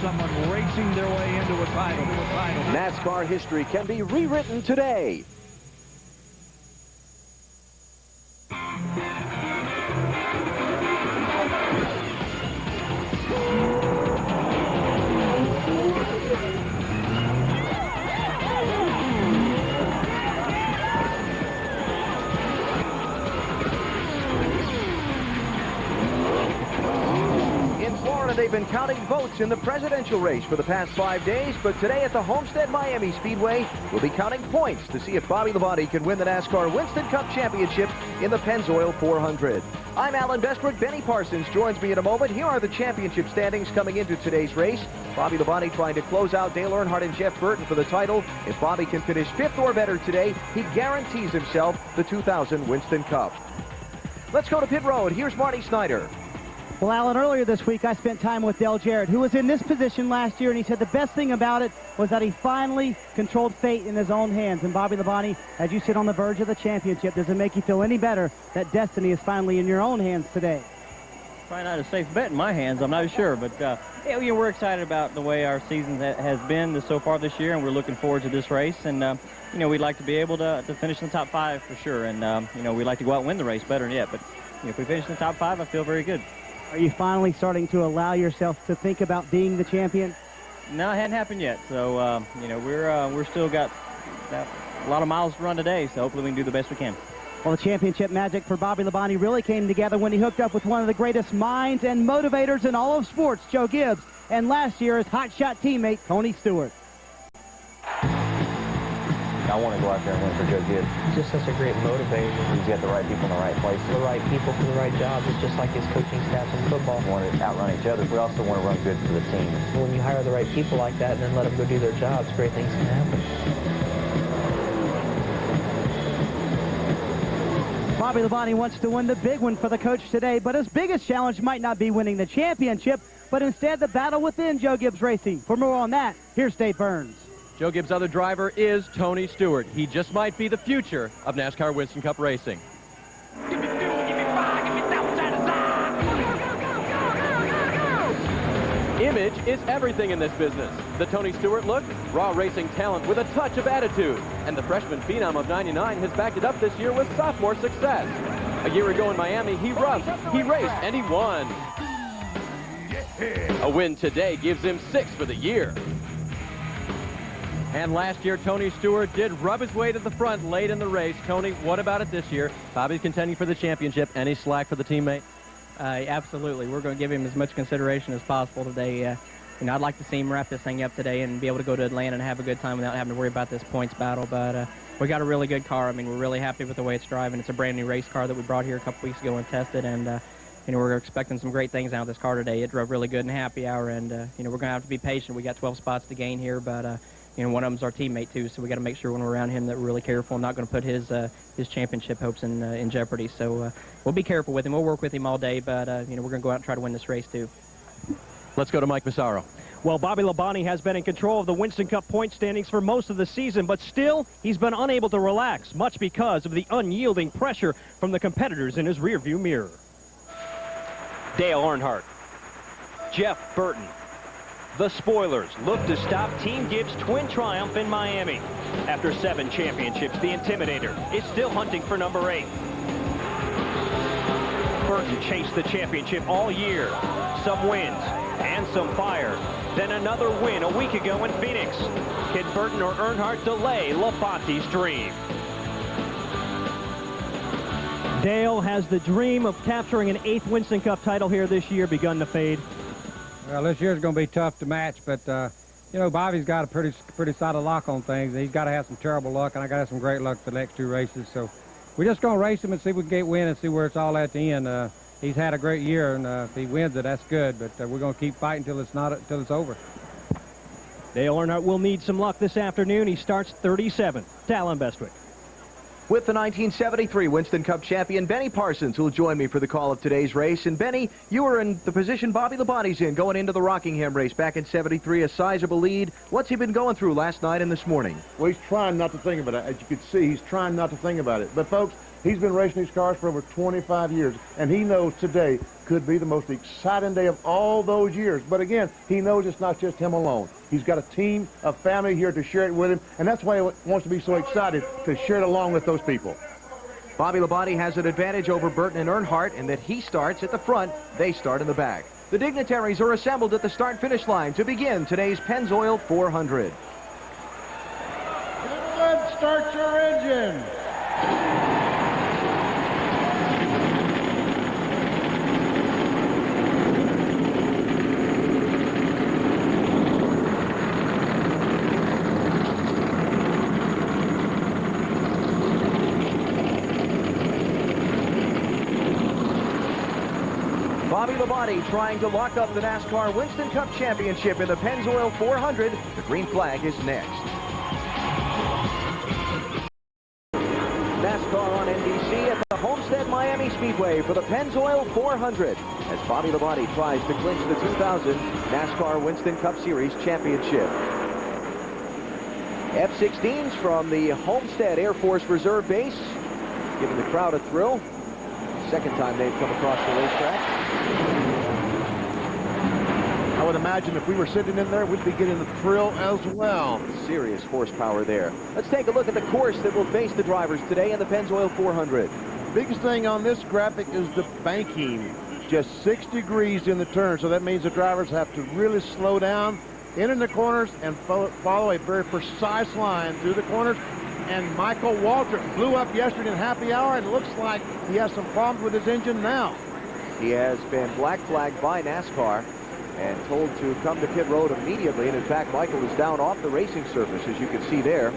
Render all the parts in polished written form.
someone racing their way into a title. NASCAR history can be rewritten today. They've been counting votes in the presidential race for the past 5 days, but today at the Homestead-Miami Speedway, we'll be counting points to see if Bobby Labonte can win the NASCAR Winston Cup Championship in the Pennzoil 400. I'm Alan Bestwick. Benny Parsons joins me in a moment. Here are the championship standings coming into today's race. Bobby Labonte trying to close out Dale Earnhardt and Jeff Burton for the title. If Bobby can finish 5th or better today, he guarantees himself the 2000 Winston Cup. Let's go to pit road. Here's Marty Snider. Well, Alan, earlier this week, I spent time with Dale Jarrett, who was in this position last year, and he said the best thing about it was that he finally controlled fate in his own hands. And Bobby Labonte, as you sit on the verge of the championship, does it make you feel any better that destiny is finally in your own hands today? Probably not a safe bet in my hands, I'm not sure, but yeah, we're excited about the way our season has been so far this year, and we're looking forward to this race. And we'd like to be able to finish in the top 5 for sure, and we'd like to go out and win the race better than yet. But if we finish in the top 5, I feel very good. Are you finally starting to allow yourself to think about being the champion? No, it hadn't happened yet. So, we're still got a lot of miles to run today, so hopefully we can do the best we can. Well, the championship magic for Bobby Labonte really came together when he hooked up with one of the greatest minds and motivators in all of sports, Joe Gibbs, and last year his hotshot teammate, Tony Stewart. I want to go out there and win for Joe Gibbs. He's just such a great motivator. He's got the right people in the right places. The right people for the right jobs. It's just like his coaching staff in football. We want to outrun each other. We also want to run good for the team. When you hire the right people like that and then let them go do their jobs, great things can happen. Bobby Labonte wants to win the big one for the coach today, but his biggest challenge might not be winning the championship, but instead the battle within Joe Gibbs Racing. For more on that, here's Dave Burns. Joe Gibbs' other driver is Tony Stewart. He just might be the future of NASCAR Winston Cup racing. Give me fuel, give me fire, give me that side to side. Image is everything in this business. The Tony Stewart look, raw racing talent with a touch of attitude. And the freshman phenom of 99 has backed it up this year with sophomore success. A year ago in Miami, he roughed, he raced, and he won. A win today gives him 6 for the year. And last year, Tony Stewart did rub his way to the front late in the race. Tony, what about it this year? Bobby's contending for the championship. Any slack for the teammate? Absolutely. We're going to give him as much consideration as possible today. I'd like to see him wrap this thing up today and be able to go to Atlanta and have a good time without having to worry about this points battle. But we got a really good car. I mean, we're really happy with the way it's driving. It's a brand new race car that we brought here a couple weeks ago and tested. And, we're expecting some great things out of this car today. It drove really good in happy hour. And, we're going to have to be patient. We got 12 spots to gain here. But, one of them's our teammate, too, so we got to make sure when we're around him that we're really careful and not going to put his championship hopes in jeopardy. So we'll be careful with him. We'll work with him all day, but, we're going to go out and try to win this race, too. Let's go to Mike Massaro. Well, Bobby Labonte has been in control of the Winston Cup point standings for most of the season, but still, he's been unable to relax, much because of the unyielding pressure from the competitors in his rearview mirror. Dale Earnhardt, Jeff Burton. The spoilers look to stop Team Gibbs' twin triumph in Miami. After 7 championships, the Intimidator is still hunting for number 8. Burton chased the championship all year. Some wins and some fire. Then another win a week ago in Phoenix. Can Burton or Earnhardt delay Labonte's dream? Dale, has the dream of capturing an 8th Winston Cup title here this year begun to fade? Well, this year's going to be tough to match, but, Bobby's got a pretty solid lock on things. He's got to have some terrible luck, and I got to have some great luck for the next 2 races. So we're just going to race him and see if we can get win and see where it's all at the end. He's had a great year, and if he wins it, that's good, but we're going to keep fighting till it's over. Dale Earnhardt will need some luck this afternoon. He starts 37th. Alan Bestwick. With the 1973 Winston Cup champion, Benny Parsons, who will join me for the call of today's race. And Benny, you were in the position Bobby Labonte's in going into the Rockingham race back in '73, a sizable lead. What's he been going through last night and this morning? Well, he's trying not to think about it. As you can see, he's trying not to think about it. But, folks, He's been racing these cars for over 25 years, and he knows today could be the most exciting day of all those years. But again, he knows it's not just him alone. He's got a team, a family here to share it with him, and that's why he wants to be so excited to share it along with those people. Bobby Labonte has an advantage over Burton and Earnhardt in that he starts at the front, they start in the back. The dignitaries are assembled at the start-finish line to begin today's Pennzoil 400. Let's start your engine. Bobby Labonte trying to lock up the NASCAR Winston Cup Championship in the Pennzoil 400. The green flag is next. NASCAR on NBC at the Homestead-Miami Speedway for the Pennzoil 400 as Bobby Labonte tries to clinch the 2000 NASCAR Winston Cup Series Championship. F-16s from the Homestead Air Force Reserve Base, giving the crowd a thrill. Second time they've come across the racetrack. I would imagine if we were sitting in there, we'd be getting the thrill as well. Serious horsepower there. Let's take a look at the course that will face the drivers today in the Pennzoil 400. Biggest thing on this graphic is the banking. Just 6 degrees in the turn, so that means the drivers have to really slow down, enter the corners, and follow a very precise line through the corners. And Michael Waltrip blew up yesterday in happy hour, and it looks like he has some problems with his engine now. He has been black flagged by NASCAR and told to come to pit road immediately. And in fact, Michael is down off the racing surface, as you can see there.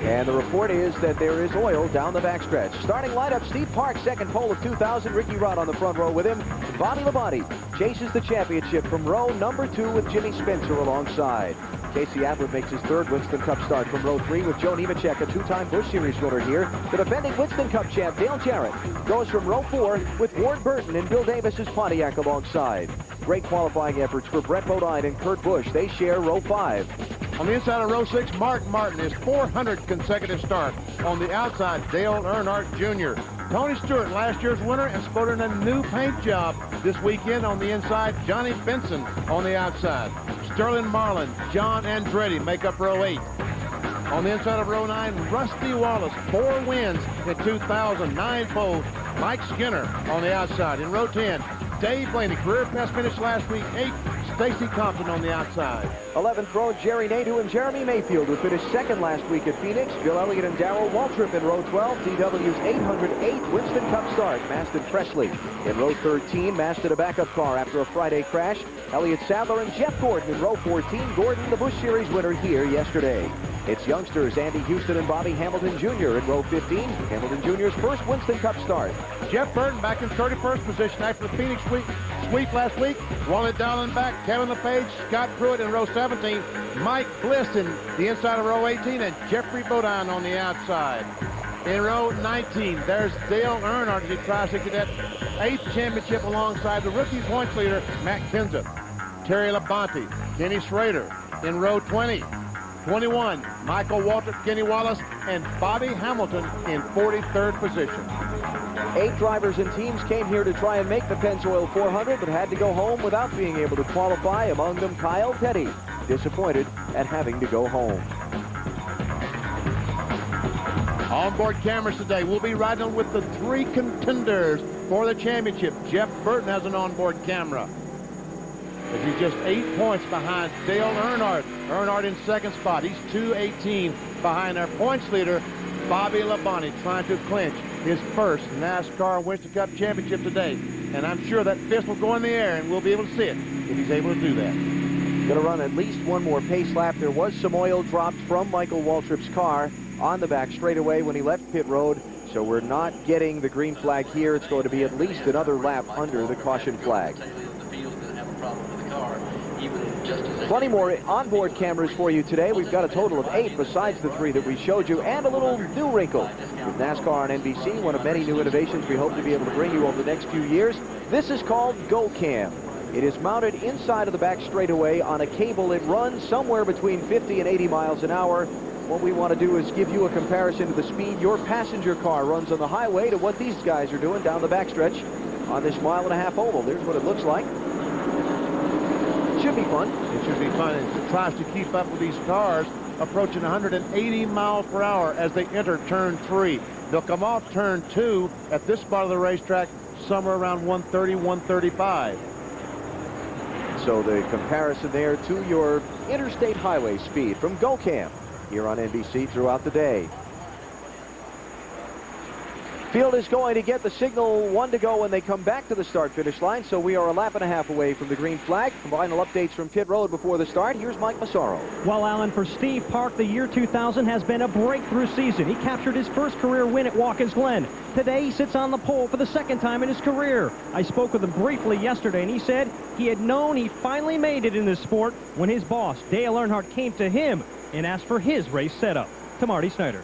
And the report is that there is oil down the backstretch. Starting lineup, Steve Park, second pole of 2000. Ricky Rudd on the front row with him. Bobby Labonte chases the championship from row number 2 with Jimmy Spencer alongside. Casey Ablett makes his third Winston Cup start from row 3 with Joe Nemechek, a 2-time Busch Series winner here. The defending Winston Cup champ, Dale Jarrett, goes from row 4 with Ward Burton and Bill Davis's Pontiac alongside. Great qualifying efforts for Brett Bodine and Kurt Busch. They share row 5. On the inside of row 6, Mark Martin, his 400th consecutive start. On the outside, Dale Earnhardt Jr. Tony Stewart, last year's winner, and sporting a new paint job this weekend. On the inside, Johnny Benson on the outside. Sterling Marlin, John Andretti make up row 8. On the inside of row 9, Rusty Wallace, 4 wins in 2009 poles. Mike Skinner on the outside. In row 10, Dave Blaney, career best finish last week, 8. Stacy Compton on the outside. 11th row, Jerry Nadeau and Jeremy Mayfield, who finished second last week at Phoenix. Bill Elliott and Darrell Waltrip in row 12. DW's 808th Winston Cup start. Masted Presley in row 13. Masted a backup car after a Friday crash. Elliott Sadler and Jeff Gordon in row 14. Gordon, the Busch Series winner here yesterday. It's youngsters Andy Houston and Bobby Hamilton Jr. in row 15. Hamilton Jr.'s first Winston Cup start. Jeff Burton back in 31st position after the Phoenix sweep last week. Wally Dallenbach, Kevin LePage, Scott Pruitt in row 17. Mike Bliss in the inside of row 18, and Jeffrey Bodine on the outside. In row 19, there's Dale Earnhardt as he tries to get that 8th championship alongside the rookie points leader, Matt Kenseth. Terry Labonte, Kenny Schrader in row 20. 21, Michael Waltrip, Kenny Wallace, and Bobby Hamilton in 43rd position. 8 drivers and teams came here to try and make the Pennzoil 400, but had to go home without being able to qualify. Among them, Kyle Petty, disappointed at having to go home. Onboard cameras today. We'll be riding with the 3 contenders for the championship. Jeff Burton has an onboard camera. As he's just 8 points behind Dale Earnhardt. Earnhardt in second spot. He's 2:18 behind our points leader, Bobby Labonte, trying to clinch his first NASCAR Winston Cup championship today. And I'm sure that fist will go in the air, and we'll be able to see it if he's able to do that. Going to run at least one more pace lap. There was some oil dropped from Michael Waltrip's car on the back straightaway when he left pit road. So we're not getting the green flag here. It's going to be at least another lap under the caution flag. Plenty more onboard cameras for you today. We've got a total of 8 besides the 3 that we showed you, and a little new wrinkle with NASCAR on NBC, one of many new innovations we hope to be able to bring you over the next few years. This is called GoCam. It is mounted inside of the back straightaway on a cable. It runs somewhere between 50 and 80 miles an hour. what we want to do is give you a comparison to the speed your passenger car runs on the highway to what these guys are doing down the backstretch on this 1.5 mile oval. There's what it looks like. It should be fun. It should be fun. It tries to keep up with these cars approaching 180 miles per hour as they enter turn 3. They'll come off turn 2 at this part of the racetrack somewhere around 130, 135. So the comparison there to your interstate highway speed from GoCam here on NBC throughout the day. Field is going to get the signal 1 to go when they come back to the start-finish line, so we are a lap and a half away from the green flag. Final updates from pit road before the start. Here's Mike Massaro. Well, Alan, for Steve Park, the year 2000 has been a breakthrough season. He captured his first career win at Watkins Glen. Today, he sits on the pole for the second time in his career. I spoke with him briefly yesterday, and he said he had known he finally made it in this sport when his boss, Dale Earnhardt, came to him and asked for his race setup. To Marty Snider.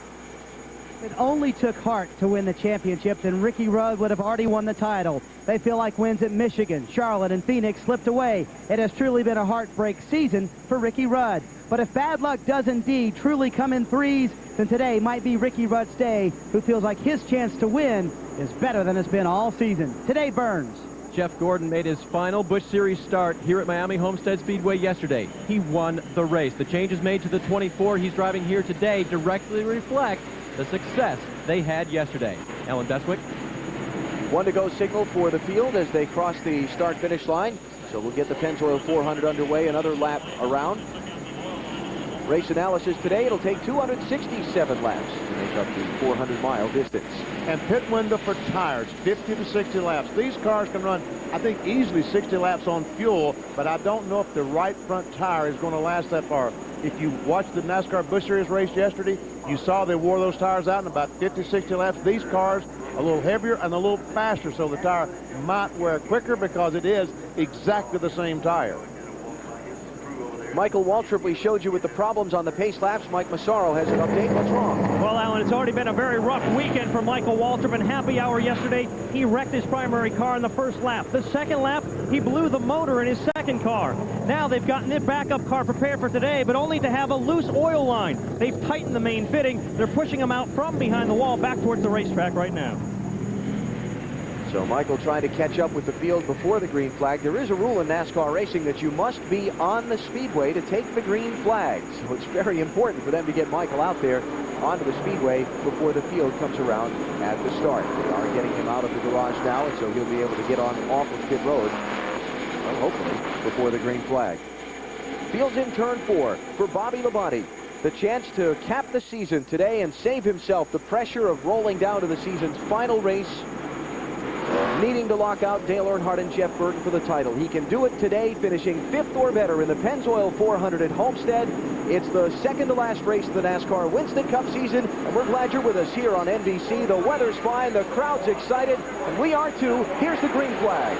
It only took heart to win the championship, and Ricky Rudd would have already won the title. They feel like wins at Michigan, Charlotte, and Phoenix slipped away. It has truly been a heartbreak season for Ricky Rudd. But if bad luck does indeed truly come in threes, then today might be Ricky Rudd's day, who feels like his chance to win is better than it's been all season. Today, Burns. Jeff Gordon made his final Busch Series start here at Miami Homestead Speedway yesterday. He won the race. The changes made to the 24 he's driving here today directly reflect the success they had yesterday. Alan Bestwick. 1 to go signal for the field as they cross the start-finish line. So we'll get the Pennzoil 400 underway, another lap around. Race analysis today, it'll take 267 laps to make up the 400-mile distance. And pit window for tires, 50 to 60 laps. These cars can run, I think, easily 60 laps on fuel, but I don't know if the right front tire is going to last that far. If you watched the NASCAR Busch Series race yesterday, you saw they wore those tires out in about 50, 60 laps. These cars a little heavier and a little faster, so the tire might wear quicker because it is exactly the same tire. Michael Waltrip, we showed you with the problems on the pace laps. Mike Massaro has an update. What's wrong? Well, Alan, it's already been a very rough weekend for Michael Waltrip. In happy hour yesterday, he wrecked his primary car in the first lap. The second lap, he blew the motor in his second car. Now they've gotten their backup car prepared for today, but only to have a loose oil line. They've tightened the main fitting. They're pushing him out from behind the wall back towards the racetrack right now. So Michael trying to catch up with the field before the green flag. There is a rule in NASCAR racing that you must be on the speedway to take the green flag. So it's very important for them to get Michael out there onto the speedway before the field comes around at the start. They are getting him out of the garage now, and so he'll be able to get on off of pit road, well, hopefully, before the green flag. Field's in turn 4 for Bobby Labonte. The chance to cap the season today and save himself the pressure of rolling down to the season's final race, needing to lock out Dale Earnhardt and Jeff Burton for the title. He can do it today, finishing 5th or better in the Pennzoil 400 at Homestead. It's the second to last race of the NASCAR Winston Cup season, and we're glad you're with us here on NBC. The weather's fine, the crowd's excited, and we are too. Here's the green flag.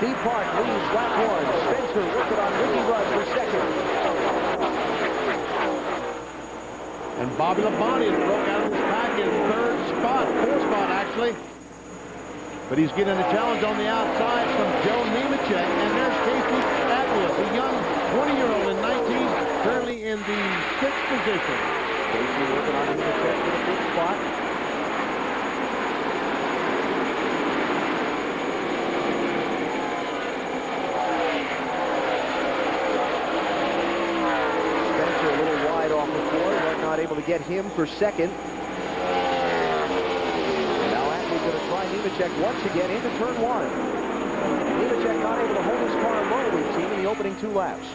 Steve Park leads lap 1. Spencer working on Ricky Rudd for second. And Bobby Labonte has broke out of his pack in 3rd spot, 4th spot actually. But he's getting a challenge on the outside from Joe Nemechek. And there's Casey Atwood, the young 20-year-old in 19, currently in the 6th position. Casey working on Nemechek for the 5th spot. Able to get him for second. And now Atwood's going to try Nemechek once again into turn 1. Nemechek not able to hold his car low, we've seen in the opening 2 laps.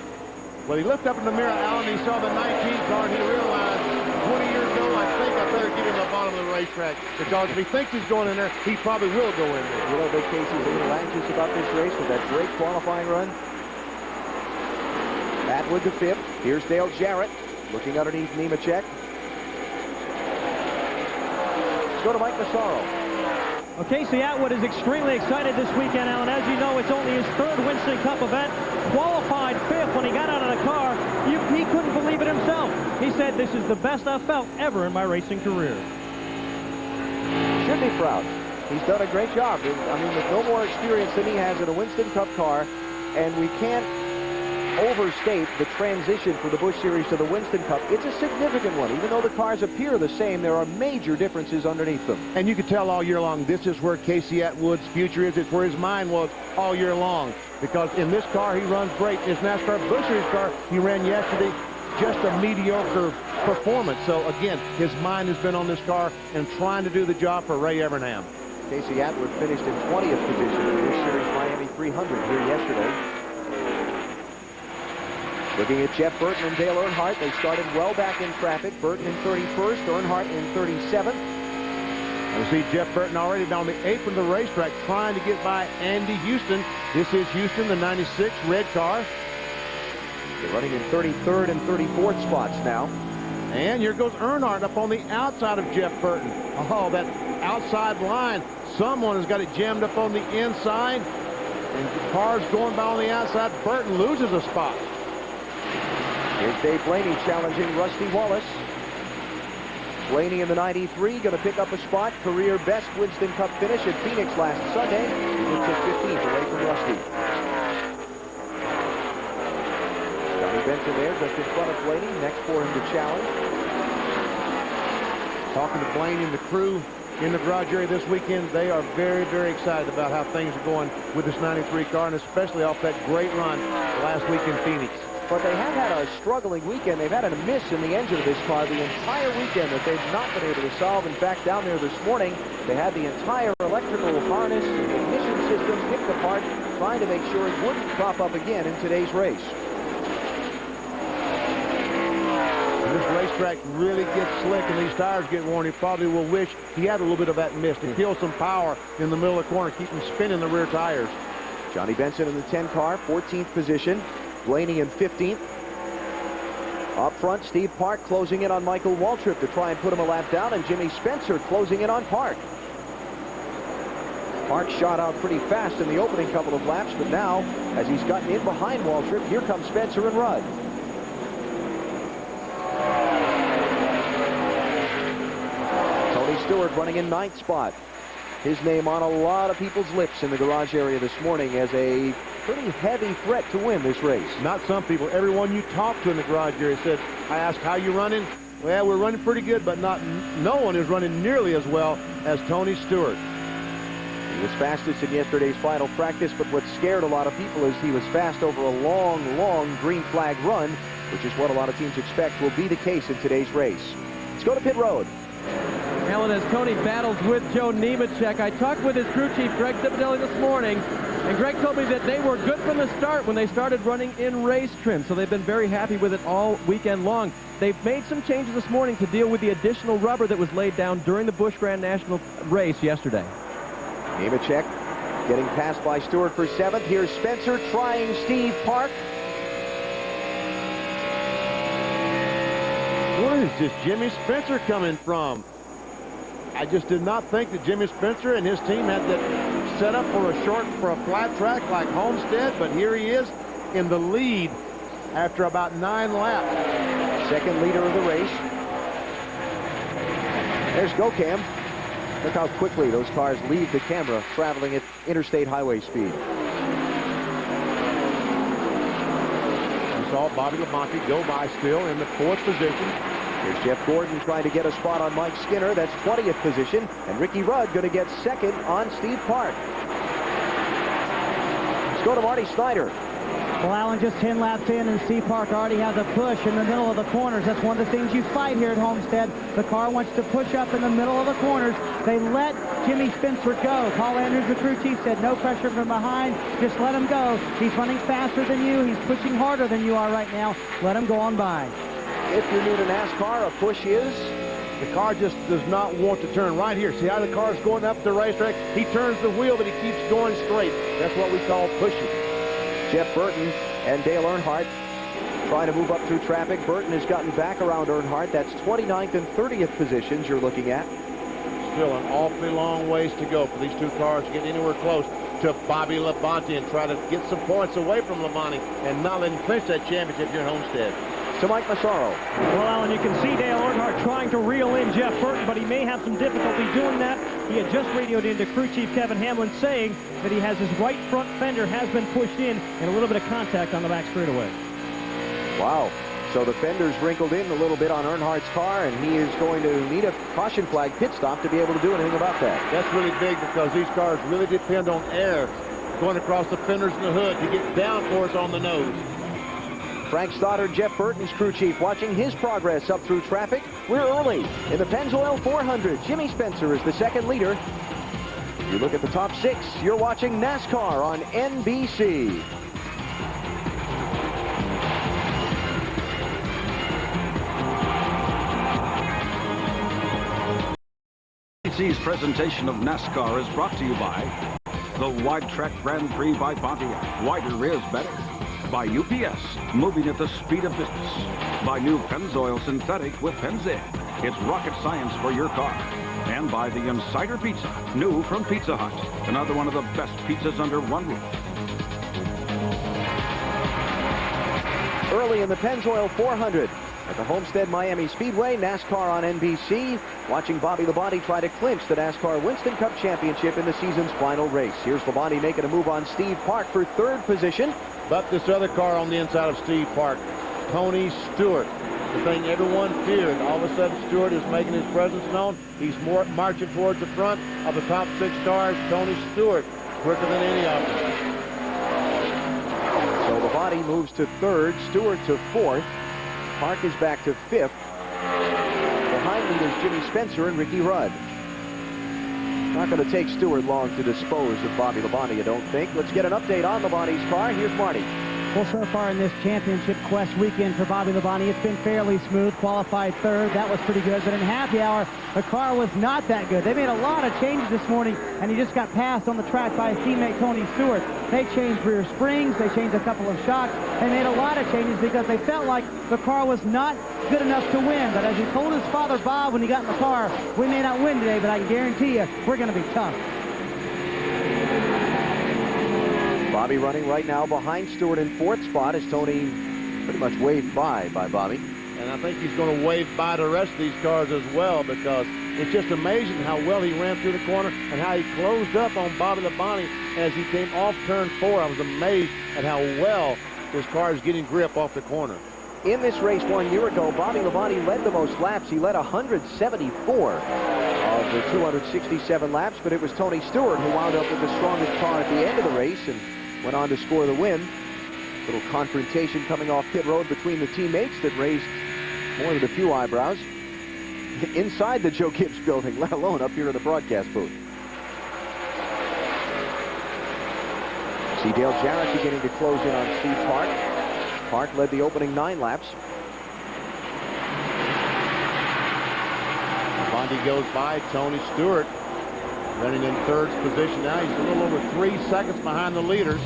Well, he looked up in the mirror, Alan, he saw the 19 car, and he realized 20 years ago, I think I better give in the bottom of the racetrack, because if he thinks he's going in there, he probably will go in there. You know, Big Casey's a little anxious about this race with that great qualifying run. Atwood to fifth. Here's Dale Jarrett looking underneath Nemechek. Let's go to Mike Massaro. Well, Casey Atwood is extremely excited this weekend, Alan. As you know, it's only his third Winston Cup event. Qualified fifth when he got out of the car. He couldn't believe it himself. He said, "This is the best I've felt ever in my racing career." Should be proud. He's done a great job. I mean, with no more experience than he has in a Winston Cup car, and we can't overstate the transition from the Busch Series to the Winston Cup. It's a significant one. Even though the cars appear the same, there are major differences underneath them. And you can tell all year long, this is where Casey Atwood's future is. It's where his mind was all year long. Because in this car, he runs great. His NASCAR Busch Series car, he ran yesterday, just a mediocre performance. So, again, his mind has been on this car and trying to do the job for Ray Evernham. Casey Atwood finished in 20th position in the Busch Series Miami 300 here yesterday. Looking at Jeff Burton and Dale Earnhardt, they started well back in traffic. Burton in 31st, Earnhardt in 37th. We see Jeff Burton already down the apron of the racetrack trying to get by Andy Houston. This is Houston, the 96 red car. They're running in 33rd and 34th spots now. And here goes Earnhardt up on the outside of Jeff Burton. Oh, that outside line. Someone has got it jammed up on the inside. And the car's going by on the outside. Burton loses a spot. Here's Dave Blaney challenging Rusty Wallace. Blaney in the 93 going to pick up a spot. Career best Winston Cup finish at Phoenix last Sunday. He took 15th away from Rusty. Johnny Benson there just in front of Blaney. Next for him to challenge. Talking to Blaney and the crew in the garage area this weekend, they are very, very excited about how things are going with this 93 car, and especially off that great run last week in Phoenix. But they have had a struggling weekend. They've had a miss in the engine of this car the entire weekend that they've not been able to solve. In fact, down there this morning, they had the entire electrical harness and ignition system picked apart, trying to make sure it wouldn't crop up again in today's race. When this racetrack really gets slick and these tires get worn, he probably will wish he had a little bit of that mist to kill some power in the middle of the corner, keep him spinning the rear tires. Johnny Benson in the 10 car, 14th position. Blaney in 15th. Up front, Steve Park closing in on Michael Waltrip to try and put him a lap down, and Jimmy Spencer closing in on Park. Park shot out pretty fast in the opening couple of laps, but now, as he's gotten in behind Waltrip, here comes Spencer and Rudd. Tony Stewart running in 9th spot. His name on a lot of people's lips in the garage area this morning as a pretty heavy threat to win this race. Not some people. Everyone you talked to in the garage area said, I asked, how you running? Well, we're running pretty good, but no one is running nearly as well as Tony Stewart. He was fastest in yesterday's final practice, but what scared a lot of people is he was fast over a long, long green flag run, which is what a lot of teams expect will be the case in today's race. Let's go to pit road. Alan, as Tony battles with Joe Nemechek, I talked with his crew chief, Greg Zipadelli, this morning, and Greg told me that they were good from the start when they started running in race trim, so they've been very happy with it all weekend long. They've made some changes this morning to deal with the additional rubber that was laid down during the Busch Grand National race yesterday. Nemechek getting passed by Stewart for 7th. Here's Spencer trying Steve Park. Where is this Jimmy Spencer coming from? I just did not think that Jimmy Spencer and his team had that set up for a flat track like Homestead, but here he is in the lead after about 9 laps. Second leader of the race. There's GoCam. Look how quickly those cars leave the camera traveling at interstate highway speed. We saw Bobby Labonte go by still in the 4th position. Here's Jeff Gordon trying to get a spot on Mike Skinner. That's 20th position. And Ricky Rudd going to get 2nd on Steve Park. Let's go to Marty Snider. Well, Alan, just 10 laps in, and Steve Park already has a push in the middle of the corners. That's one of the things you fight here at Homestead. The car wants to push up in the middle of the corners. They let Jimmy Spencer go. Paul Andrews, the crew chief, said no pressure from behind. Just let him go. He's running faster than you. He's pushing harder than you are right now. Let him go on by. If you're new to NASCAR, a push is The car just does not want to turn. Right here, see how the car's going up the racetrack? He turns the wheel, but he keeps going straight. That's what we call pushing. Jeff Burton and Dale Earnhardt trying to move up through traffic. Burton has gotten back around Earnhardt. That's 29th and 30th positions you're looking at. Still an awfully long ways to go for these two cars to get anywhere close to Bobby Labonte and try to get some points away from Labonte and not let him clinch that championship here in Homestead. To Mike Massaro. Well, Alan, you can see Dale Earnhardt trying to reel in Jeff Burton, but he may have some difficulty doing that. He had just radioed into crew chief Kevin Hamlin saying that he has his right front fender has been pushed in and a little bit of contact on the back straightaway. Wow. So the fender's wrinkled in a little bit on Earnhardt's car, and he is going to need a caution flag pit stop to be able to do anything about that. That's really big because these cars really depend on air going across the fenders and the hood to get downforce on the nose. Frank Stoddard, Jeff Burton's crew chief, watching his progress up through traffic. We're early in the Pennzoil 400. Jimmy Spencer is the second leader. You look at the top 6. You're watching NASCAR on NBC. NBC's presentation of NASCAR is brought to you by the Wide Track Grand Prix by Pontiac. Wider is better. By UPS, moving at the speed of business. By new Pennzoil Synthetic with Pennzoil. It's rocket science for your car. And by the Insider Pizza, new from Pizza Hut. Another one of the best pizzas under one roof. Early in the Pennzoil 400 at the Homestead-Miami Speedway, NASCAR on NBC. Watching Bobby Labonte try to clinch the NASCAR Winston Cup championship in the season's final race. Here's Labonte making a move on Steve Park for 3rd position. But this other car on the inside of Steve Park, Tony Stewart, the thing everyone feared. All of a sudden, Stewart is making his presence known. He's marching towards the front of the top 6 cars. Tony Stewart, quicker than any of them. So Labonte moves to 3rd, Stewart to 4th. Park is back to 5th. Behind leaders Jimmy Spencer and Ricky Rudd. Not going to take Stewart long to dispose of Bobby Labonte, I don't think. Let's get an update on Labonte's car. Here's Marty. Well, so far in this championship quest weekend for Bobby Labonte, it's been fairly smooth. Qualified 3rd. That was pretty good. But in happy hour, the car was not that good. They made a lot of changes this morning, and he just got passed on the track by his teammate Tony Stewart. They changed rear springs. They changed a couple of shocks. They made a lot of changes because they felt like the car was not good enough to win. But as he told his father, Bob, when he got in the car, we may not win today, but I can guarantee you we're going to be tough. Bobby running right now behind Stewart in 4th spot as Tony pretty much waved by Bobby. And I think he's going to wave by the rest of these cars as well because it's just amazing how well he ran through the corner and how he closed up on Bobby Labonte as he came off turn 4. I was amazed at how well his car is getting grip off the corner. In this race 1 year ago, Bobby Labonte led the most laps. He led 174 of the 267 laps, but it was Tony Stewart who wound up with the strongest car at the end of the race and went on to score the win. Little confrontation coming off pit road between the teammates that raised more than a few eyebrows inside the Joe Gibbs building, let alone up here in the broadcast booth. See Dale Jarrett beginning to close in on Steve Park. Park led the opening 9 laps. Labonte goes by Tony Stewart, running in 3rd position now. He's a little over 3 seconds behind the leaders.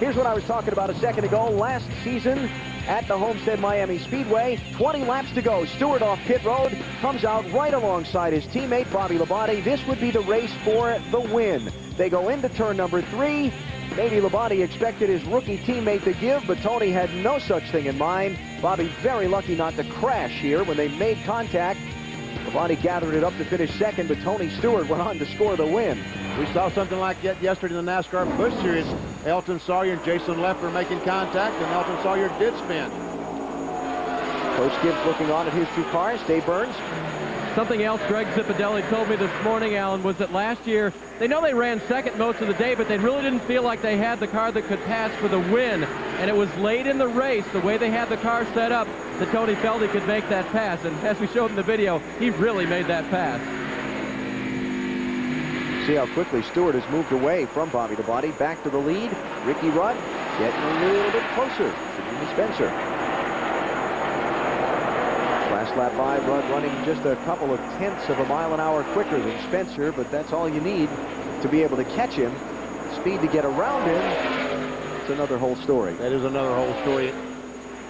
Here's what I was talking about a second ago. Last season at the Homestead-Miami Speedway, 20 laps to go. Stewart off pit road, comes out right alongside his teammate, Bobby Labonte. This would be the race for the win. They go into turn number 3. Maybe Labonte expected his rookie teammate to give, but Tony had no such thing in mind. Bobby very lucky not to crash here when they made contact. Labonte gathered it up to finish 2nd, but Tony Stewart went on to score the win. We saw something like that yesterday in the NASCAR Busch Series. Elton Sawyer and Jason Leffler making contact, and Elton Sawyer did spin. Coach Gibbs looking on at his 2 cars. Dave Burns. Something else Greg Zipadelli told me this morning, Alan, was that last year, they know they ran 2nd most of the day, but they really didn't feel like they had the car that could pass for the win. And it was late in the race, the way they had the car set up, that Tony felt he could make that pass. And as we showed in the video, he really made that pass. See how quickly Stewart has moved away from Bobby Labonte. Back to the lead. Ricky Rudd getting a little bit closer to Jimmy Spencer. Last lap by, Rudd running just a couple of tenths of a mile an hour quicker than Spencer, but that's all you need to be able to catch him. Speed to get around him, it's another whole story. That is another whole story.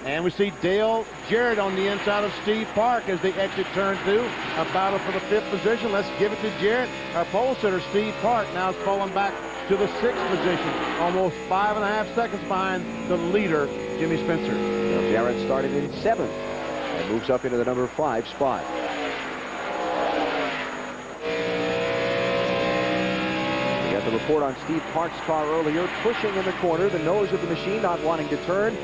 And we see Dale Jarrett on the inside of Steve Park as they exit turn 2. A battle for the 5th position. Let's give it to Jarrett. Our pole sitter, Steve Park, now is falling back to the 6th position, almost 5.5 seconds behind the leader, Jimmy Spencer. Now Jarrett started in 7th and moves up into the number 5 spot. We got the report on Steve Park's car earlier, pushing in the corner, the nose of the machine not wanting to turn.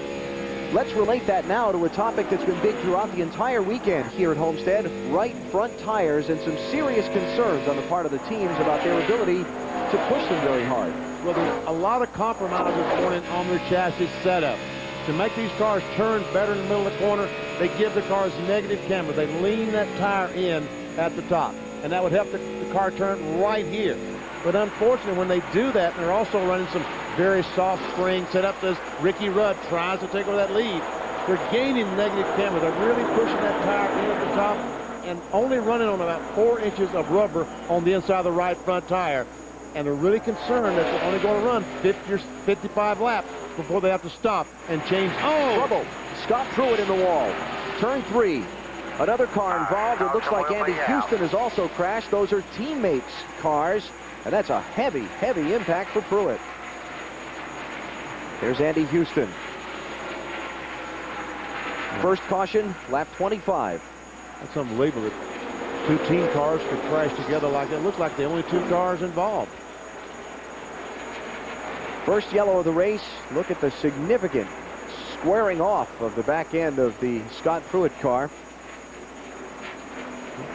Let's relate that now to a topic that's been big throughout the entire weekend here at Homestead, right front tires, and some serious concerns on the part of the teams about their ability to push them very hard. Well, there's a lot of compromises going on their chassis setup. To make these cars turn better in the middle of the corner, they give the cars negative camber. They lean that tire in at the top, and that would help the car turn right here. But unfortunately, when they do that, they're also running some very soft spring setup as Ricky Rudd tries to take over that lead. They're gaining negative camber. They're really pushing that tire in at the top and only running on about 4 inches of rubber on the inside of the right front tire. And they're really concerned that they're only going to run 50 or 55 laps before they have to stop and change. Oh! Trouble. Scott Pruitt in the wall. Turn 3. Another car involved. It looks like Andy Houston has also crashed. Those are teammates' cars. And that's a heavy, heavy impact for Pruitt. There's Andy Houston. First caution, lap 25. That's unbelievable that 2 team cars could crash together like that. It looks like the only 2 cars involved. First yellow of the race. Look at the significant squaring off of the back end of the Scott Pruitt car.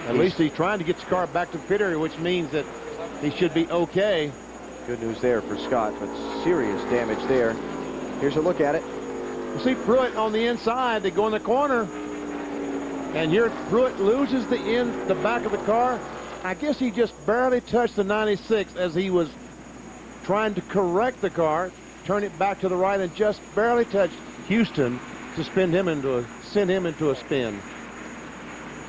At least he's trying to get the car back to the pit area, which means that he should be okay. Good news there for Scott, but serious damage there. Here's a look at it. You see Pruitt on the inside. They go in the corner. And here Pruitt loses the back of the car. I guess he just barely touched the 96 as he was trying to correct the car, turn it back to the right, and just barely touched Houston to send him into a spin.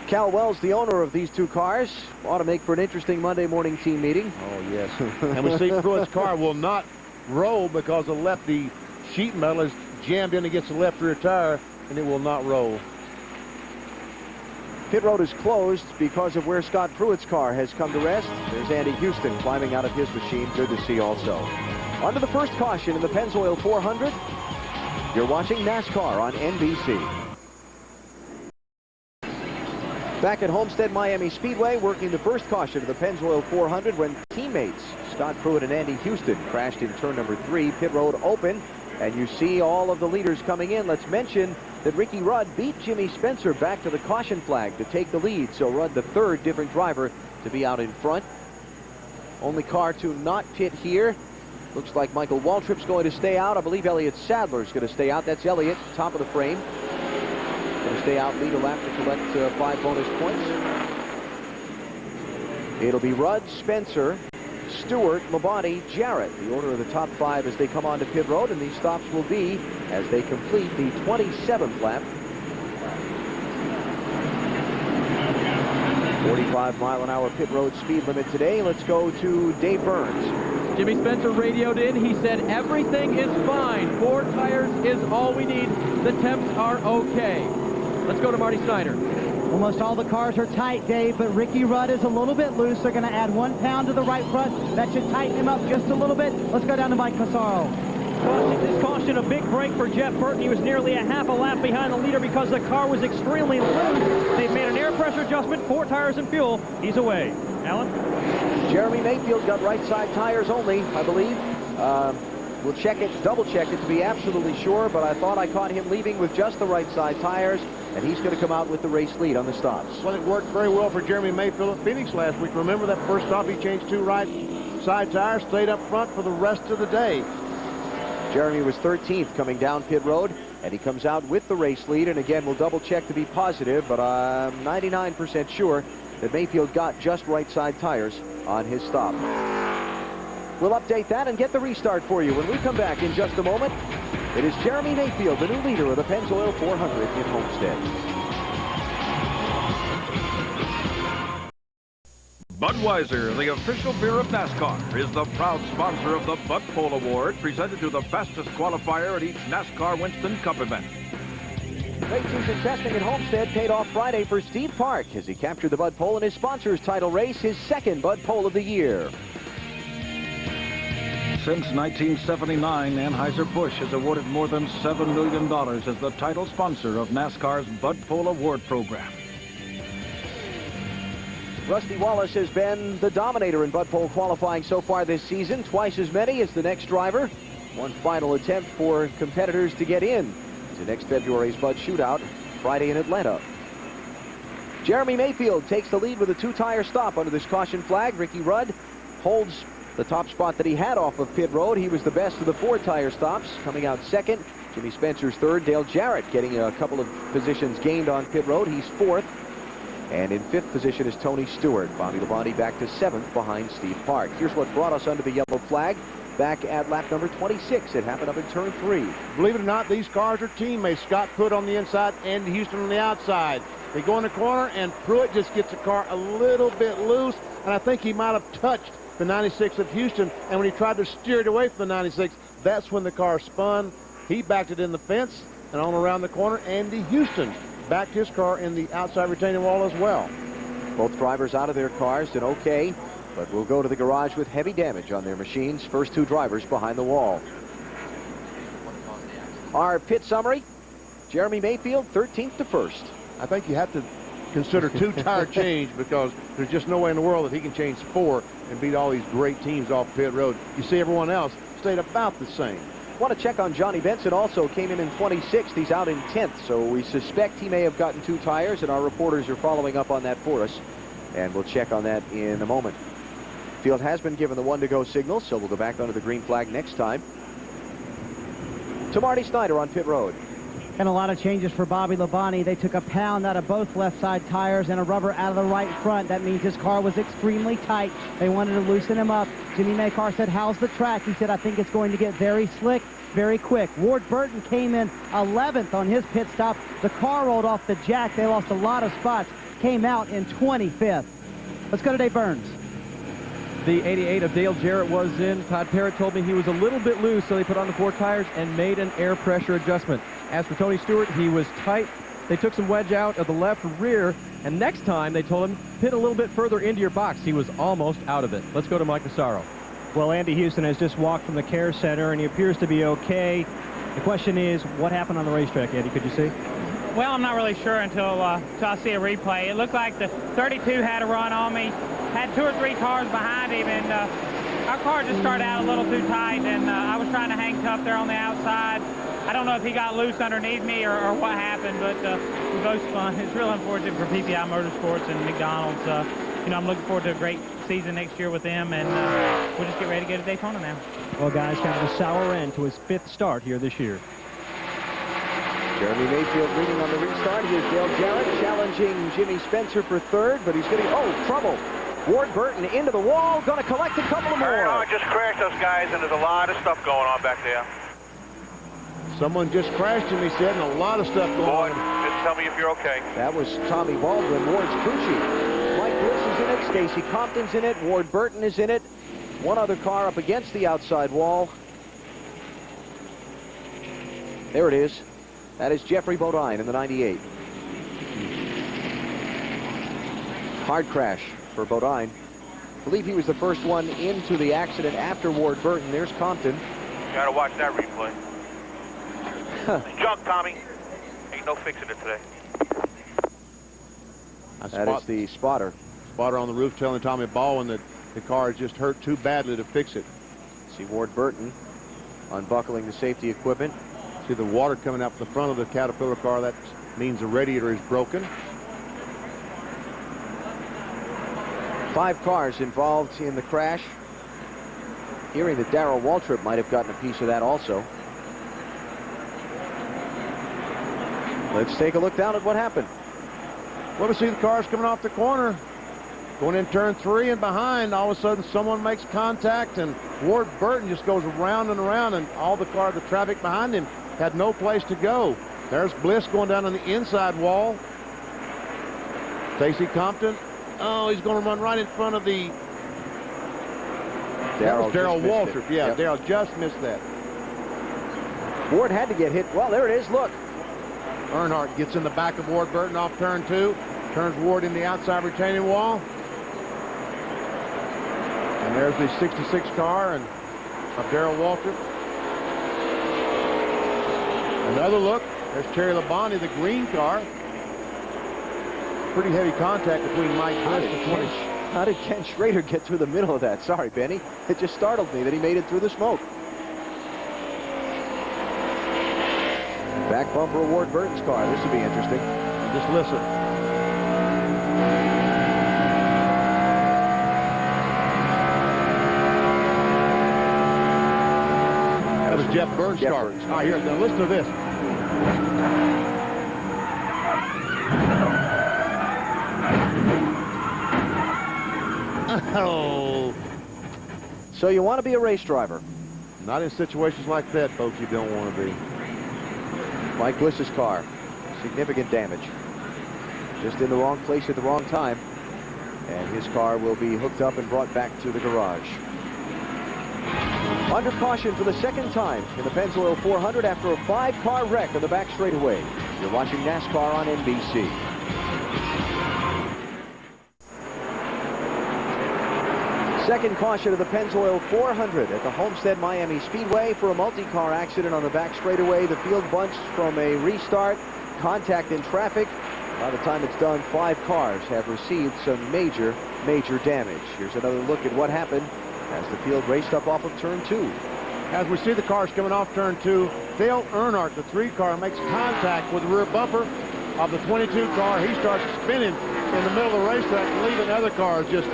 Cal Wells, the owner of these 2 cars, ought to make for an interesting Monday morning team meeting. Oh, yes. And we see Pruitt's car will not roll because the lefty sheet metal is jammed in against the left rear tire, and it will not roll. Pit road is closed because of where Scott Pruitt's car has come to rest. There's Andy Houston climbing out of his machine. Good to see also. On to the first caution in the Pennzoil 400. You're watching NASCAR on NBC. Back at Homestead-Miami Speedway, working the first caution of the Pennzoil 400 when teammates Scott Pruitt and Andy Houston crashed in turn number 3. Pit road open, and you see all of the leaders coming in. Let's mention that Ricky Rudd beat Jimmy Spencer back to the caution flag to take the lead. So Rudd, the 3rd different driver to be out in front. Only car to not pit here. Looks like Michael Waltrip's going to stay out. I believe Elliott Sadler's going to stay out. That's Elliott, top of the frame. Going to stay out, lead a lap to collect 5 bonus points. It'll be Rudd, Spencer, Stewart, Labonte, Jarrett, the order of the top 5 as they come onto pit road, and these stops will be as they complete the 27th lap. 45-mile-an-hour pit road speed limit today. Let's go to Dave Burns. Jimmy Spencer radioed in. He said everything is fine. 4 tires is all we need. The temps are okay. Let's go to Marty Snider. Almost all the cars are tight, Dave, but Ricky Rudd is a little bit loose. They're going to add 1 pound to the right front. That should tighten him up just a little bit. Let's go down to Mike Massaro. This caution, a big break for Jeff Burton. He was nearly a half a lap behind the leader because the car was extremely loose. They've made an air pressure adjustment, 4 tires and fuel. He's away. Alan? Jeremy Mayfield got right side tires only, I believe. We'll check it, double check it to be absolutely sure, but I thought I caught him leaving with just the right side tires, and he's going to come out with the race lead on the stops. Well, it worked very well for Jeremy Mayfield at Phoenix last week. Remember that first stop, he changed 2 right side tires, stayed up front for the rest of the day. Jeremy was 13th coming down pit road, and he comes out with the race lead, and again, we'll double check to be positive, but I'm 99% sure that Mayfield got just right side tires on his stop. We'll update that and get the restart for you when we come back in just a moment. It is Jeremy Mayfield, the new leader of the Pennzoil 400 in Homestead. Budweiser, the official beer of NASCAR, is the proud sponsor of the Bud Pole Award, presented to the fastest qualifier at each NASCAR Winston Cup event. Late season testing at Homestead paid off Friday for Steve Park as he captured the Bud Pole in his sponsor's title race, his second Bud Pole of the year. Since 1979, Anheuser-Busch has awarded more than $7 million as the title sponsor of NASCAR's Bud Pole Award program. Rusty Wallace has been the dominator in Bud Pole qualifying so far this season, twice as many as the next driver. One final attempt for competitors to get in to next February's Bud Shootout, Friday in Atlanta. Jeremy Mayfield takes the lead with a two-tire stop under this caution flag. Ricky Rudd holds the top spot that he had off of pit road. He was the best of the four-tire stops, coming out second. Jimmy Spencer's third. Dale Jarrett getting a couple of positions gained on pit road. He's fourth. And in fifth position is Tony Stewart. Bobby Labonte back to seventh behind Steve Park. Here's what brought us under the yellow flag back at lap number 26. It happened up in turn 3. Believe it or not, these cars are teammates. Scott Pruitt on the inside and Houston on the outside. They go in the corner, and Pruitt just gets the car a little bit loose, and I think he might have touched the 96 of Houston, and when he tried to steer it away from the 96, that's when the car spun. He backed it in the fence and on around the corner. Andy Houston backed his car in the outside retaining wall as well. Both drivers out of their cars and okay, but will go to the garage with heavy damage on their machines. First two drivers behind the wall. Our pit summary: Jeremy Mayfield 13th to 1st. I think you have to consider two-tire change, because there's just no way in the world that he can change 4 and beat all these great teams off pit road. You see everyone else stayed about the same. Want to check on Johnny Benson, also came in 26th. He's out in 10th, so we suspect he may have gotten two tires, and our reporters are following up on that for us, and we'll check on that in a moment. Field has been given the 1-to-go signal, so we'll go back under the green flag next time. To Marty Snider on pit road. And a lot of changes for Bobby Labonte. They took a pound out of both left side tires and a rubber out of the right front. That means his car was extremely tight. They wanted to loosen him up. Jimmy Makar said, "How's the track?" He said, "I think it's going to get very slick, very quick." Ward Burton came in 11th on his pit stop. The car rolled off the jack. They lost a lot of spots. Came out in 25th. Let's go to Dave Burns. The 88 of Dale Jarrett was in. Todd Parrott told me he was a little bit loose, so they put on the 4 tires and made an air pressure adjustment. As for Tony Stewart, he was tight. They took some wedge out of the left rear, and next time they told him, pit a little bit further into your box. He was almost out of it. Let's go to Mike Massaro. Well, Andy Houston has just walked from the care center, and he appears to be okay. The question is, what happened on the racetrack, Andy? Could you see? Well, I'm not really sure until I see a replay. It looked like the 32 had a run on me, had 2 or 3 cars behind him, and our car just started out a little too tight, and I was trying to hang tough there on the outside. I don't know if he got loose underneath me or what happened, but we both spun. It's real unfortunate for PPI Motorsports and McDonald's. You know, I'm looking forward to a great season next year with them, and we'll just get ready to go to Daytona now. Well, guys, kind of a sour end to his 5th start here this year. Jeremy Mayfield leading on the restart. Here's Dale Jarrett challenging Jimmy Spencer for 3rd, but he's getting, trouble. Ward Burton into the wall, going to collect a couple more. I just crashed those guys, and there's a lot of stuff going on back there. Someone just crashed him, he said, and a lot of stuff going Boyd, on. just tell me if you're okay. That was Tommy Baldwin. Ward's Cucci. Mike Bliss is in it. Stacy Compton's in it. Ward Burton is in it. One other car up against the outside wall. There it is. That is Jeffrey Bodine in the 98. Hard crash for Bodine. I believe he was the first one into the accident after Ward Burton. There's Compton. You gotta watch that replay. Junk, Tommy. Ain't no fixing it today. That is the spotter. Spotter on the roof telling Tommy Baldwin that the car is just hurt too badly to fix it. See Ward Burton unbuckling the safety equipment. See the water coming out the front of the Caterpillar car. That means the radiator is broken. 5 cars involved in the crash. Hearing that Darrell Waltrip might have gotten a piece of that also. Let's take a look down at what happened. Well, we see the cars coming off the corner, going in turn 3 and behind. All of a sudden, someone makes contact, and Ward Burton just goes around and around, and all the traffic behind him had no place to go. There's Bliss going down on the inside wall. Stacy Compton Oh, he's going to run right in front of the... Darrell Waltrip. Yeah, yep. Darrell just missed that. Ward had to get hit. Well, there it is. Look. Earnhardt gets in the back of Ward Burton off turn 2. Turns Ward in the outside retaining wall. And there's the 66 car and of Darrell Waltrip. Another look. There's Terry Labonte, the green car. Pretty heavy contact between Mike Busch and 20. How did Ken Schrader get through the middle of that? Sorry, Benny. It just startled me that he made it through the smoke. Back bumper of Ward Burton's car. This will be interesting. Just listen. That was Jeff Burns' car. All right, here, now listen to this. Oh. So you want to be a race driver? Not in situations like that, folks. You don't want to be. Mike Bliss's car, significant damage. Just in the wrong place at the wrong time. And his car will be hooked up and brought back to the garage. Under caution for the second time in the Pennzoil 400 after a 5-car wreck on the back straightaway. You're watching NASCAR on NBC. Second caution of the Pennzoil 400 at the Homestead-Miami Speedway for a multi-car accident on the back straightaway. The field bunched from a restart, contact in traffic. By the time it's done, 5 cars have received some major damage. Here's another look at what happened as the field raced up off of turn 2. As we see the cars coming off turn 2, Dale Earnhardt, the 3 car, makes contact with the rear bumper of the 22 car. He starts spinning in the middle of the racetrack, leaving other cars just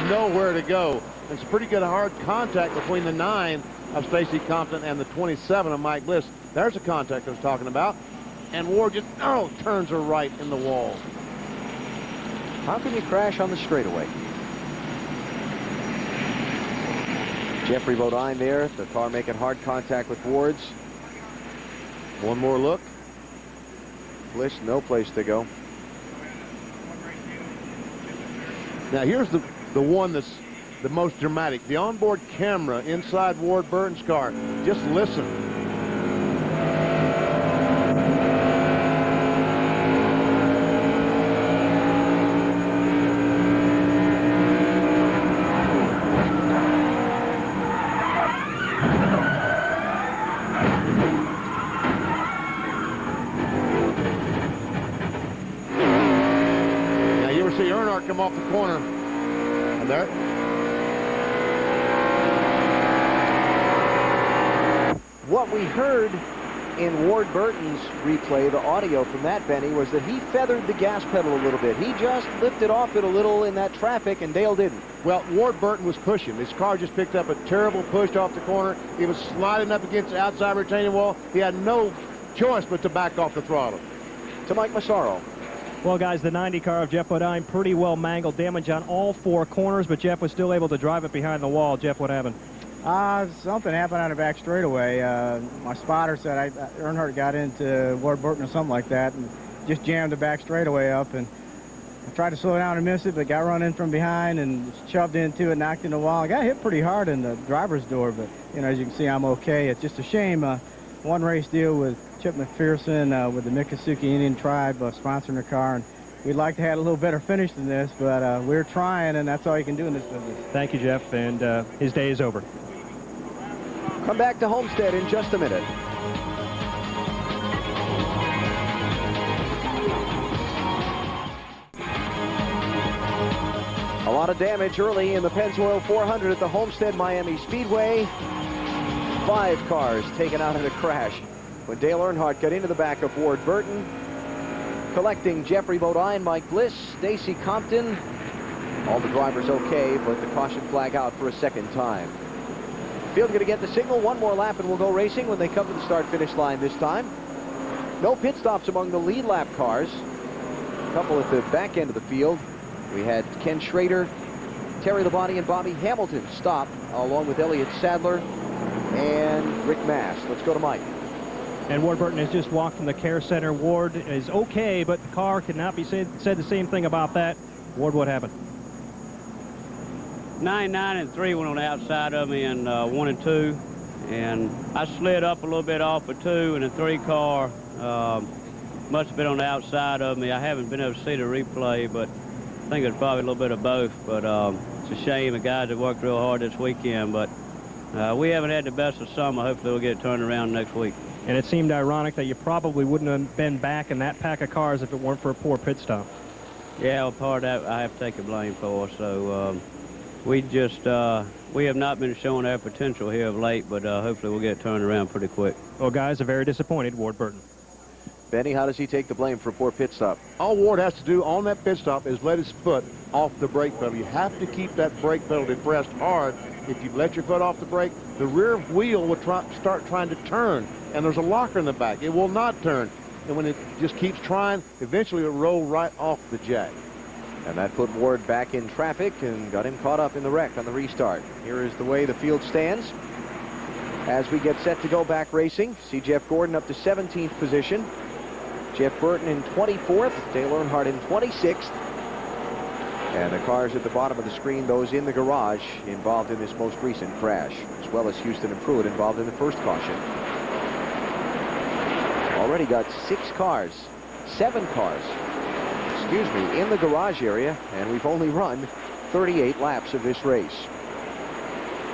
nowhere to go. It's a pretty good hard contact between the 9 of Stacy Compton and the 27 of Mike Bliss. There's a contact I was talking about. And Ward just, turns her right in the wall. How can you crash on the straightaway? Jeffrey Bodine there, the car making hard contact with Ward's. One more look. Bliss, no place to go. Now here's the one that's the most dramatic. The onboard camera inside Ward Burton's car. Just listen. Now you ever see Earnhardt come off the corner? And there. What we heard in Ward Burton's replay, the audio from that, Benny, was that he feathered the gas pedal a little bit. He just lifted off it a little in that traffic, and Dale didn't. Well, Ward Burton was pushing. His car just picked up a terrible push off the corner. He was sliding up against the outside retaining wall. He had no choice but to back off the throttle. To Mike Massaro. Well, guys, the 90 car of Jeff Bodine pretty well mangled, damage on all 4 corners, but Jeff was still able to drive it behind the wall. Jeff, what happened? Something happened on the back straightaway. My spotter said Earnhardt got into Ward Burton or something like that and just jammed the back straightaway up. And I tried to slow down and miss it, but got run in from behind and shoved into it, knocked in the wall. I got hit pretty hard in the driver's door, but, you know, as you can see, I'm okay. It's just a shame. One race deal with Chip McPherson with the Miccosukee Indian Tribe sponsoring the car. And we'd like to have a little better finish than this, but we're trying, and that's all you can do in this business. Thank you, Jeff, and his day is over. Come back to Homestead in just a minute. A lot of damage early in the Pennzoil 400 at the Homestead-Miami Speedway. 5 cars taken out in a crash when Dale Earnhardt got into the back of Ward Burton, collecting Jeffrey Bodine, Mike Bliss, Stacy Compton. All the drivers okay, but the caution flag out for a second time. Field going to get the signal. One more lap and we'll go racing when they come to the start-finish line this time. No pit stops among the lead lap cars. A couple at the back end of the field. We had Ken Schrader, Terry Labonte, and Bobby Hamilton stop, along with Elliott Sadler and Rick Mast. Let's go to Mike. And Ward Burton has just walked from the care center. Ward is okay, but the car cannot be said the same thing about that. Ward, what happened? 99 and 3 went on the outside of me, and 1 and 2. And I slid up a little bit off of 2, and the 3 car must have been on the outside of me. I haven't been able to see the replay, but I think it was probably a little bit of both. But it's a shame. The guys have worked real hard this weekend, but we haven't had the best of summer. Hopefully we'll get it turned around next week. And it seemed ironic that you probably wouldn't have been back in that pack of cars if it weren't for a poor pit stop. Yeah, well, part of that I have to take the blame for. So we have not been showing our potential here of late, but hopefully we'll get it turned around pretty quick. Well, guys, are very disappointed, Ward Burton. Benny, how does he take the blame for a poor pit stop? All Ward has to do on that pit stop is let his foot off the brake pedal. You have to keep that brake pedal depressed hard. If you let your foot off the brake, the rear wheel will start trying to turn, and there's a locker in the back. It will not turn. And when it just keeps trying, eventually it'll roll right off the jack. And that put Ward back in traffic and got him caught up in the wreck on the restart. Here is the way the field stands. As we get set to go back racing, see Jeff Gordon up to 17th position. Jeff Burton in 24th, Dale Earnhardt in 26th. And the cars at the bottom of the screen, those in the garage involved in this most recent crash, as well as Houston and Pruitt involved in the first caution. Already got 7 cars, excuse me, in the garage area, and we've only run 38 laps of this race.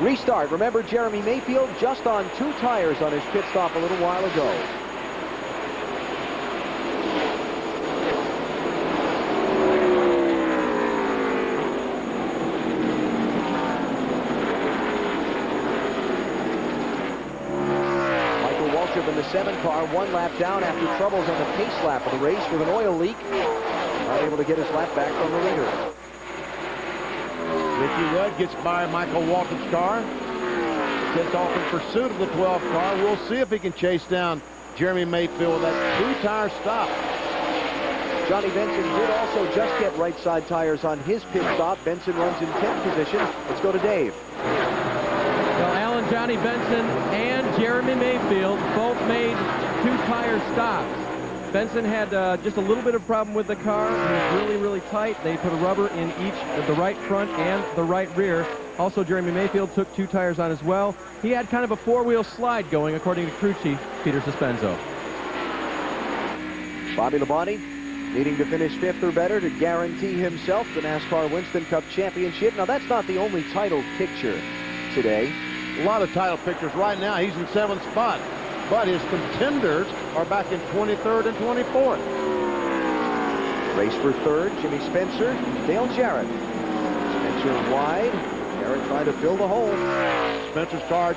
Restart. Remember, Jeremy Mayfield just on 2 tires on his pit stop a little while ago. In the 7 car, 1 lap down after troubles on the pace lap of the race with an oil leak. Not able to get his lap back from the leader. Ricky Rudd gets by Michael Walton's car. Gets off in pursuit of the 12 car. We'll see if he can chase down Jeremy Mayfield with that 2-tire stop. Johnny Benson did also just get right side tires on his pit stop. Benson runs in 10th position. Let's go to Dave. Well, Alan, Johnny Benson and Jeremy Mayfield both made 2-tire stops. Benson had just a little bit of problem with the car. It was really, really tight. They put a rubber in each, the right front and the right rear. Also, Jeremy Mayfield took 2 tires on as well. He had kind of a 4-wheel slide going, according to crew chief Peter Suspenzo. Bobby Labonte needing to finish 5th or better to guarantee himself the NASCAR Winston Cup championship. Now, that's not the only title picture today. A lot of title pictures. Right now, he's in 7th spot. But his contenders are back in 23rd and 24th. Race for 3rd, Jimmy Spencer, Dale Jarrett. Spencer wide. Jarrett trying to fill the hole. Spencer's car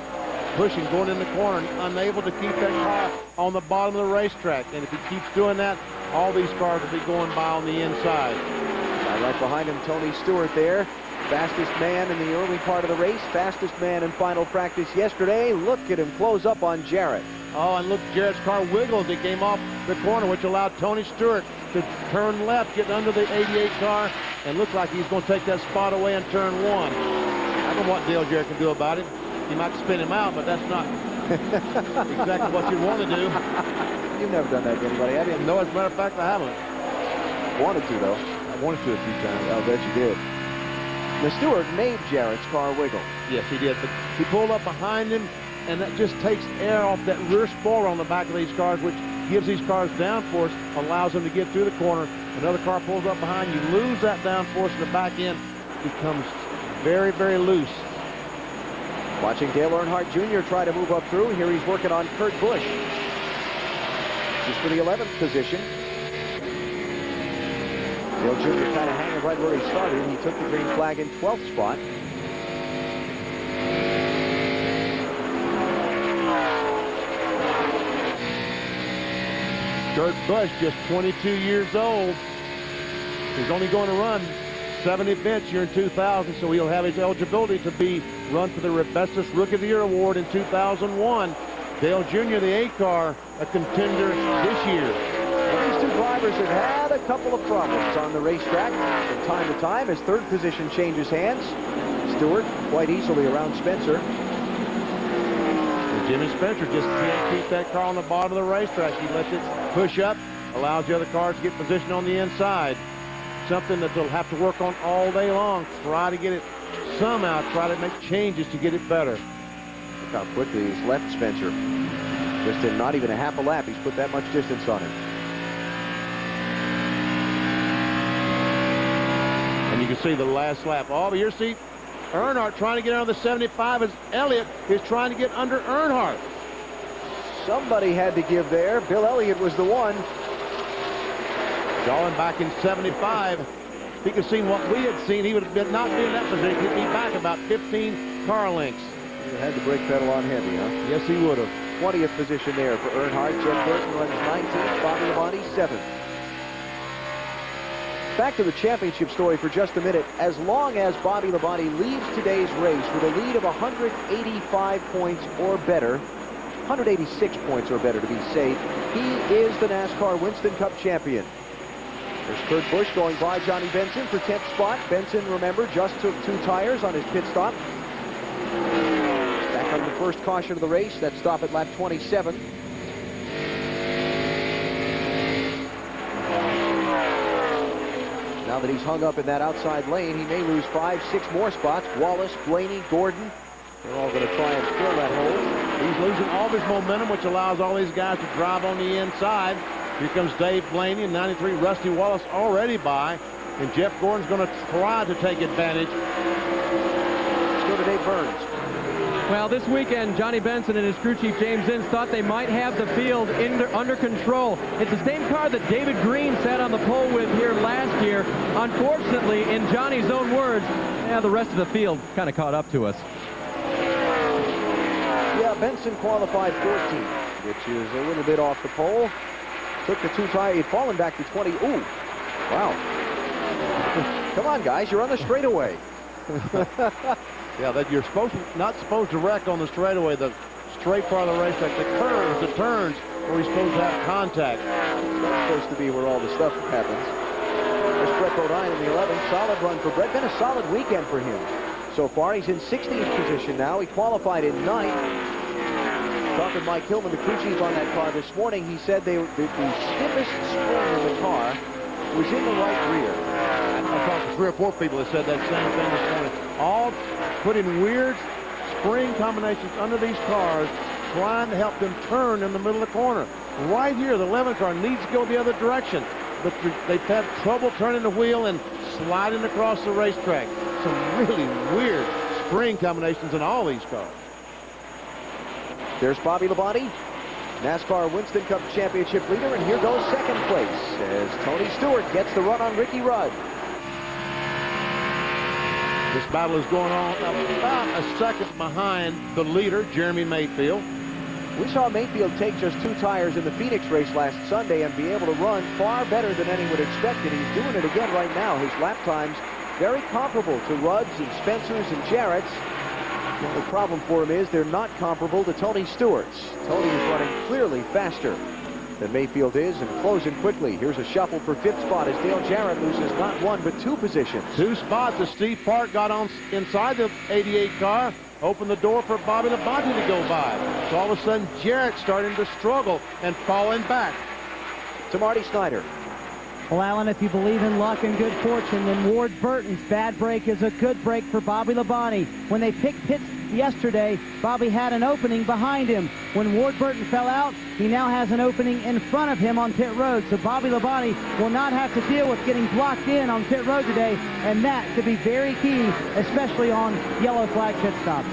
pushing, going in the corner, unable to keep that car on the bottom of the racetrack. And if he keeps doing that, all these cars will be going by on the inside. Right behind him, Tony Stewart there. Fastest man in the early part of the race, fastest man in final practice yesterday. Look at him close up on Jarrett. Oh, and look, Jarrett's car wiggled. It came off the corner, which allowed Tony Stewart to turn left, get under the 88 car, and looked like he's going to take that spot away in turn 1. I don't know what Dale Jarrett can do about it. He might spin him out, but that's not exactly what you'd want to do. You've never done that to anybody, have you? No, as a matter of fact, I haven't. Wanted to, though. I wanted to a few times. I'll bet you did. The Stewart made Jarrett's car wiggle. Yes, he did. But he pulled up behind him, and that just takes air off that rear spoiler on the back of these cars, which gives these cars downforce, allows them to get through the corner. Another car pulls up behind you, lose that downforce, and the back end becomes very, very loose. Watching Dale Earnhardt Jr. try to move up through. Here he's working on Kurt Busch. Just for the 11th position. Dale Jr. kind of hanging right where he started. He took the green flag in 12th spot. Kurt Busch, just 22 years old. He's only going to run 7 events here in 2000, so he'll have his eligibility to be run for the Bestest Rookie of the Year award in 2001. Dale Jr., the 8 car, a contender this year. Well, these 2 drivers have had a couple of problems on the racetrack from time to time as 3rd position changes hands. Stewart quite easily around Spencer. And Jimmy Spencer just can't keep that car on the bottom of the racetrack. He lets it push up, allows the other cars to get position on the inside. Something that they'll have to work on all day long. Try to get it somehow try to make changes to get it better. Look how quickly he's left Spencer. Just in not even a half a lap, he's put that much distance on him. And you can see the last lap. Oh, but here see Earnhardt trying to get under the 75 as Elliott is trying to get under Earnhardt. Somebody had to give there. Bill Elliott was the one. Dallenbach in 75. If he could have seen what we had seen, he would have not been in that position. He'd be back about 15 car lengths. He had the brake pedal on heavy, huh? Yes, he would have. 20th position there for Earnhardt. Jeff Burton runs 19th. Bobby Labonte 7th. Back to the championship story for just a minute. As long as Bobby Labonte leaves today's race with a lead of 185 points or better, 186 points or better to be safe, he is the NASCAR Winston Cup champion. There's Kurt Busch going by Johnny Benson for 10th spot. Benson, remember, just took 2 tires on his pit stop. Back on the first caution of the race. That stop at lap 27. Now that he's hung up in that outside lane, he may lose 5, 6 more spots. Wallace, Blaney, Gordon, they're all going to try and fill that hole. He's losing all of his momentum, which allows all these guys to drive on the inside. Here comes Dave Blaney and 93. Rusty Wallace already by. And Jeff Gordon's going to try to take advantage. Let's go to Dave Burns. Well, this weekend, Johnny Benson and his crew chief James Inns thought they might have the field under control. It's the same car that David Green sat on the pole with here last year. Unfortunately, in Johnny's own words, the rest of the field kind of caught up to us. Yeah, Benson qualified 14th, which is a little bit off the pole. Took the 2 tire. He'd fallen back to 20. Ooh, wow. Come on, guys, you're on the straightaway. Yeah, that you're not supposed to wreck on the straightaway, the straight part of the racetrack, the curves, the turns, where he's supposed to have contact. That's supposed to be where all the stuff happens. There's Brett Bodine in the 11th. Solid run for Brett. Been a solid weekend for him. So far, he's in 16th position now. He qualified in 9th. Talking to Mike Hillman, the crew chief on that car this morning, he said the stiffest spring in the car was in the right rear. I talked to 3 or 4 people that said that same thing this morning. All put in weird spring combinations under these cars, trying to help them turn in the middle of the corner. Right here, the 11 car needs to go the other direction, but they've had trouble turning the wheel and sliding across the racetrack. Some really weird spring combinations in all these cars. There's Bobby Labonte, NASCAR Winston Cup championship leader, and here goes second place as Tony Stewart gets the run on Ricky Rudd. This battle is going on about a second behind the leader, Jeremy Mayfield. We saw Mayfield take just 2 tires in the Phoenix race last Sunday and be able to run far better than anyone expected. He's doing it again right now. His lap times very comparable to Rudd's and Spencer's and Jarrett's. Well, the problem for him is they're not comparable to Tony Stewart's. Tony is running clearly faster than Mayfield is and closing quickly. Here's a shuffle for 5th spot as Dale Jarrett loses not 1 but 2 positions. 2 spots as Steve Park got on inside the 88 car, opened the door for Bobby Labonte to go by. So all of a sudden Jarrett starting to struggle and falling back. To Marty Snider. Well, Alan, if you believe in luck and good fortune, then Ward Burton's bad break is a good break for Bobby Labonte. When they picked pits yesterday, Bobby had an opening behind him. When Ward Burton fell out, he now has an opening in front of him on pit road. So Bobby Labonte will not have to deal with getting blocked in on pit road today, and that could be very key, especially on yellow flag pit stops.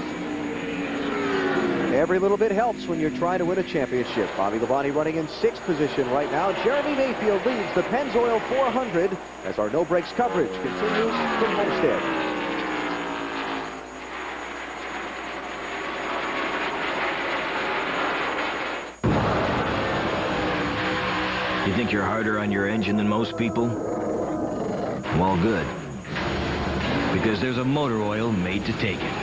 Every little bit helps when you're trying to win a championship. Bobby Labonte running in 6th position right now. Jeremy Mayfield leads the Pennzoil 400 as our no brakes coverage continues from Homestead. You think you're harder on your engine than most people? Well, good. Because there's a motor oil made to take it.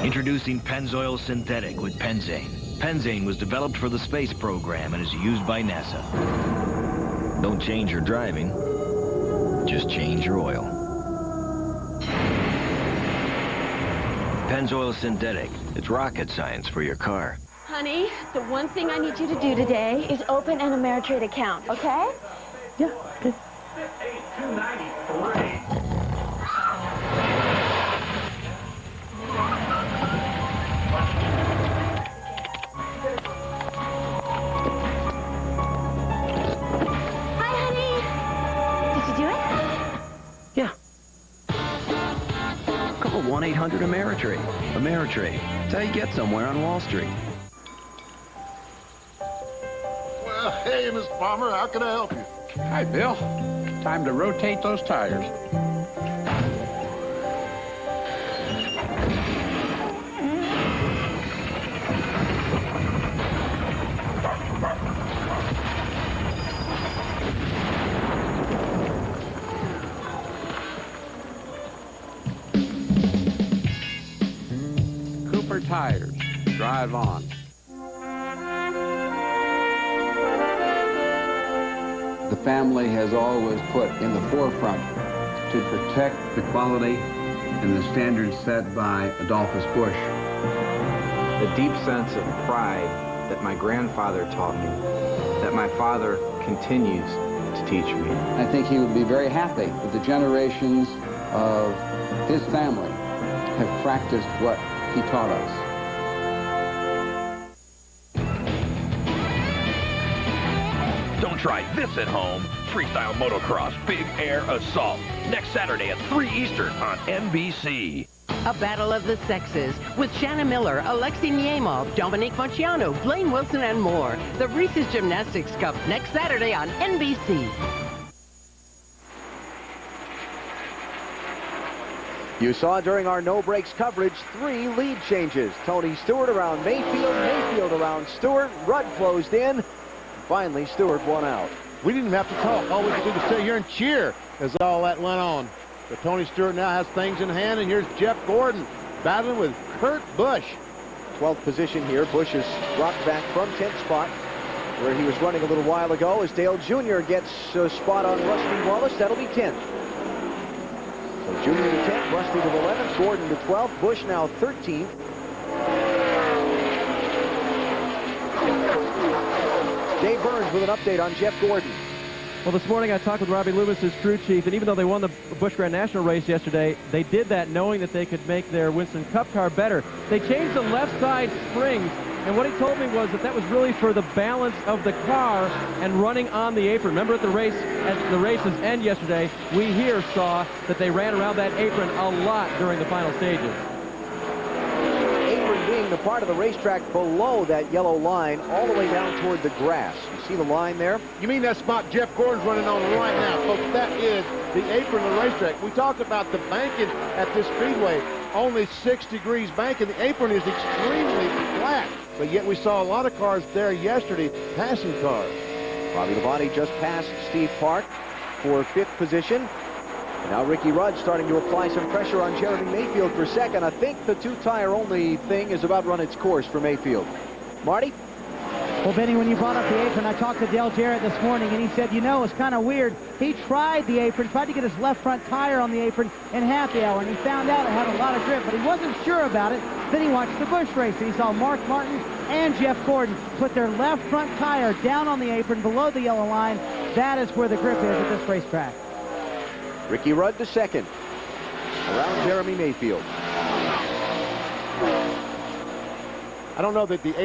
Introducing Pennzoil Synthetic with Penzane. Penzane was developed for the space program and is used by NASA. Don't change your driving, just change your oil. Pennzoil Synthetic. It's rocket science for your car. Honey, the one thing I need you to do today is open an Ameritrade account, okay? Yeah, okay. Call 1-800-AMERITRADE. Ameritrade. It's how you get somewhere on Wall Street. Well, hey, Miss Palmer, how can I help you? Hi, Bill. Time to rotate those tires. Cooper Tires. Drive on. The family has always put in the forefront to protect the quality and the standards set by Adolphus Busch. The deep sense of pride that my grandfather taught me, that my father continues to teach me. I think he would be very happy that the generations of his family have practiced what he taught us. Don't try this at home. Freestyle Motocross Big Air Assault. Next Saturday at 3 Eastern on NBC. A battle of the sexes with Shanna Miller, Alexei Niemov, Dominique Marciano, Blaine Wilson, and more. The Reese's Gymnastics Cup next Saturday on NBC. You saw during our no breaks coverage 3 lead changes. Tony Stewart around Mayfield, Mayfield around Stewart, Rudd closed in. Finally, Stewart won out. We didn't even have to talk. All we could do was sit here and cheer as all that went on. But Tony Stewart now has things in hand, and here's Jeff Gordon battling with Kurt Busch. 12th position here. Busch is rocked back from 10th spot, where he was running a little while ago, as Dale Jr. gets a spot on Rusty Wallace. That'll be 10th. So Jr. to 10th, Rusty to 11th, Gordon to 12th, Busch now 13th. Dave Burns with an update on Jeff Gordon. Well, this morning I talked with Robbie Loomis's crew chief, and even though they won the Busch Grand National race yesterday, they did that knowing that they could make their Winston Cup car better. They changed the left side springs, and what he told me was that was really for the balance of the car and running on the apron. Remember at the race's end yesterday, we here saw that they ran around that apron a lot during the final stages. Apron being the part of the racetrack below that yellow line all the way down toward the grass. You see the line there? You mean that spot Jeff Gordon's running on right now? Folks, that is the apron of the racetrack. We talked about the banking at this speedway. Only 6 degrees banking. The apron is extremely flat. But yet we saw a lot of cars there yesterday, passing cars. Bobby Labonte just passed Steve Park for 5th position. And now Ricky Rudd starting to apply some pressure on Jeremy Mayfield for 2nd. I think the 2-tire only thing is about run its course for Mayfield. Marty? Well, Benny, when you brought up the apron, I talked to Dale Jarrett this morning, and he said, you know, it's kind of weird. He tried the apron, tried to get his left front tire on the apron in happy hour, and he found out it had a lot of grip, but he wasn't sure about it. Then he watched the Busch race, and he saw Mark Martin and Jeff Gordon put their left front tire down on the apron below the yellow line. That is where the grip is at this racetrack. Ricky Rudd to 2nd. Around Jeremy Mayfield. I don't know that the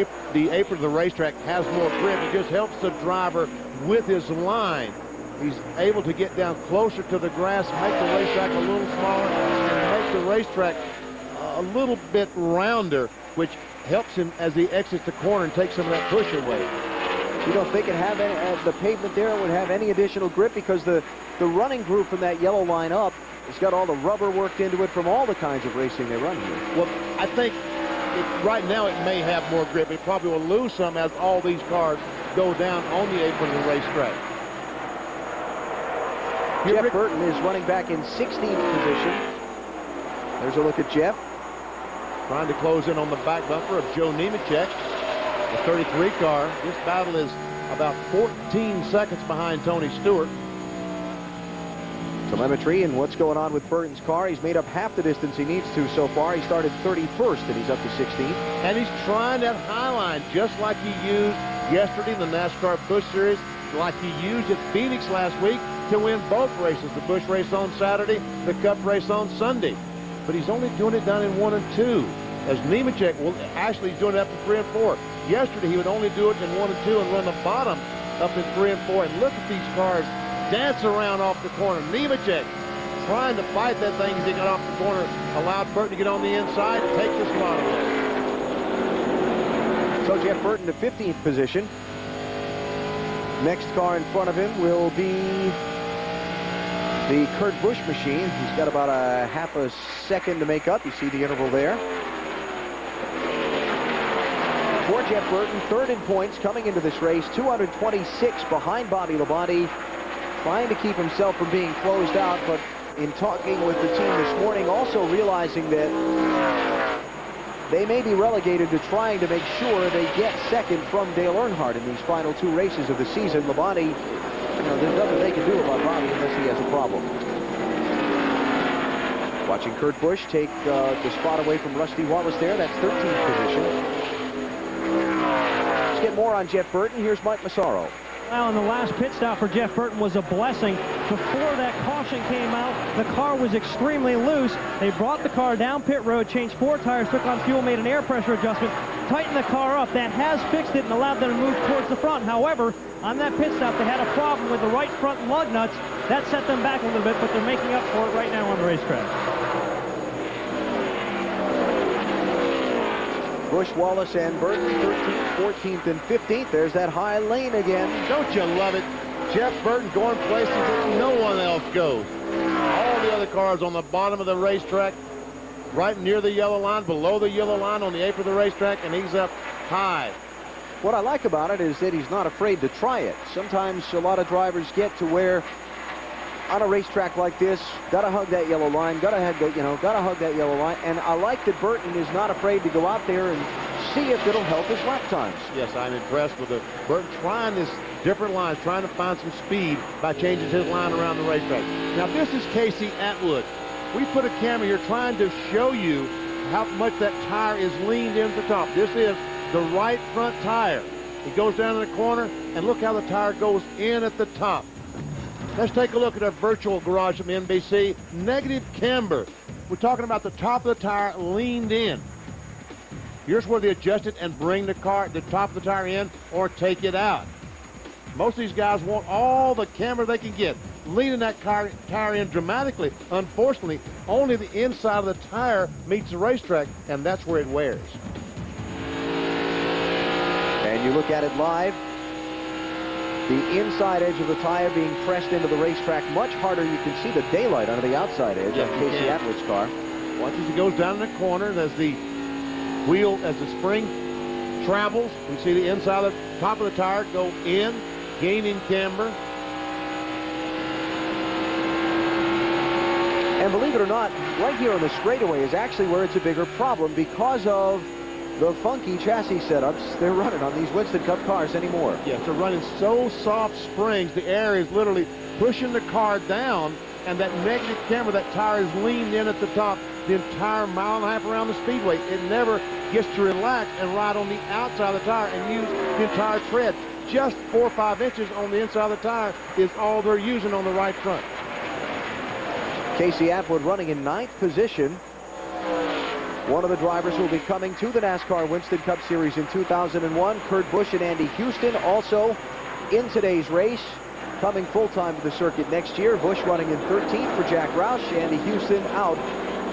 apron of the racetrack has more grip. It just helps the driver with his line. He's able to get down closer to the grass, make the racetrack a little smaller, and make the racetrack a little bit rounder, which helps him as he exits the corner and takes some of that push away. You don't think it have any, the pavement there would have any additional grip, because the running group from that yellow line up has got all the rubber worked into it from all the kinds of racing they run here. Well, I think right now it may have more grip. It probably will lose some as all these cars go down on the apron of the racetrack. Jeff Burton is running back in 16th position. There's a look at Jeff. Trying to close in on the back bumper of Joe Nemechek, the 33 car. This battle is about 14 seconds behind Tony Stewart. Telemetry and what's going on with Burton's car. He's made up half the distance he needs to so far. He started 31st, and he's up to 16th. And he's trying that high line just like he used yesterday in the NASCAR Busch Series, like he used at Phoenix last week to win both races, the Busch race on Saturday, the Cup race on Sunday. But he's only doing it down in 1 and 2, as Nemechek will actually doing it up in 3 and 4. Yesterday, he would only do it in 1 and 2 and run the bottom up in 3 and 4. And look at these cars dance around off the corner. Nemechek trying to fight that thing as he got off the corner, allowed Burton to get on the inside and take the spot away. So Jeff Burton to 15th position. Next car in front of him will be the Kurt Busch machine. He's got about a half a second to make up. You see the interval there. For Jeff Burton, third in points coming into this race, 226 behind Bobby Labonte, trying to keep himself from being closed out, but in talking with the team this morning, also realizing that they may be relegated to trying to make sure they get second from Dale Earnhardt in these final 2 races of the season. Labonte, there's nothing they can do about Bobby unless he has a problem. Watching Kurt Busch take the spot away from Rusty Wallace there. That's 13th position. Let's get more on Jeff Burton. Here's Mike Massaro. Well, and the last pit stop for Jeff Burton was a blessing. Before that caution came out, the car was extremely loose. They brought the car down pit road, changed 4 tires, took on fuel, made an air pressure adjustment, tightened the car up. That has fixed it and allowed them to move towards the front. However, on that pit stop, they had a problem with the right front lug nuts. That set them back a little bit, but they're making up for it right now on the racetrack. Busch, Wallace, and Burton, 13th, 14th, and 15th. There's that high lane again. Don't you love it? Jeff Burton going places that no one else goes. All the other cars on the bottom of the racetrack, right near the yellow line, below the yellow line on the apron of the racetrack, and he's up high. What I like about it is that he's not afraid to try it. Sometimes a lot of drivers get to where on a racetrack like this, gotta hug that yellow line, gotta hug that yellow line. And I like that Burton is not afraid to go out there and see if it'll help his lap times. Yes, I'm impressed with Burton trying this different lines, trying to find some speed by changing his line around the racetrack. Now, this is Casey Atwood. We put a camera here trying to show you how much that tire is leaned in at the top. This is the right front tire. It goes down in the corner, and look how the tire goes in at the top. Let's take a look at our virtual garage from NBC. Negative camber. We're talking about the top of the tire leaned in. Here's where they adjust it and bring the top of the tire in or take it out. Most of these guys want all the camber they can get, leaning that tire in dramatically. Unfortunately, only the inside of the tire meets the racetrack, and that's where it wears. And you look at it live. The inside edge of the tire being pressed into the racetrack much harder. You can see the daylight under the outside edge of Casey Atwood's car. Watch as it goes down in the corner, and as the spring travels, we see the inside of the top of the tire go in, gaining camber. And believe it or not, right here on the straightaway is actually where it's a bigger problem because of the funky chassis setups they're running on these Winston Cup cars anymore. Yes, they're running so soft springs, the air is literally pushing the car down, and that negative camber, that tire is leaned in at the top the entire mile and a half around the speedway. It never gets to relax and ride on the outside of the tire and use the entire tread. Just 4 or 5 inches on the inside of the tire is all they're using on the right front. Casey Atwood running in 9th position. One of the drivers who will be coming to the NASCAR Winston Cup Series in 2001, Kurt Busch and Andy Houston, also in today's race, coming full-time to the circuit next year. Busch running in 13th for Jack Roush. Andy Houston out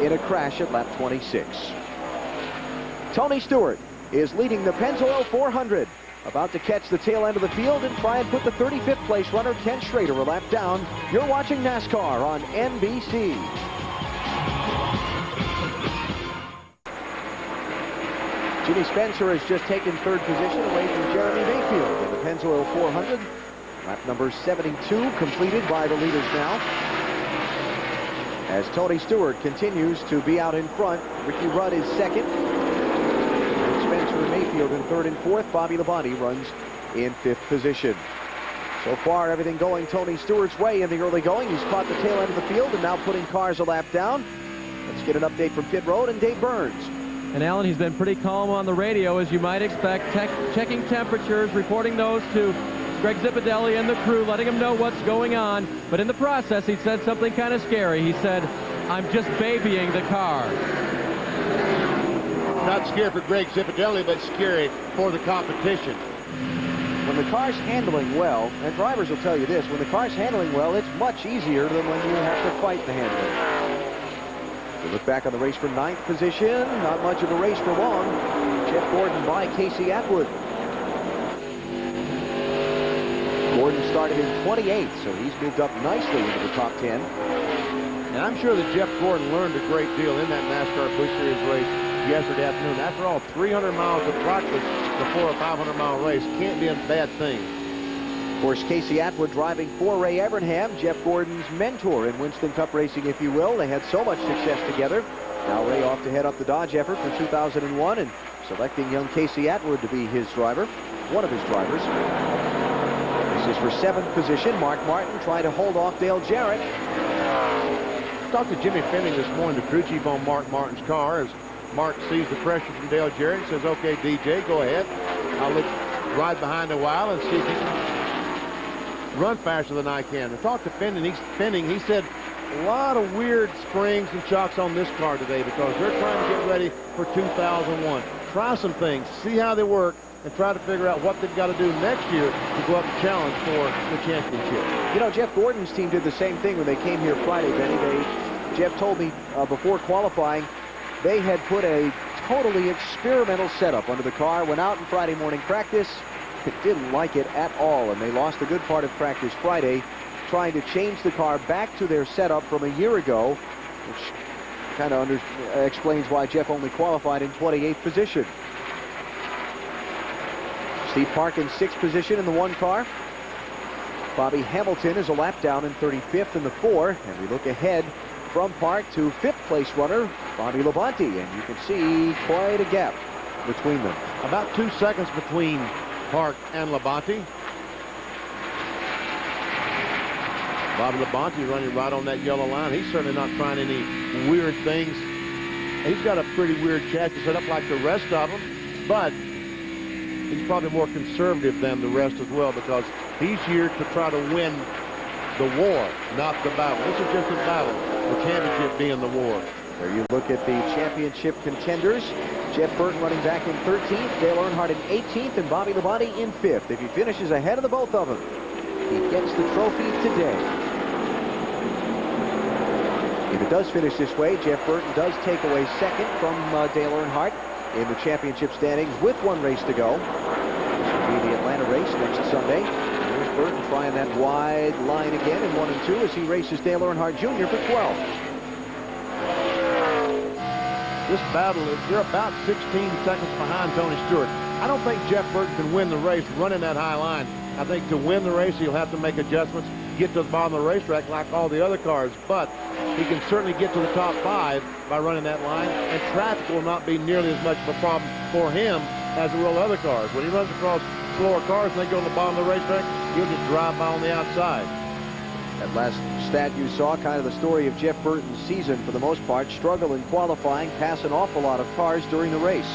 in a crash at lap 26. Tony Stewart is leading the Pennzoil 400, about to catch the tail end of the field and try and put the 35th place runner Ken Schrader a lap down. You're watching NASCAR on NBC. Jimmy Spencer has just taken 3rd position away from Jeremy Mayfield in the Pennzoil 400. Lap number 72 completed by the leaders now. As Tony Stewart continues to be out in front, Ricky Rudd is 2nd. Spencer and Mayfield in 3rd and 4th. Bobby Labonte runs in 5th position. So far, everything going Tony Stewart's way in the early going. He's caught the tail end of the field and now putting cars a lap down. Let's get an update from pit road and Dave Burns. And Alan, he's been pretty calm on the radio, as you might expect, checking temperatures, reporting those to Greg Zipadelli and the crew, letting him know what's going on. But in the process, he said something kind of scary. He said, "I'm just babying the car." Not scary for Greg Zipadelli, but scary for the competition. when the car's handling well, and drivers will tell you this, when the car's handling well, it's much easier than when you have to fight the handling. We look back on the race for 9th position. Not much of a race for long. Jeff Gordon by Casey Atwood. Gordon started in 28th, so he's moved up nicely into the top 10. And I'm sure that Jeff Gordon learned a great deal in that NASCAR Busch Series race yesterday afternoon. After all, 300 miles of practice before a 500-mile race can't be a bad thing. Of course, Casey Atwood driving for Ray Evernham, Jeff Gordon's mentor in Winston Cup racing, if you will. They had so much success together. Now Ray off to head up the Dodge effort for 2001 and selecting young Casey Atwood to be his driver, one of his drivers. This is for 7th position. Mark Martin trying to hold off Dale Jarrett. Talked to Jimmy Fenning this morning, the crew chief on Mark Martin's car, as Mark sees the pressure from Dale Jarrett and says, okay, DJ, go ahead. I'll look right behind a while and see if he can run faster than I can. I talked to Fenning. He said a lot of weird springs and shocks on this car today because they're trying to get ready for 2001. Try some things, see how they work, and try to figure out what they've got to do next year to go up and challenge for the championship. You know, Jeff Gordon's team did the same thing when they came here Friday, Benny. Jeff told me before qualifying they had put a totally experimental setup under the car, went out in Friday morning practice, didn't like it at all, and they lost a good part of practice Friday trying to change the car back to their setup from a year ago, which kind of explains why Jeff only qualified in 28th position. Steve Park in 6th position in the 1 car. Bobby Hamilton is a lap down in 35th in the 4, and we look ahead from Park to 5th place runner Bobby Labonte, and you can see quite a gap between them. About 2 seconds between Park and Labonte. Bobby Labonte running right on that yellow line. He's certainly not trying any weird things. He's got a pretty weird chassis set up like the rest of them, but he's probably more conservative than the rest as well because he's here to try to win the war, not the battle. This is just a battle, the championship being the war. There you look at the championship contenders. Jeff Burton running back in 13th, Dale Earnhardt in 18th, and Bobby Labonte in 5th. If he finishes ahead of the both of them, he gets the trophy today. If it does finish this way, Jeff Burton does take away 2nd from Dale Earnhardt in the championship standings with 1 race to go. This will be the Atlanta race next Sunday. Here's Burton trying that wide line again in 1 and 2 as he races Dale Earnhardt Jr. for 12. This battle is, they're about 16 seconds behind Tony Stewart. I don't think Jeff Burton can win the race running that high line. I think to win the race, he'll have to make adjustments, get to the bottom of the racetrack like all the other cars, but he can certainly get to the top 5 by running that line, and traffic will not be nearly as much of a problem for him as it will other cars. When he runs across slower cars and they go to the bottom of the racetrack, he'll just drive by on the outside. That last stat you saw, kind of the story of Jeff Burton's season for the most part. Struggle in qualifying, pass an awful lot of cars during the race.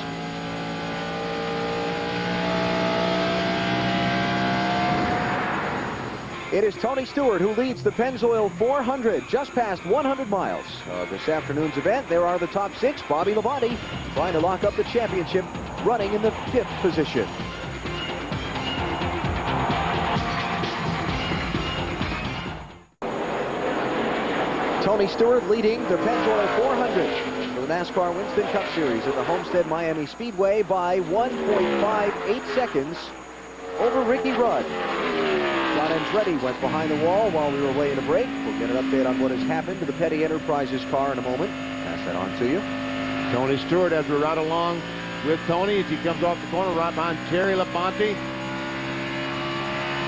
It is Tony Stewart who leads the Pennzoil 400, just past 100 miles. This afternoon's event, there are the top 6. Bobby Labonte trying to lock up the championship, running in the 5th position. Tony Stewart leading the Pennzoil 400 for the NASCAR Winston Cup Series at the Homestead-Miami Speedway by 1.58 seconds over Ricky Rudd. John Andretti went behind the wall while we were waiting a break. We'll get an update on what has happened to the Petty Enterprises car in a moment. Pass that on to you. Tony Stewart as we ride along with Tony as he comes off the corner right behind Terry Labonte.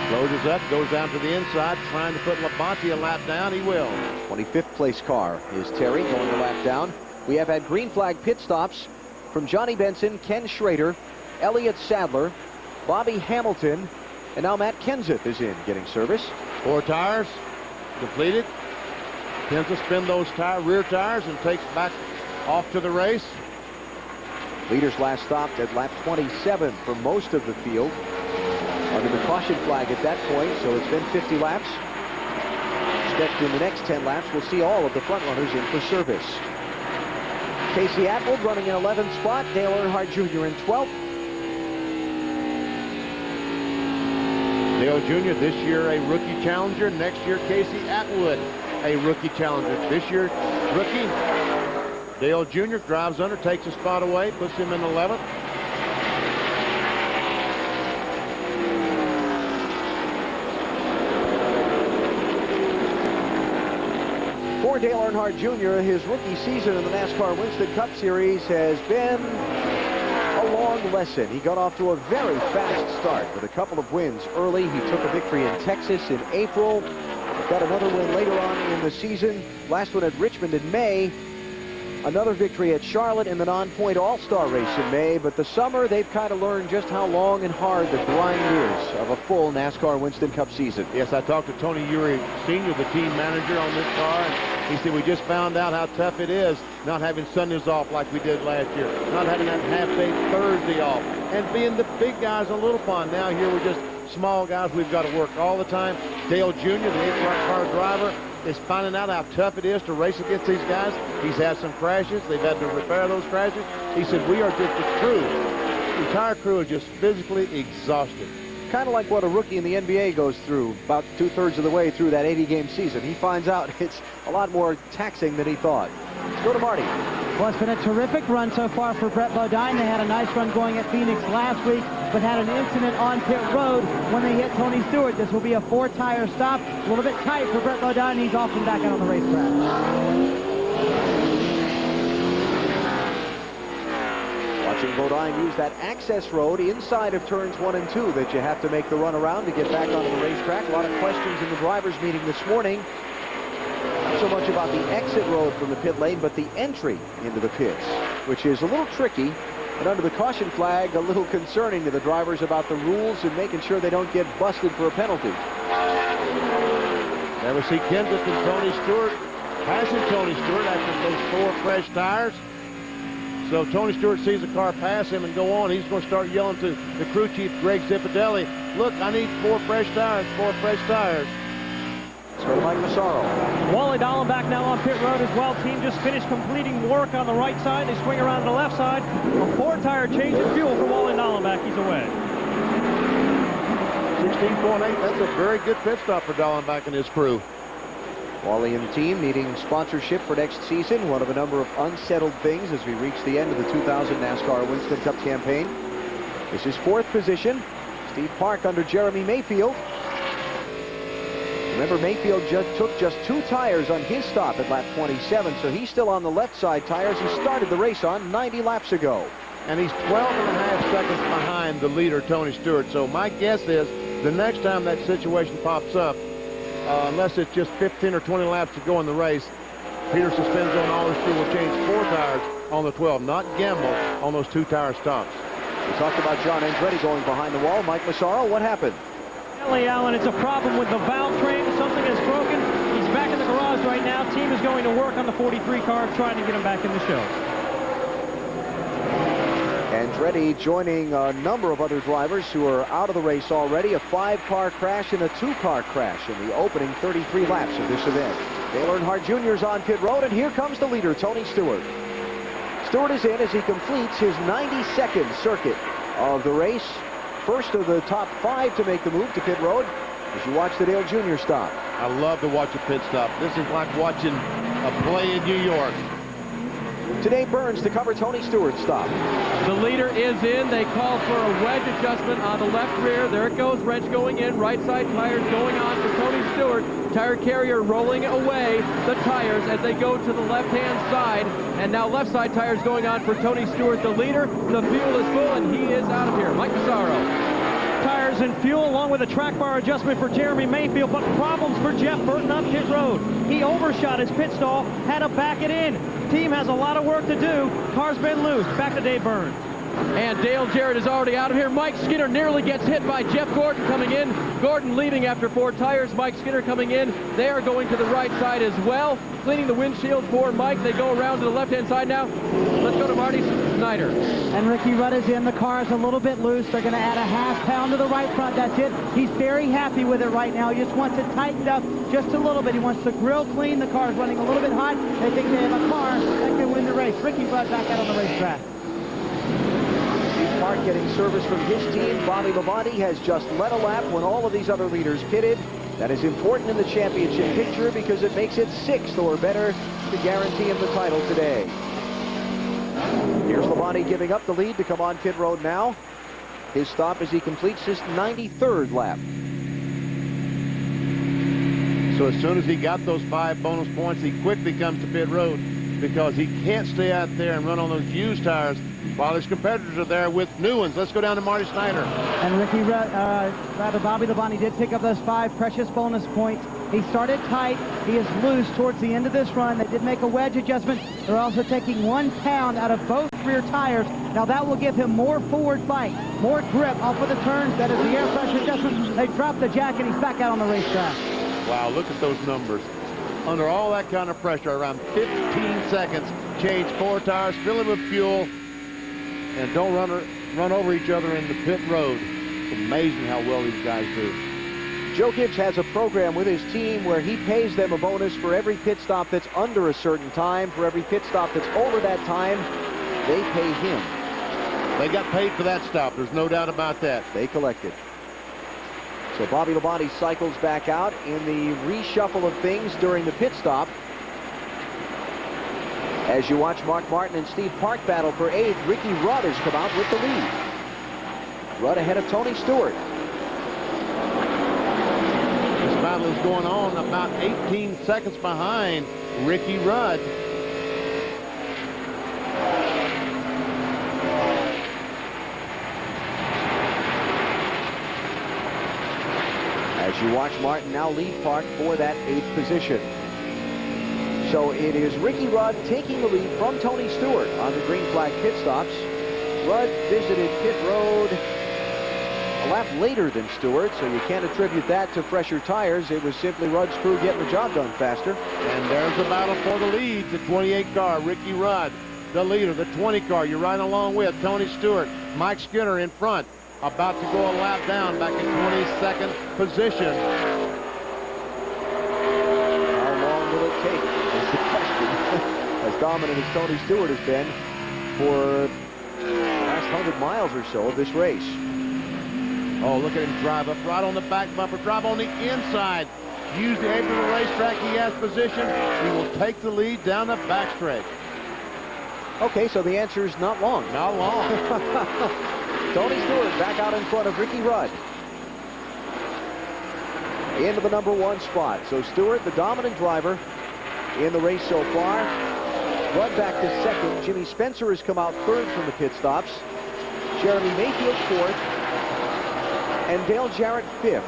Closes up, goes down to the inside, trying to put Labonte a lap down. He will. 25th place car is Terry going a lap down. We have had green flag pit stops from Johnny Benson, Ken Schrader, Elliott Sadler, Bobby Hamilton, and now Matt Kenseth is in getting service. 4 tires completed. Kenseth spin those rear tires and takes back off to the race. Leaders last stopped at lap 27 for most of the field. Under the caution flag at that point, so it's been 50 laps. Expect in the next 10 laps, we'll see all of the front runners in for service. Casey Atwood running in 11th spot, Dale Earnhardt Jr. in 12th. Dale Jr. this year a rookie challenger. Next year, Casey Atwood, a rookie challenger. This year, rookie Dale Jr. drives under, takes a spot away, puts him in 11th. For Dale Earnhardt Jr., his rookie season in the NASCAR Winston Cup Series has been a long lesson. He got off to a very fast start with a couple of wins early. He took a victory in Texas in April. Got another win later on in the season. Last one at Richmond in May. Another victory at Charlotte in the non-point All-Star race in May. But the summer, they've kind of learned just how long and hard the grind is of a full NASCAR Winston Cup season. Yes, I talked to Tony Uri Sr., the team manager on this car. And he said, we just found out how tough it is not having Sundays off like we did last year. Not having that half-day Thursday off. And being the big guys on Little Pond. Now here we're just small guys. We've got to work all the time. Dale Jr., the 8-car driver, is finding out how tough it is to race against these guys. He's had some crashes. They've had to repair those crashes. He said, we are just the crew. The entire crew is just physically exhausted. Kind of like what a rookie in the NBA goes through about 2/3 of the way through that 80-game season. He finds out it's a lot more taxing than he thought. Let's go to Marty. Well, it's been a terrific run so far for Brett Bodine. They had a nice run going at Phoenix last week, but had an incident on pit road when they hit Tony Stewart. This will be a 4-tire stop. A little bit tight for Brett Bodine. He's off and back out on the racetrack. Watching Bodine use that access road inside of turns 1 and 2 that you have to make the run around to get back onto the racetrack. A lot of questions in the drivers' meeting this morning. Not so much about the exit road from the pit lane, but the entry into the pits, which is a little tricky. And under the caution flag, a little concerning to the drivers about the rules and making sure they don't get busted for a penalty. There we see Kendrick and Tony Stewart passing Tony Stewart after those 4 fresh tires. So Tony Stewart sees the car pass him and go on. He's going to start yelling to the crew chief, Greg Zipadelli, look, I need 4 fresh tires, 4 fresh tires. Let's go to Mike Massaro. Wally Dallenbach now on pit road as well. Team just finished completing work on the right side. They swing around to the left side. A 4-tire change of fuel for Wally Dallenbach. He's away. 16.8. That's a very good pit stop for Dallenbach and his crew. Wally and the team needing sponsorship for next season. One of a number of unsettled things as we reach the end of the 2000 NASCAR Winston Cup campaign. This is 4th position. Steve Park under Jeremy Mayfield. Remember, Mayfield took just 2 tires on his stop at lap 27, so he's still on the left side tires he started the race on 90 laps ago. And he's 12.5 seconds behind the leader, Tony Stewart. So my guess is the next time that situation pops up, unless it's just 15 or 20 laps to go in the race, Peter suspends on all his fuel, will change 4 tires on the 12, not gamble on those 2-tire stops. We talked about John Andretti going behind the wall. Mike Massaro, what happened? Ellie Allen, it's a problem with the valve train. Something is broken. He's back in the garage right now. Team is going to work on the 43 car, trying to get him back in the show. Andretti joining a number of other drivers who are out of the race already. A 5-car crash and a 2-car crash in the opening 33 laps of this event. Dale Earnhardt Jr. is on pit road, and here comes the leader, Tony Stewart. Stewart is in as he completes his 92nd circuit of the race. First of the top 5 to make the move to pit road as you watch the Dale Jr. stop. I love to watch a pit stop. This is like watching a play in New York. Today Burns to cover Tony Stewart's stop. The leader is in. They call for a wedge adjustment on the left rear. There it goes. Wrench going in. Right side tires going on for Tony Stewart. Tire carrier rolling away the tires as they go to the left-hand side. And now left side tires going on for Tony Stewart, the leader. The fuel is full, and he is out of here. Mike Massaro. Tires and fuel along with a track bar adjustment for Jeremy Mayfield, but problems for Jeff Burton on pit road. He overshot his pit stall, had to back it in. Team has a lot of work to do. Car's been loose. Back to Dave Burns. And Dale Jarrett is already out of here. Mike Skinner nearly gets hit by Jeff Gordon coming in. Gordon leading after 4 tires. Mike Skinner coming in. They are going to the right side as well. Cleaning the windshield for Mike. They go around to the left-hand side now. Let's go to Marty Snider. And Ricky Rudd is in. The car is a little bit loose. They're going to add a half-pound to the right front. That's it. He's very happy with it right now. He just wants it tightened up just a little bit. He wants the grill clean. The car is running a little bit hot. They think they have a car that can win the race. Ricky Rudd back out on the racetrack. Park getting service from his team. Bobby Labonte has just led a lap when all of these other leaders pitted. That is important in the championship picture because it makes it 6th or better to guarantee him the title today. Here's Labonte giving up the lead to come on pit road now. His stop as he completes his 93rd lap. So as soon as he got those 5 bonus points, he quickly comes to pit road because he can't stay out there and run on those used tires while his competitors are there with new ones. Let's go down to Marty Snider. And Bobby Labonte did pick up those 5 precious bonus points. He started tight. He is loose towards the end of this run. They did make a wedge adjustment. They're also taking 1 pound out of both rear tires. Now that will give him more forward bite, more grip off of the turns. That is the air pressure adjustment. They dropped the jack and he's back out on the racetrack. Wow, look at those numbers. Under all that kind of pressure, around 15 seconds, change 4 tires, fill it with fuel, and don't run over each other in the pit road. It's amazing how well these guys do. Joe Gibbs has a program with his team where he pays them a bonus for every pit stop that's under a certain time. For every pit stop that's over that time, they pay him. They got paid for that stop. There's no doubt about that. They collected. So Bobby Labonte cycles back out in the reshuffle of things during the pit stop. As you watch Mark Martin and Steve Park battle for 8th, Ricky Rudd has come out with the lead. Rudd ahead of Tony Stewart. This battle is going on about 18 seconds behind Ricky Rudd. As you watch Martin now lead Park for that 8th position. So it is Ricky Rudd taking the lead from Tony Stewart on the green flag pit stops. Rudd visited pit road a lap later than Stewart, so you can't attribute that to fresher tires. It was simply Rudd's crew getting the job done faster. And there's the battle for the lead. The 28 car, Ricky Rudd, the leader. The 20 car, you're right along with Tony Stewart. Mike Skinner in front, about to go a lap down, back in 22nd position. How long will it take? That's the question. As dominant as Tony Stewart has been for the last 100 miles or so of this race. Oh, look at him drive up right on the back bumper, drive on the inside. Use the apron of the racetrack. He has position. He will take the lead down the backstretch. Okay, so the answer is not long. Not long. Tony Stewart back out in front of Ricky Rudd. Into the number 1 spot. So Stewart, the dominant driver in the race so far. Rudd back to 2nd. Jimmy Spencer has come out 3rd from the pit stops. Jeremy Mayfield 4th. And Dale Jarrett 5th.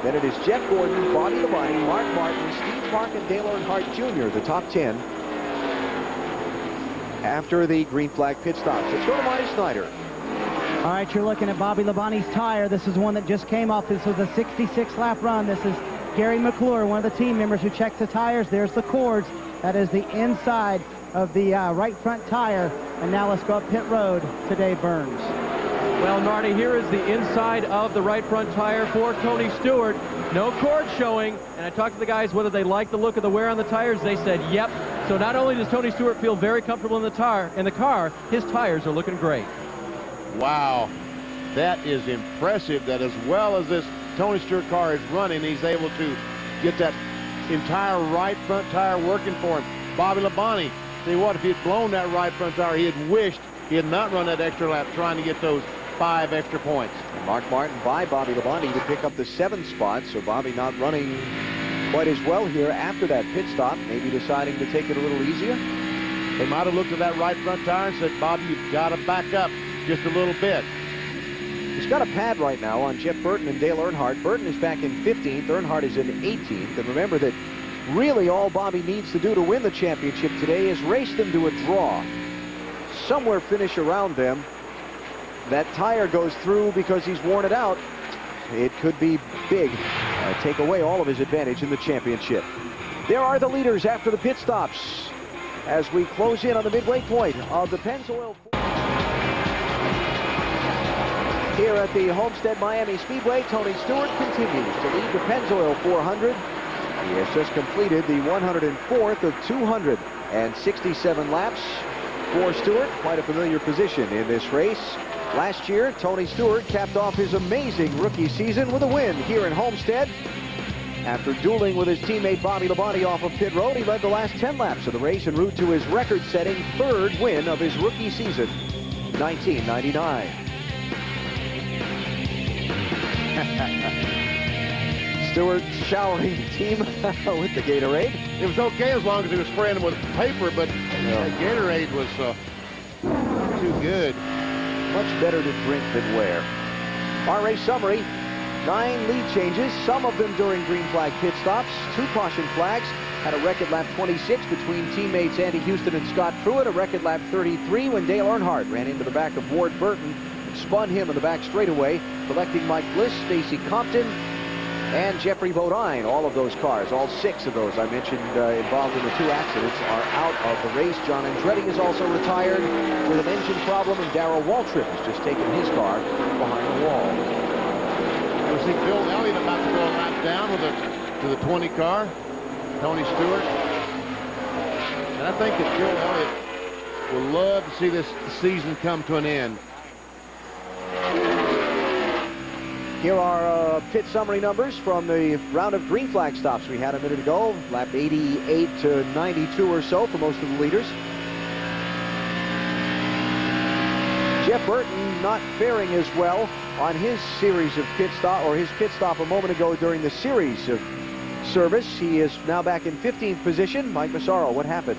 Then it is Jeff Gordon, Bobby Labonte, Mark Martin, Steve Park, and Dale Earnhardt Jr., the top 10. After the green flag pit stops. Let's go to Marty Snider. All right, you're looking at Bobby Labonte's tire. This is one that just came off. This was a 66-lap run. This is Gary McClure, one of the team members who checks the tires. There's the cords. That is the inside of the right front tire. And now let's go up pit road to Dave Burns. Well, Marty, here is the inside of the right front tire for Tony Stewart. No cord showing, and I talked to the guys whether they like the look of the wear on the tires. They said, yep. So not only does Tony Stewart feel very comfortable in the car, his tires are looking great. Wow, that is impressive that as well as this Tony Stewart car is running, he's able to get that entire right front tire working for him. Bobby Labonte, see what, if he had blown that right front tire, he had wished he had not run that extra lap trying to get those 5 extra points. Mark Martin by Bobby Labonte to pick up the 7th spot, so Bobby not running quite as well here after that pit stop, maybe deciding to take it a little easier. They might have looked at that right front tire and said, Bobby, you've got to back up just a little bit. He's got a pad right now on Jeff Burton and Dale Earnhardt. Burton is back in 15th. Earnhardt is in 18th. And remember that really all Bobby needs to do to win the championship today is race them to a draw. Somewhere finish around them. That tire goes through because he's worn it out. It could be big. Take away all of his advantage in the championship. There are the leaders after the pit stops as we close in on the midway point of the Pennzoil. Here at the Homestead-Miami Speedway, Tony Stewart continues to lead the Pennzoil 400. He has just completed the 104th of 267 laps. for Stewart. Quite a familiar position in this race. Last year, Tony Stewart capped off his amazing rookie season with a win here in Homestead. After dueling with his teammate Bobby Labonte off of pit road, he led the last 10 laps of the race en route to his record-setting 3rd win of his rookie season, 1999. Stewart showering the team with the Gatorade. It was okay as long as he was spraying them with paper, but that Gatorade was too good. Much better to drink than wear. Our race summary: 9 lead changes, some of them during green flag pit stops, 2 caution flags, had a record lap 26 between teammates Andy Houston and Scott Pruitt, a record lap 33 when Dale Earnhardt ran into the back of Ward Burton and spun him in the back straightaway, collecting Mike Bliss, Stacy Compton, and Jeffrey Bodine. All of those cars, all 6 of those I mentioned involved in the 2 accidents, are out of the race. John Andretti is also retired with an engine problem, and Darrell Waltrip has just taken his car behind the wall. We see Bill Elliott about to go a lap down with to the 20 car, Tony Stewart. And I think that Bill Elliott will love to see this season come to an end. Here are pit summary numbers from the round of green flag stops we had a minute ago. Lap 88 to 92 or so for most of the leaders. Jeff Burton not faring as well on his series of pit stop, or his pit stop a moment ago during the series of service. He is now back in 15th position. Mike Massaro, what happened?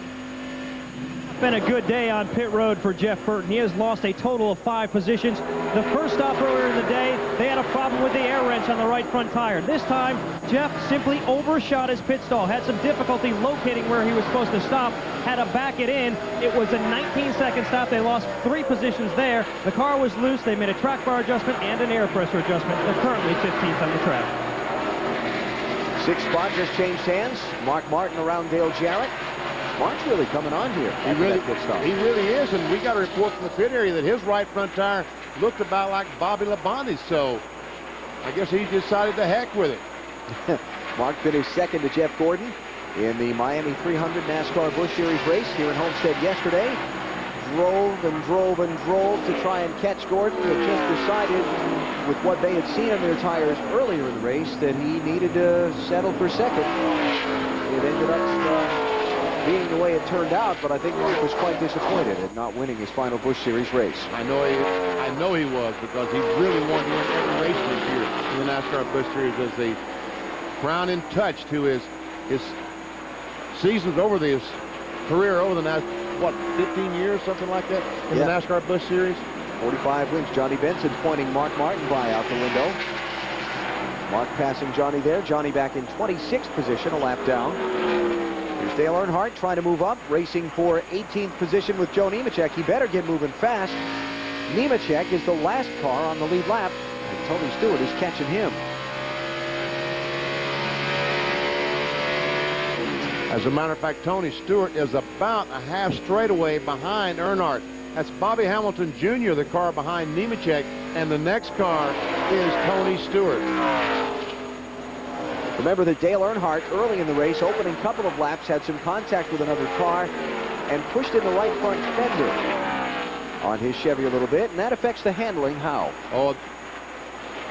Been a good day on pit road for Jeff Burton. He has lost a total of 5 positions. The first stop earlier in the day, they had a problem with the air wrench on the right front tire. This time, Jeff simply overshot his pit stall, had some difficulty locating where he was supposed to stop, had to back it in. It was a 19-second stop. They lost 3 positions there. The car was loose. They made a track bar adjustment and an air pressure adjustment. They're currently 15th on the track. 6th spot just changed hands. Mark Martin around Dale Jarrett. Mark's really coming on here. He really is, and we got a report from the pit area that his right front tire looked about like Bobby Labonte's, so I guess he decided to heck with it. Mark finished 2nd to Jeff Gordon in the Miami 300 NASCAR Busch Series race here in Homestead yesterday. Drove and drove and drove to try and catch Gordon, but just decided with what they had seen on their tires earlier in the race that he needed to settle for 2nd. It ended up being the way it turned out, but I think Mark was quite disappointed at not winning his final Busch Series race. I know he was, because he really wanted to win every race this year in the NASCAR Busch Series as the crowning touch to his seasons over his career over the NASCAR, what, 15 years, something like that, in the NASCAR Busch Series? 45 wins. Johnny Benson pointing Mark Martin by out the window. Mark passing Johnny there. Johnny back in 26th position, a lap down. Here's Dale Earnhardt trying to move up, racing for 18th position with Joe Nemechek. He better get moving fast. Nemechek is the last car on the lead lap, and Tony Stewart is catching him. As a matter of fact, Tony Stewart is about a half straightaway behind Earnhardt. That's Bobby Hamilton Jr., the car behind Nemechek, and the next car is Tony Stewart. Remember that Dale Earnhardt, early in the race, opening couple of laps, had some contact with another car and pushed in the right front fender on his Chevy a little bit, and that affects the handling. How? Oh,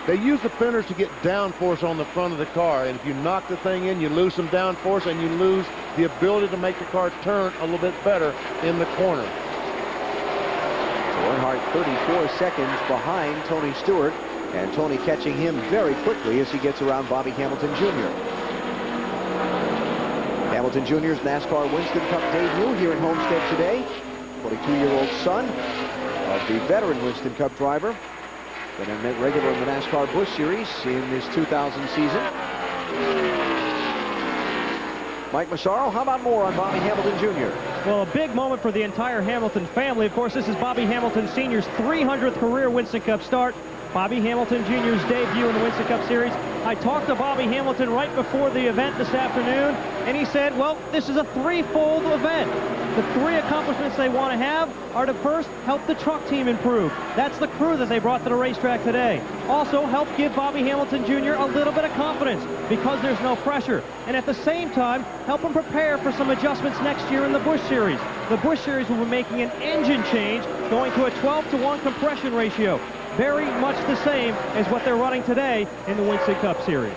they use the fenders to get downforce on the front of the car, and if you knock the thing in, you lose some downforce, and you lose the ability to make the car turn a little bit better in the corner. So Earnhardt 34 seconds behind Tony Stewart, and Tony catching him very quickly as he gets around Bobby Hamilton Jr. Hamilton Jr.'s NASCAR Winston Cup debut here in Homestead today. 22-year-old son of the veteran Winston Cup driver. Been a regular in the NASCAR Busch Series in his 2000 season. Mike Massaro, how about more on Bobby Hamilton Jr.? Well, a big moment for the entire Hamilton family. Of course, this is Bobby Hamilton Sr.'s 300th career Winston Cup start. Bobby Hamilton Jr.'s debut in the Winston Cup Series. I talked to Bobby Hamilton right before the event this afternoon, and he said, well, this is a threefold event. The 3 accomplishments they want to have are to first help the truck team improve. That's the crew that they brought to the racetrack today. Also, help give Bobby Hamilton Jr. a little bit of confidence because there's no pressure. And at the same time, help him prepare for some adjustments next year in the Busch Series. the Busch Series will be making an engine change, going to a 12-to-1 compression ratio. Very much the same as what they're running today in the Winston Cup Series.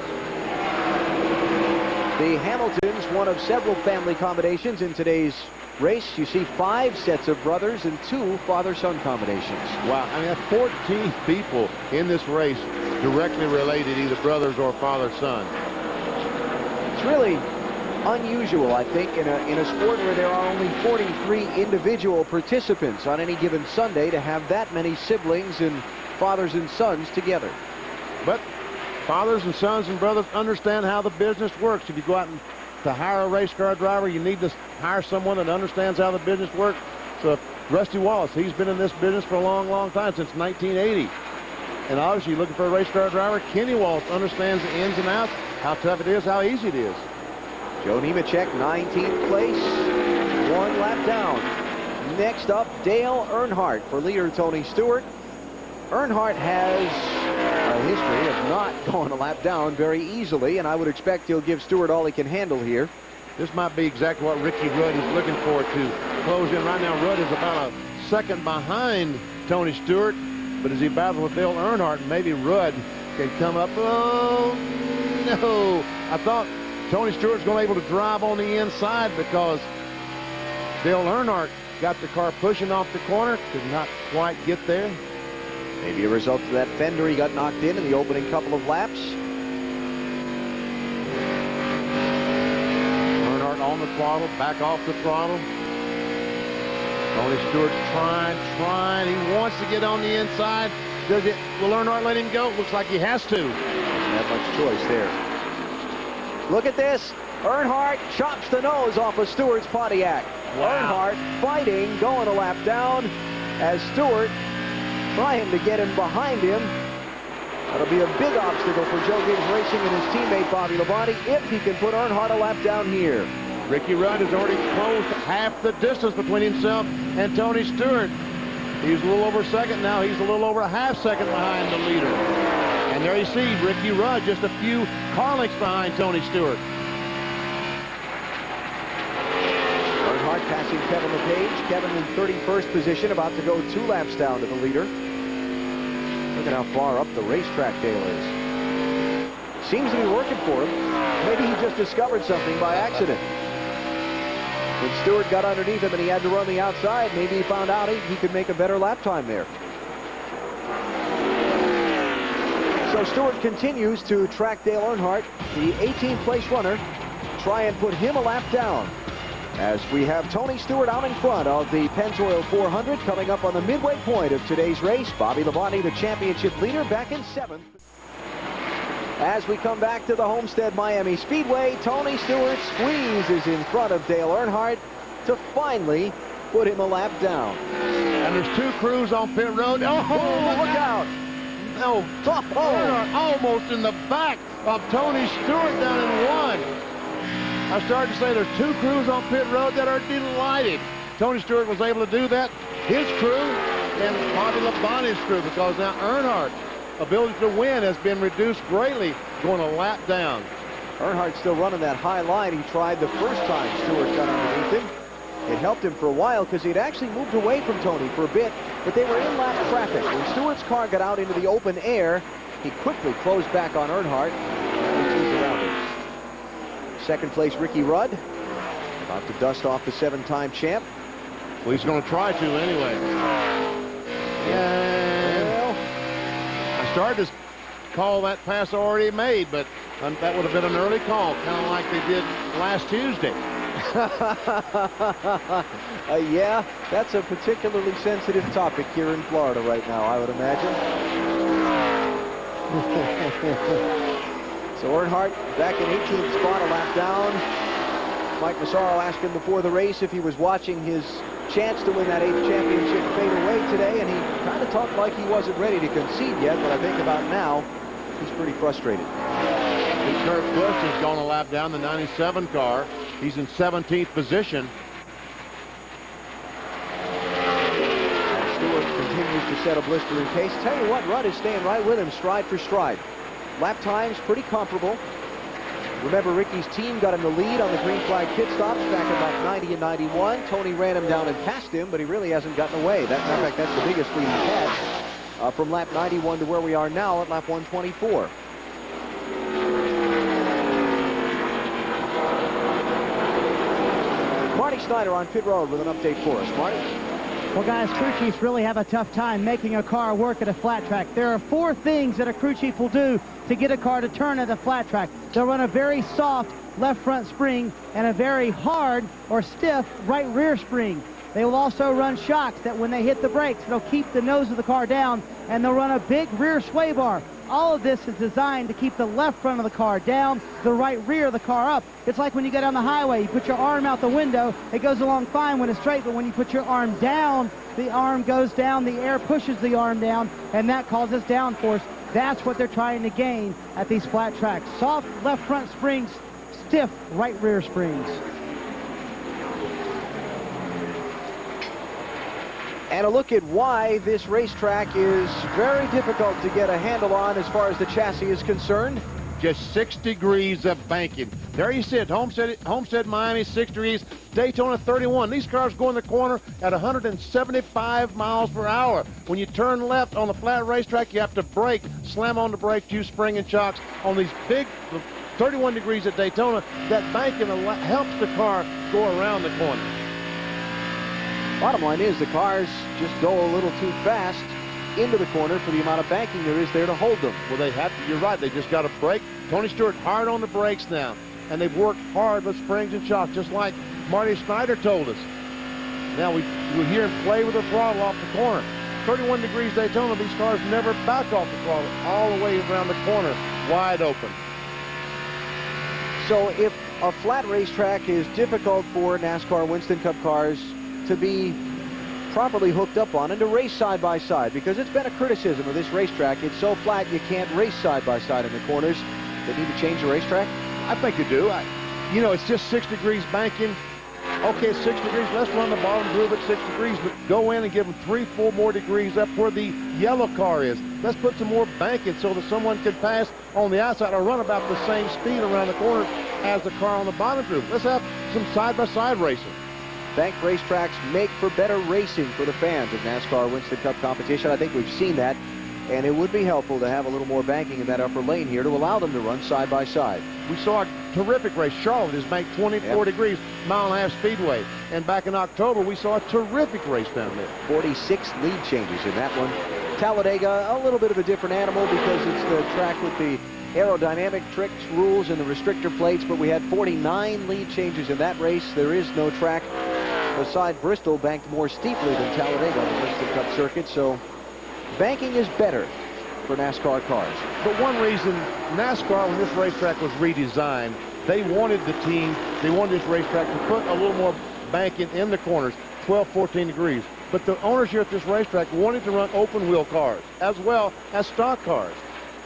The Hamiltons, one of several family combinations in today's race. You see 5 sets of brothers and 2 father-son combinations. Wow, I mean, that's 14 people in this race directly related, either brothers or father-son. It's really unusual, I think, in a sport where there are only 43 individual participants on any given Sunday to have that many siblings and fathers and sons together. But fathers and sons and brothers understand how the business works. If you go out and to hire a race car driver, you need to hire someone that understands how the business works. So Rusty Wallace, he's been in this business for a long, long time, since 1980. And obviously, looking for a race car driver, Kenny Wallace understands the ins and outs, how tough it is, how easy it is. Joe Nemechek, 19th place, 1 lap down. Next up, Dale Earnhardt for leader Tony Stewart. Earnhardt has a history of not going a lap down very easily, and I would expect he'll give Stewart all he can handle here. This might be exactly what Ricky Rudd is looking for to close in. Right now, Rudd is about a second behind Tony Stewart, but as he battles with Dale Earnhardt, maybe Rudd can come up. Oh, no. I thought Tony Stewart's going to be able to drive on the inside because Dale Earnhardt got the car pushing off the corner, could not quite get there. Maybe a result of that fender he got knocked in the opening couple of laps. Earnhardt on the throttle, back off the throttle. Tony Stewart's trying. He wants to get on the inside. Will Earnhardt let him go? Looks like he has to. Doesn't have much choice there. Look at this. Earnhardt chops the nose off of Stewart's Pontiac. Wow. Earnhardt fighting, going a lap down as Stewart trying to get him behind him. That'll be a big obstacle for Joe Gibbs Racing and his teammate Bobby Labonte if he can put Earnhardt a lap down here. Ricky Rudd has already closed half the distance between himself and Tony Stewart. He's a little over second now. He's a little over a half second behind the leader. And there you see Ricky Rudd just a few car lengths behind Tony Stewart. Earnhardt passing Kevin LePage. Kevin in 31st position, about to go 2 laps down to the leader. Look at how far up the racetrack Dale is. Seems to be working for him. Maybe he just discovered something by accident. When Stewart got underneath him and he had to run the outside, maybe he found out he could make a better lap time there. So Stewart continues to track Dale Earnhardt, the 18th place runner, try and put him a lap down. As we have Tony Stewart out in front of the Pennzoil 400 coming up on the midway point of today's race. Bobby Labonte, the championship leader, back in 7th. As we come back to the Homestead-Miami Speedway, Tony Stewart squeezes in front of Dale Earnhardt to finally put him a lap down. And there's 2 crews on pit road. Oh, look out. No, Earnhardt almost in the back of Tony Stewart down in 1. I started to say there's 2 crews on pit road that are delighted. Tony Stewart was able to do that. His crew and Bobby Labonte's crew, because now Earnhardt's ability to win has been reduced greatly, going a lap down. Earnhardt still running that high line he tried the first time Stewart got underneath him. It helped him for a while because he'd actually moved away from Tony for a bit, but they were in lap traffic. When Stewart's car got out into the open air, he quickly closed back on Earnhardt. Second place, Ricky Rudd, about to dust off the 7-time champ. Well, he's going to try to anyway. And I started to call that pass already made, but that would have been an early call, kind of like they did last Tuesday. Yeah, that's a particularly sensitive topic here in Florida right now, I would imagine. So Earnhardt back in 18th spot, a lap down. Mike Massaro asked him before the race if he was watching his chance to win that 8th championship fade away today, and he kind of talked like he wasn't ready to concede yet, but I think about now, he's pretty frustrated. And Kurt Busch has gone a lap down, the 97 car. He's in 17th position. And Stewart continues to set a blistering pace. Tell you what, Rudd is staying right with him, stride for stride. Lap times pretty comparable. Remember, Ricky's team got him the lead on the green flag pit stops back in lap 90 and 91. Tony ran him down and passed him, but he really hasn't gotten away. Matter of fact, that's the biggest lead he's had from lap 91 to where we are now at lap 124. Marty Snider on pit road with an update for us. Marty? Well, guys, crew chiefs really have a tough time making a car work at a flat track. There are 4 things that a crew chief will do to get a car to turn at a flat track. They'll run a very soft left front spring and a very hard or stiff right rear spring. They will also run shocks that when they hit the brakes, they'll keep the nose of the car down, and they'll run a big rear sway bar. All of this is designed to keep the left front of the car down, the right rear of the car up. It's like when you go down the highway, you put your arm out the window, it goes along fine when it's straight, but when you put your arm down, the arm goes down, the air pushes the arm down, and that causes downforce. That's what they're trying to gain at these flat tracks. Soft left front springs, stiff right rear springs. And a look at why this racetrack is very difficult to get a handle on as far as the chassis is concerned. Just 6 degrees of banking. There you sit, Homestead-Miami, 6 degrees, Daytona 31. These cars go in the corner at 175 miles per hour. When you turn left on the flat racetrack, you have to brake, slam on the brakes, use spring and shocks. On these big 31 degrees at Daytona, that banking helps the car go around the corner. Bottom line is the cars just go a little too fast into the corner for the amount of banking there is there to hold them. Well, they have to, you're right, they just got to brake. Tony Stewart hard on the brakes now, and they've worked hard with springs and shocks, just like Marty Snider told us. Now we hear him play with the throttle off the corner. 31 degrees Daytona, these cars never back off the throttle, all the way around the corner, wide open. So if a flat racetrack is difficult for NASCAR Winston Cup cars to be properly hooked up on and to race side by side, because it's been a criticism of this racetrack. It's so flat you can't race side by side in the corners. They need to change the racetrack? I think you do. You know, it's just 6 degrees banking. Okay, 6 degrees. Let's run the bottom groove at 6 degrees, but go in and give them 3-4 more degrees up where the yellow car is. Let's put some more banking so that someone can pass on the outside or run about the same speed around the corner as the car on the bottom groove. Let's have some side-by-side racing. Bank racetracks make for better racing for the fans of NASCAR Winston Cup competition. I think we've seen that, and it would be helpful to have a little more banking in that upper lane here to allow them to run side by side. We saw a terrific race. Charlotte is banked 24 degrees, mile-and-a-half speedway, and back in October we saw a terrific race down there. 46 lead changes in that one. Talladega, a little bit of a different animal because it's the track with the aerodynamic tricks, rules, and the restrictor plates, but we had 49 lead changes in that race. There is no track beside Bristol banked more steeply than Talladega on the Winston Cup circuit, so banking is better for NASCAR cars. But one reason NASCAR, when this racetrack was redesigned, they wanted this racetrack to put a little more banking in the corners, 12, 14 degrees. But the owners here at this racetrack wanted to run open wheel cars as well as stock cars.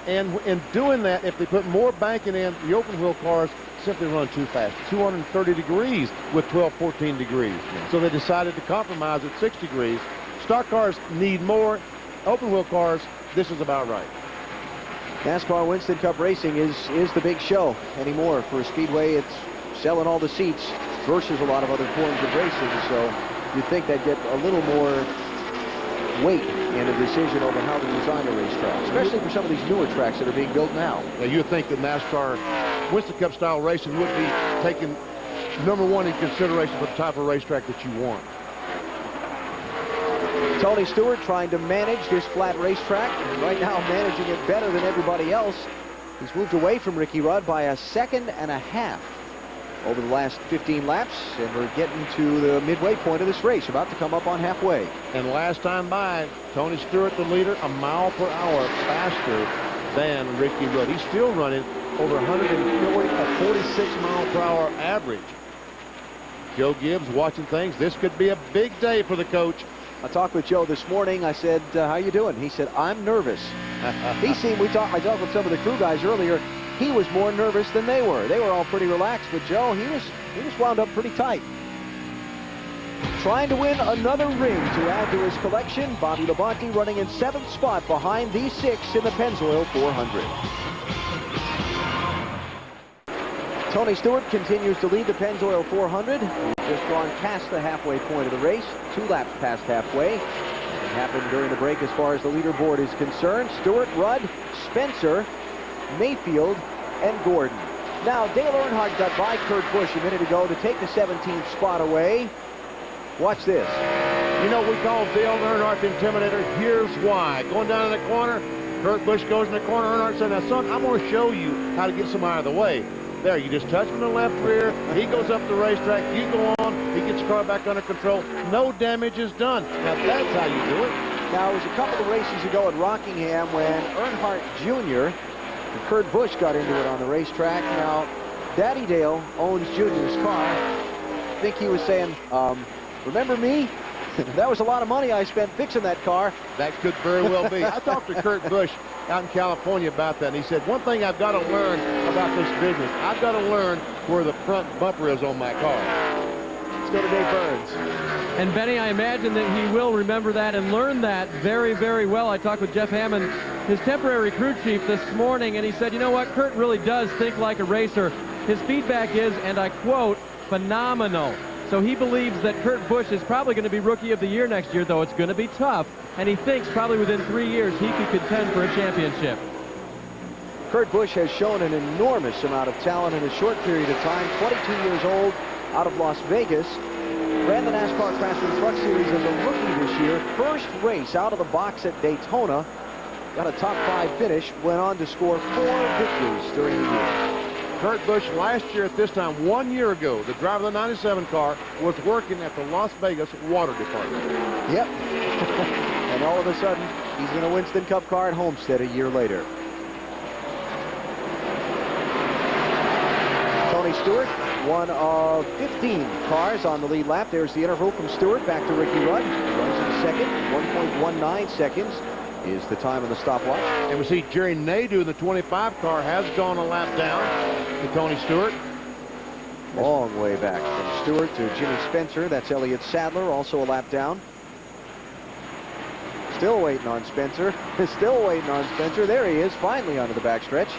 And in doing that, if they put more banking in, the open wheel cars simply run too fast. 230 degrees with 12, 14 degrees. So they decided to compromise at 6 degrees. Stock cars need more. Open wheel cars, this is about right. NASCAR Winston Cup racing is the big show anymore for a speedway. It's selling all the seats versus a lot of other forms of racing. So you'd think they'd get a little more weight in a decision over how to design a racetrack, especially for some of these newer tracks that are being built now. Now you would think that NASCAR Winston Cup style racing would be taking #1 in consideration for the type of racetrack that you want. Tony Stewart trying to manage this flat racetrack, and right now managing it better than everybody else. He's moved away from Ricky Rudd by 1.5 seconds over the last 15 laps, and we're getting to the midway point of this race, about to come up on halfway. And last time by, Tony Stewart, the leader, 1 mile per hour faster than Ricky Rudd. He's still running over 140, a 46 mile per hour average. Joe Gibbs watching things. This could be a big day for the coach. I talked with Joe this morning. I said, how you doing? He said, I'm nervous. I talked with some of the crew guys earlier. He was more nervous than they were. They were all pretty relaxed, but Joe, he was wound up pretty tight. Trying to win another ring to add to his collection, Bobby Labonte running in 7th spot behind these 6 in the Pennzoil 400. Tony Stewart continues to lead the Pennzoil 400. He's just gone past the halfway point of the race, 2 laps past halfway. It happened during the break as far as the leaderboard is concerned. Stewart, Rudd, Spencer, Mayfield, and Gordon. Now, Dale Earnhardt got by Kurt Busch a minute ago to take the 17th spot away. Watch this. You know, we call Dale Earnhardt the Intimidator. Here's why. Going down in the corner, Kurt Busch goes in the corner. Earnhardt said, now, son, I'm going to show you how to get some out of the way. There, you just touch him in the left rear. He goes up the racetrack. You go on. He gets the car back under control. No damage is done. Now, that's how you do it. Now, it was a couple of races ago at Rockingham when Earnhardt Jr. and Kurt Busch got into it on the racetrack. Now, Daddy Dale owns Junior's car. I think he was saying, remember me? That was a lot of money I spent fixing that car. That could very well be. I talked to Kurt Busch out in California about that, and he said, one thing I've got to learn about this business, I've got to learn where the front bumper is on my car. Let's go to Dave Burns. And Benny, I imagine that he will remember that and learn that very, very well. I talked with Jeff Hammond, his temporary crew chief, this morning, and he said, you know what, Kurt really does think like a racer. His feedback is, and I quote, phenomenal. So he believes that Kurt Busch is probably going to be Rookie of the Year next year, though it's going to be tough. And he thinks probably within 3 years he could contend for a championship. Kurt Busch has shown an enormous amount of talent in a short period of time. 22 years old, out of Las Vegas. Ran the NASCAR Craftsman Truck Series as a rookie this year. First race out of the box at Daytona. Got a top 5 finish. Went on to score 4 victories during the year. Kurt Busch last year at this time, 1 year ago, the driver of the 97 car was working at the Las Vegas Water Department. Yep. And all of a sudden, he's in a Winston Cup car at Homestead a year later. Tony Stewart, one of 15 cars on the lead lap. There's the interval from Stewart back to Ricky Rudd. Runs in second, 1.19 seconds. Is the time of the stopwatch. And we see Jerry Nadeau in the 25 car has gone a lap down to Tony Stewart. Long way back from Stewart to Jimmy Spencer. That's Elliott Sadler, also a lap down. Still waiting on Spencer. Still waiting on Spencer. There he is, finally onto the backstretch.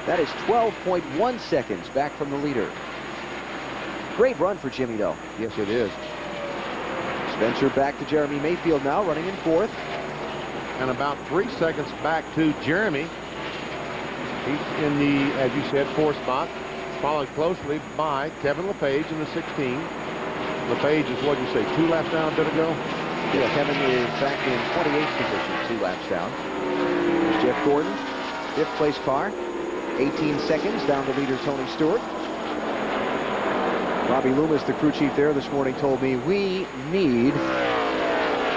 That is 12.1 seconds back from the leader. Great run for Jimmy, though. Yes, it is. Spencer back to Jeremy Mayfield now, running in 4th. And about 3 seconds back to Jeremy. He's in the, as you said, 4th spot, followed closely by Kevin LePage in the 16. LePage is, what did you say, 2 laps down a bit ago? Yeah, Kevin is back in 28th position, 2 laps down. There's Jeff Gordon, 5th place car, 18 seconds down the leader, Tony Stewart. Robbie Loomis, the crew chief there this morning, told me we need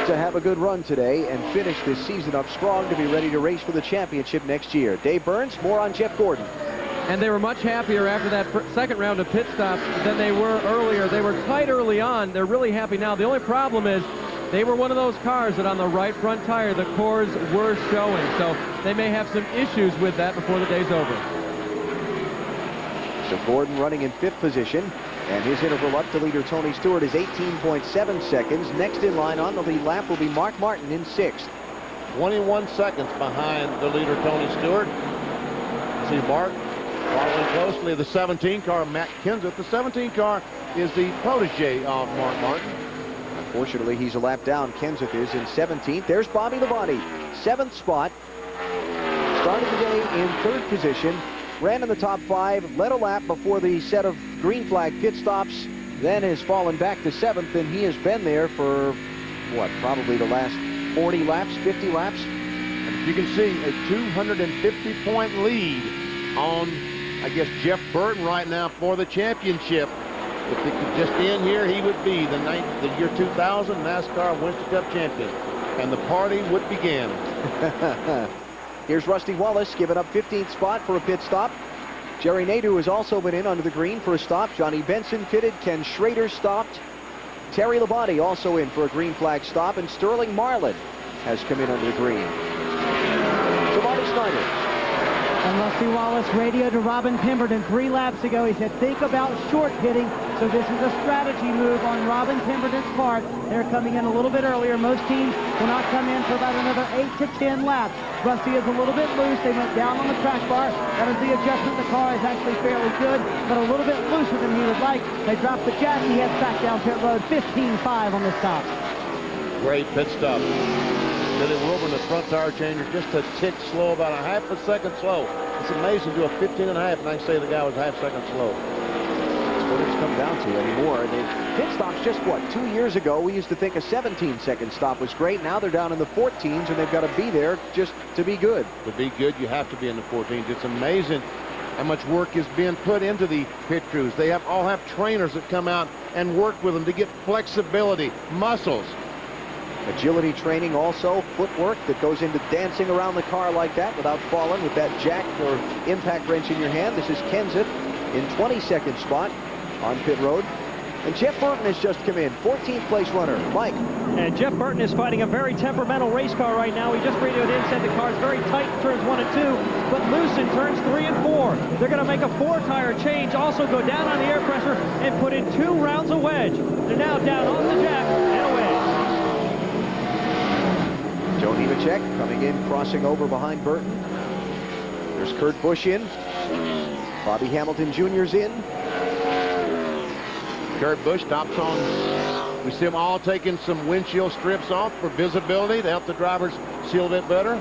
to have a good run today and finish this season up strong to be ready to race for the championship next year. Dave Burns, more on Jeff Gordon. And they were much happier after that second round of pit stops than they were earlier. They were tight early on. They're really happy now. The only problem is they were one of those cars that on the right front tire, the cores were showing. So they may have some issues with that before the day's over. So Gordon running in 5th position. And his interval up to leader Tony Stewart is 18.7 seconds. Next in line on the lead lap will be Mark Martin in 6th. 21 seconds behind the leader, Tony Stewart. See Mark following closely the 17 car, Matt Kenseth. The 17 car is the protege of Mark Martin. Unfortunately, he's a lap down. Kenseth is in 17th. There's Bobby Labonte, 7th spot. Started the day in 3rd position. Ran in the top 5, led a lap before the set of green flag pit stops, then has fallen back to 7th, and he has been there for, what, probably the last 40 laps, 50 laps? And you can see a 250-point lead on, I guess, Jeff Burton right now for the championship. If he could just end here, he would be the year 2000 NASCAR Winston Cup champion, and the party would begin. Here's Rusty Wallace giving up 15th spot for a pit stop. Jerry Nadeau has also been in under the green for a stop. Johnny Benson pitted. Ken Schrader stopped. Terry Labonte also in for a green flag stop. And Sterling Marlin has come in under the green. So Marty Snider. And Rusty Wallace radioed to Robin Pemberton 3 laps ago. He said, think about short pitting. So this is a strategy move on Robin Pemberton's part. They're coming in a little bit earlier. Most teams will not come in for about another 8 to 10 laps. Rusty is a little bit loose. They went down on the track bar. That is the adjustment. The car is actually fairly good, but a little bit looser than he would like. They dropped the jack. He heads back down pit road. 15.5 on the stop. Great pit stop. Billy Wilburn, the front tire changer, just a tick slow, about a half a second slow. It's amazing to do a 15 and a half, and I say the guy was a half second slow. That's what it's come down to anymore. The pit stops just, what, 2 years ago, we used to think a 17-second stop was great. Now they're down in the 14s, and they've got to be there just to be good. To be good, you have to be in the 14s. It's amazing how much work is being put into the pit crews. They all have trainers that come out and work with them to get flexibility, muscles. Agility training also, footwork that goes into dancing around the car like that without falling with that jack or impact wrench in your hand. This is Kenseth in 22nd spot on pit road. And Jeff Burton has just come in, 14th place runner. Mike. And Jeff Burton is fighting a very temperamental race car right now. He just radioed in, said the car is very tight in turns 1 and 2, but loose in turns 3 and 4. They're going to make a 4-tire change, also go down on the air pressure, and put in 2 rounds of wedge. They're now down on the jack and a wedge. Joe Nemechek coming in, crossing over behind Burton. There's Kurt Busch in. Bobby Hamilton Jr.'s in. Kurt Busch stops on. We see them all taking some windshield strips off for visibility to help the drivers see a little bit better.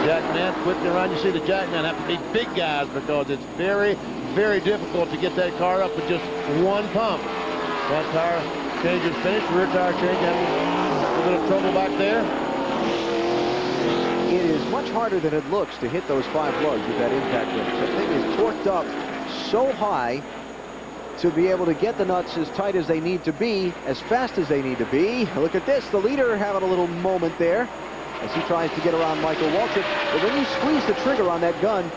Jackman quickly around. You see the Jackman have to be big guys because it's very, very difficult to get that car up with just one pump. Front tire change is finished. Rear tire change having a little trouble back there. It is much harder than it looks to hit those 5 lugs with that impact wrench. That thing is torqued up so high to be able to get the nuts as tight as they need to be, as fast as they need to be. Look at this, the leader having a little moment there as he tries to get around Michael Waltrip. But when you squeeze the trigger on that gun,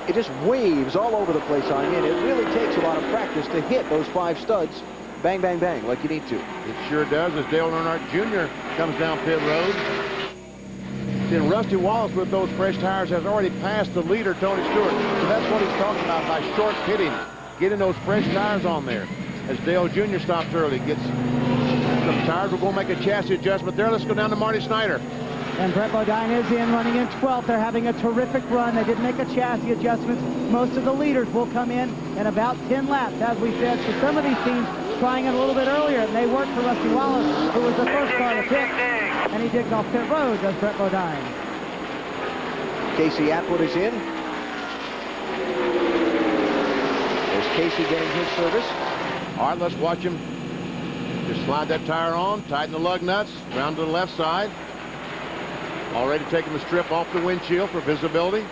it just waves all over the place on you, and it really takes a lot of practice to hit those 5 studs. Bang, bang, bang, like you need to. It sure does, as Dale Earnhardt Jr. comes down pit road. Then Rusty Wallace with those fresh tires has already passed the leader, Tony Stewart. So that's what he's talking about by short pitting, getting those fresh tires on there. As Dale Jr. stops early, gets some tires. We're going to make a chassis adjustment there. Let's go down to Marty Snider. And Brett Bodine is in, running in 12th. They're having a terrific run. They did make a chassis adjustment. Most of the leaders will come in about 10 laps, as we said. So some of these teams trying it a little bit earlier, and they worked for Rusty Wallace, who was the first car to pit, and he digs off pit road, does Brett Bodine. Casey Atwood is in. There's Casey getting his service. All right, let's watch him. Just slide that tire on, tighten the lug nuts, round to the left side. Already taking the strip off the windshield for visibility.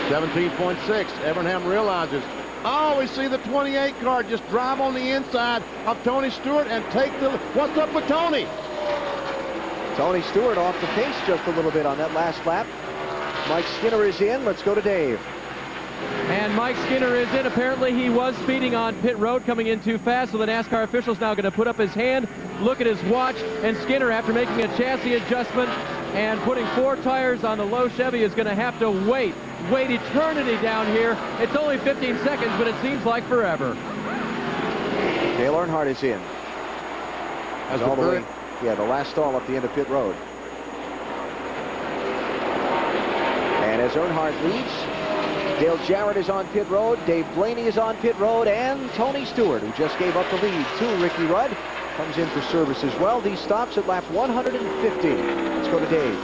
17.6. Evernham realizes, oh, we see the 28 car just drive on the inside of Tony Stewart and take the... What's up with Tony? Tony Stewart off the pace just a little bit on that last lap. Mike Skinner is in. Let's go to Dave. And Mike Skinner is in. Apparently he was speeding on pit road, coming in too fast, so the NASCAR official's now going to put up his hand, look at his watch, and Skinner, after making a chassis adjustment and putting 4 tires on the low Chevy, is going to have to wait eternity down here. It's only 15 seconds, but it seems like forever. Dale Earnhardt is in. As all the way, yeah, the last stall up the end of pit road. And as Earnhardt leads, Dale Jarrett is on pit road, Dave Blaney is on pit road, and Tony Stewart, who just gave up the lead to Ricky Rudd, comes in for service as well. These stops at lap 150. Let's go to Dave.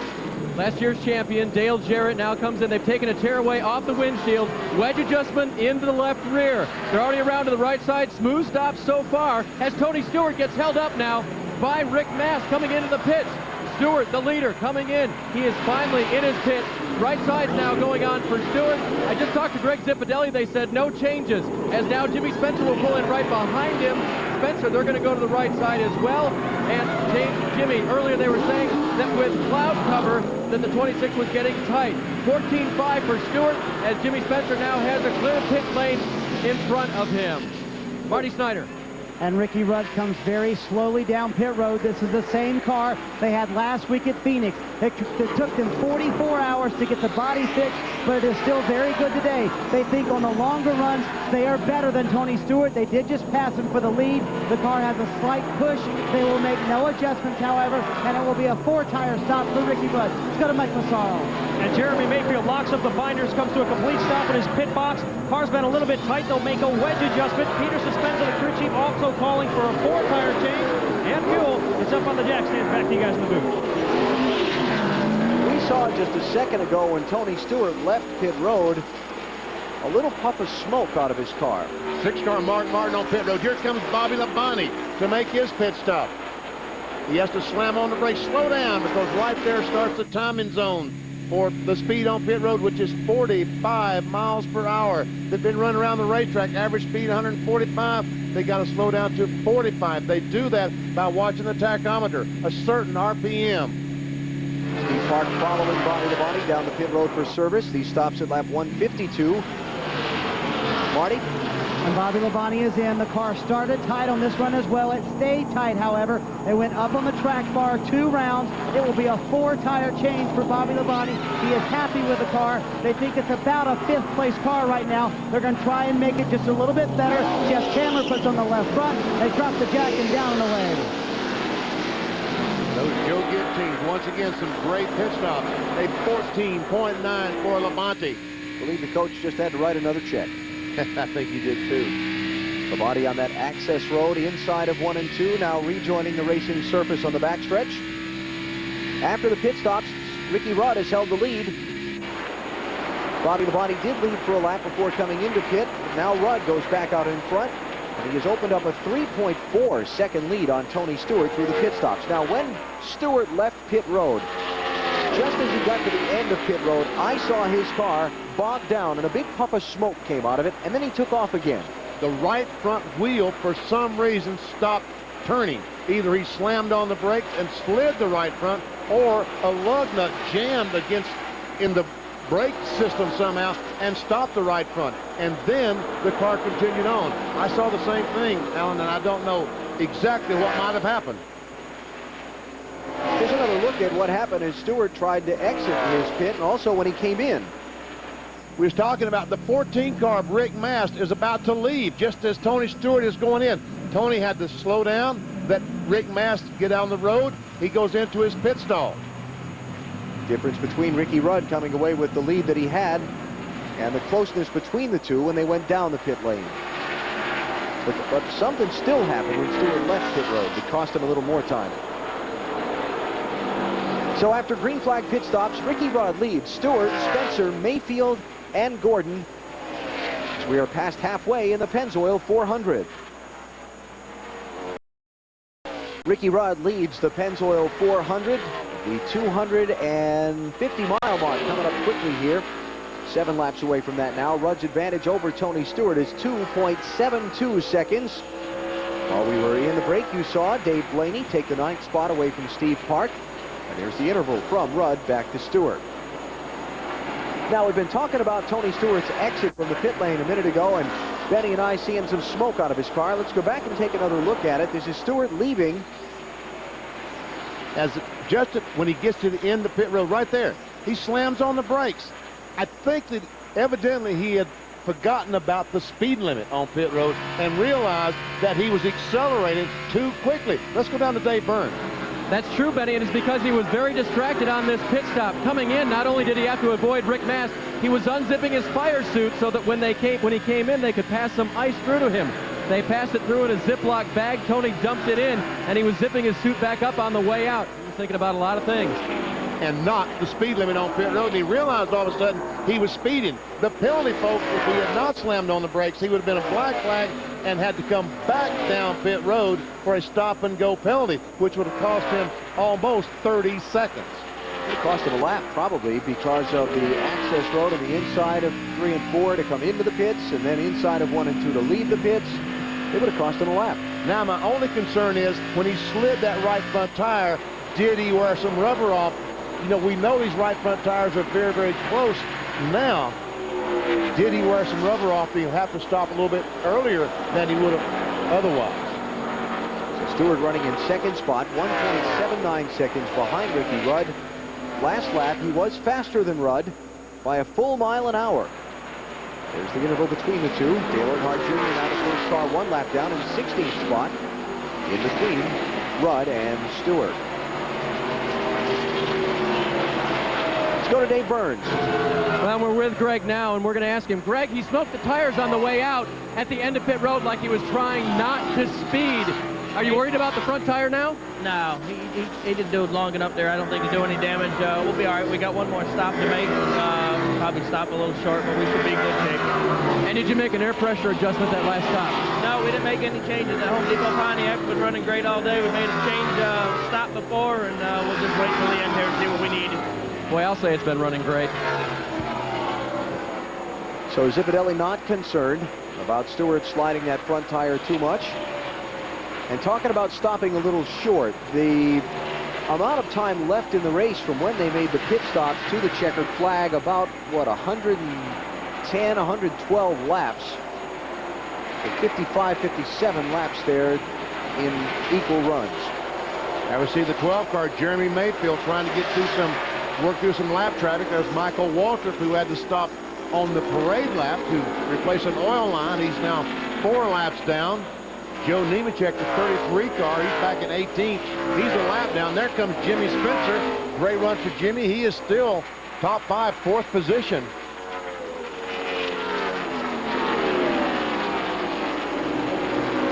Last year's champion, Dale Jarrett, now comes in. They've taken a tearaway off the windshield. Wedge adjustment into the left rear. They're already around to the right side. Smooth stop so far as Tony Stewart gets held up now by Rick Mast coming into the pits. Stewart, the leader, coming in. He is finally in his pit. Right side's now going on for Stewart. I just talked to Greg Zippadelli. They said no changes, as now Jimmy Spencer will pull in right behind him. Spencer, they're going to go to the right side as well. And Jimmy, earlier they were saying that with cloud cover that the 26 was getting tight. 14.5 for Stewart, as Jimmy Spencer now has a clear pit lane in front of him. Marty Snider. And Ricky Rudd comes very slowly down pit road. This is the same car they had last week at Phoenix. It took them 44 hours to get the body fixed but it is still very good today. They think on the longer runs, they are better than Tony Stewart. They did just pass him for the lead. The car has a slight push. They will make no adjustments, however, and it will be a 4-tire stop for Ricky Rudd. Let's go to Mike Massaro. And Jeremy Mayfield locks up the binders, comes to a complete stop in his pit box. Car's been a little bit tight. They'll make a wedge adjustment. Peter Suspenza, the crew chief, also calling for a 4-tire change. And fuel is up on the jack stands. Back to you guys in the booth. We saw just a second ago when Tony Stewart left pit road, a little puff of smoke out of his car. 6-car Mark Martin on pit road. Here comes Bobby Labonte to make his pit stop. He has to slam on the brakes, slow down, because right there starts the timing zone for the speed on pit road, which is 45 miles per hour. They've been running around the racetrack, average speed 145. They got to slow down to 45. They do that by watching the tachometer, a certain RPM. Steve Park following Bobby Labonte down the pit road for service. He stops at lap 152. Marty? And Bobby Labonte is in. The car started tight on this run as well. It stayed tight, however. They went up on the track bar 2 rounds. It will be a 4-tire change for Bobby Labonte. He is happy with the car. They think it's about a 5th place car right now. They're going to try and make it just a little bit better. Jeff Chandler puts on the left front. They drop the jack and down and away. Those Joe Gibbs teams, once again, some great pit stops. A 14.9 for Labonte. I believe the coach just had to write another check. I think he did too. Labonte on that access road inside of 1 and 2, now rejoining the racing surface on the backstretch. After the pit stops, Ricky Rudd has held the lead. Bobby Labonte did lead for a lap before coming into pit. Now Rudd goes back out in front, and he has opened up a 3.4 second lead on Tony Stewart through the pit stops. Now, when Stewart left pit road, just as he got to the end of pit road, I saw his car bogged down, and a big puff of smoke came out of it, and then he took off again. The right front wheel, for some reason, stopped turning. Either he slammed on the brakes and slid the right front, or a lug nut jammed in the brake system somehow and stopped the right front. And then the car continued on. I saw the same thing, Alan, and I don't know exactly what might have happened. Here's another look at what happened as Stewart tried to exit his pit, and also when he came in. We was talking about the 14-car Rick Mast is about to leave just as Tony Stewart is going in. Tony had to slow down, let Rick Mast get on the road. He goes into his pit stall. Difference between Ricky Rudd coming away with the lead that he had and the closeness between the two when they went down the pit lane. But something still happened when Stewart left pit road that cost him a little more time. So after green flag pit stops, Ricky Rudd leads Stewart, Spencer, Mayfield, and Gordon as we are past halfway in the Pennzoil 400. Ricky Rudd leads the Pennzoil 400, the 250-mile mark coming up quickly here. 7 laps away from that now. Rudd's advantage over Tony Stewart is 2.72 seconds. While we were in the break, you saw Dave Blaney take the 9th spot away from Steve Park. And here's the interval from Rudd back to Stewart. Now, we've been talking about Tony Stewart's exit from the pit lane a minute ago, and Benny and I seeing some smoke out of his car. Let's go back and take another look at it. This is Stewart leaving. As just when he gets to the end of pit road, right there, he slams on the brakes. I think that evidently he had forgotten about the speed limit on pit road and realized that he was accelerating too quickly. Let's go down to Dave Byrne. That's true, Benny, and it's because he was very distracted on this pit stop. Coming in, not only did he have to avoid Rick Mast, he was unzipping his fire suit so that when he came in, they could pass some ice through to him. They passed it through in a Ziploc bag. Tony dumped it in, and he was zipping his suit back up on the way out. He was thinking about a lot of things. And not the speed limit on pit road. And he realized all of a sudden he was speeding. The penalty, folks, if he had not slammed on the brakes, he would have been a black flag and had to come back down pit road for a stop-and-go penalty, which would have cost him almost 30 seconds. It cost him a lap, probably, because of the access road on the inside of 3 and 4 to come into the pits, and then inside of 1 and 2 to leave the pits. It would have cost him a lap. Now, my only concern is when he slid that right front tire, did he wear some rubber off? You know, we know these right front tires are very, very close. Now, did he wear some rubber off? He'll have to stop a little bit earlier than he would have otherwise. So Stewart running in 2nd spot, 1.79 seconds behind Ricky Rudd. Last lap, he was faster than Rudd. by a full mile an hour. There's the interval between the two. Dale Earnhardt Jr. now the first car 1 lap down in 16th spot in between Rudd and Stewart. Let's go to Dave Burns. Well, we're with Greg now, and we're going to ask him. Greg, he smoked the tires on the way out at the end of pit road like he was trying not to speed. Are you worried about the front tire now? No, he didn't do it long enough there. I don't think he's doing any damage. We'll be all right. We got one more stop to make. Probably stop a little short, but we should be in good shape. And did you make an air pressure adjustment that last stop? No, we didn't make any changes. At Home Depot Pontiac's been running great all day. We made a change stop before, and we'll just wait till the end here and see what we need. Boy, I'll say it's been running great. So Zipadelli not concerned about Stewart sliding that front tire too much. And talking about stopping a little short, the amount of time left in the race from when they made the pit stops to the checkered flag, about, what, 110, 112 laps. So 55, 57 laps there in equal runs. Now we see the 12 car, Jeremy Mayfield, trying to get through work through some lap traffic. There's Michael Waltrip, who had to stop on the parade lap to replace an oil line. He's now 4 laps down. Joe Nemechek, the 33 car, he's back in 18th. He's a lap down. There comes Jimmy Spencer. Great run for Jimmy. He is still top 5, 4th position.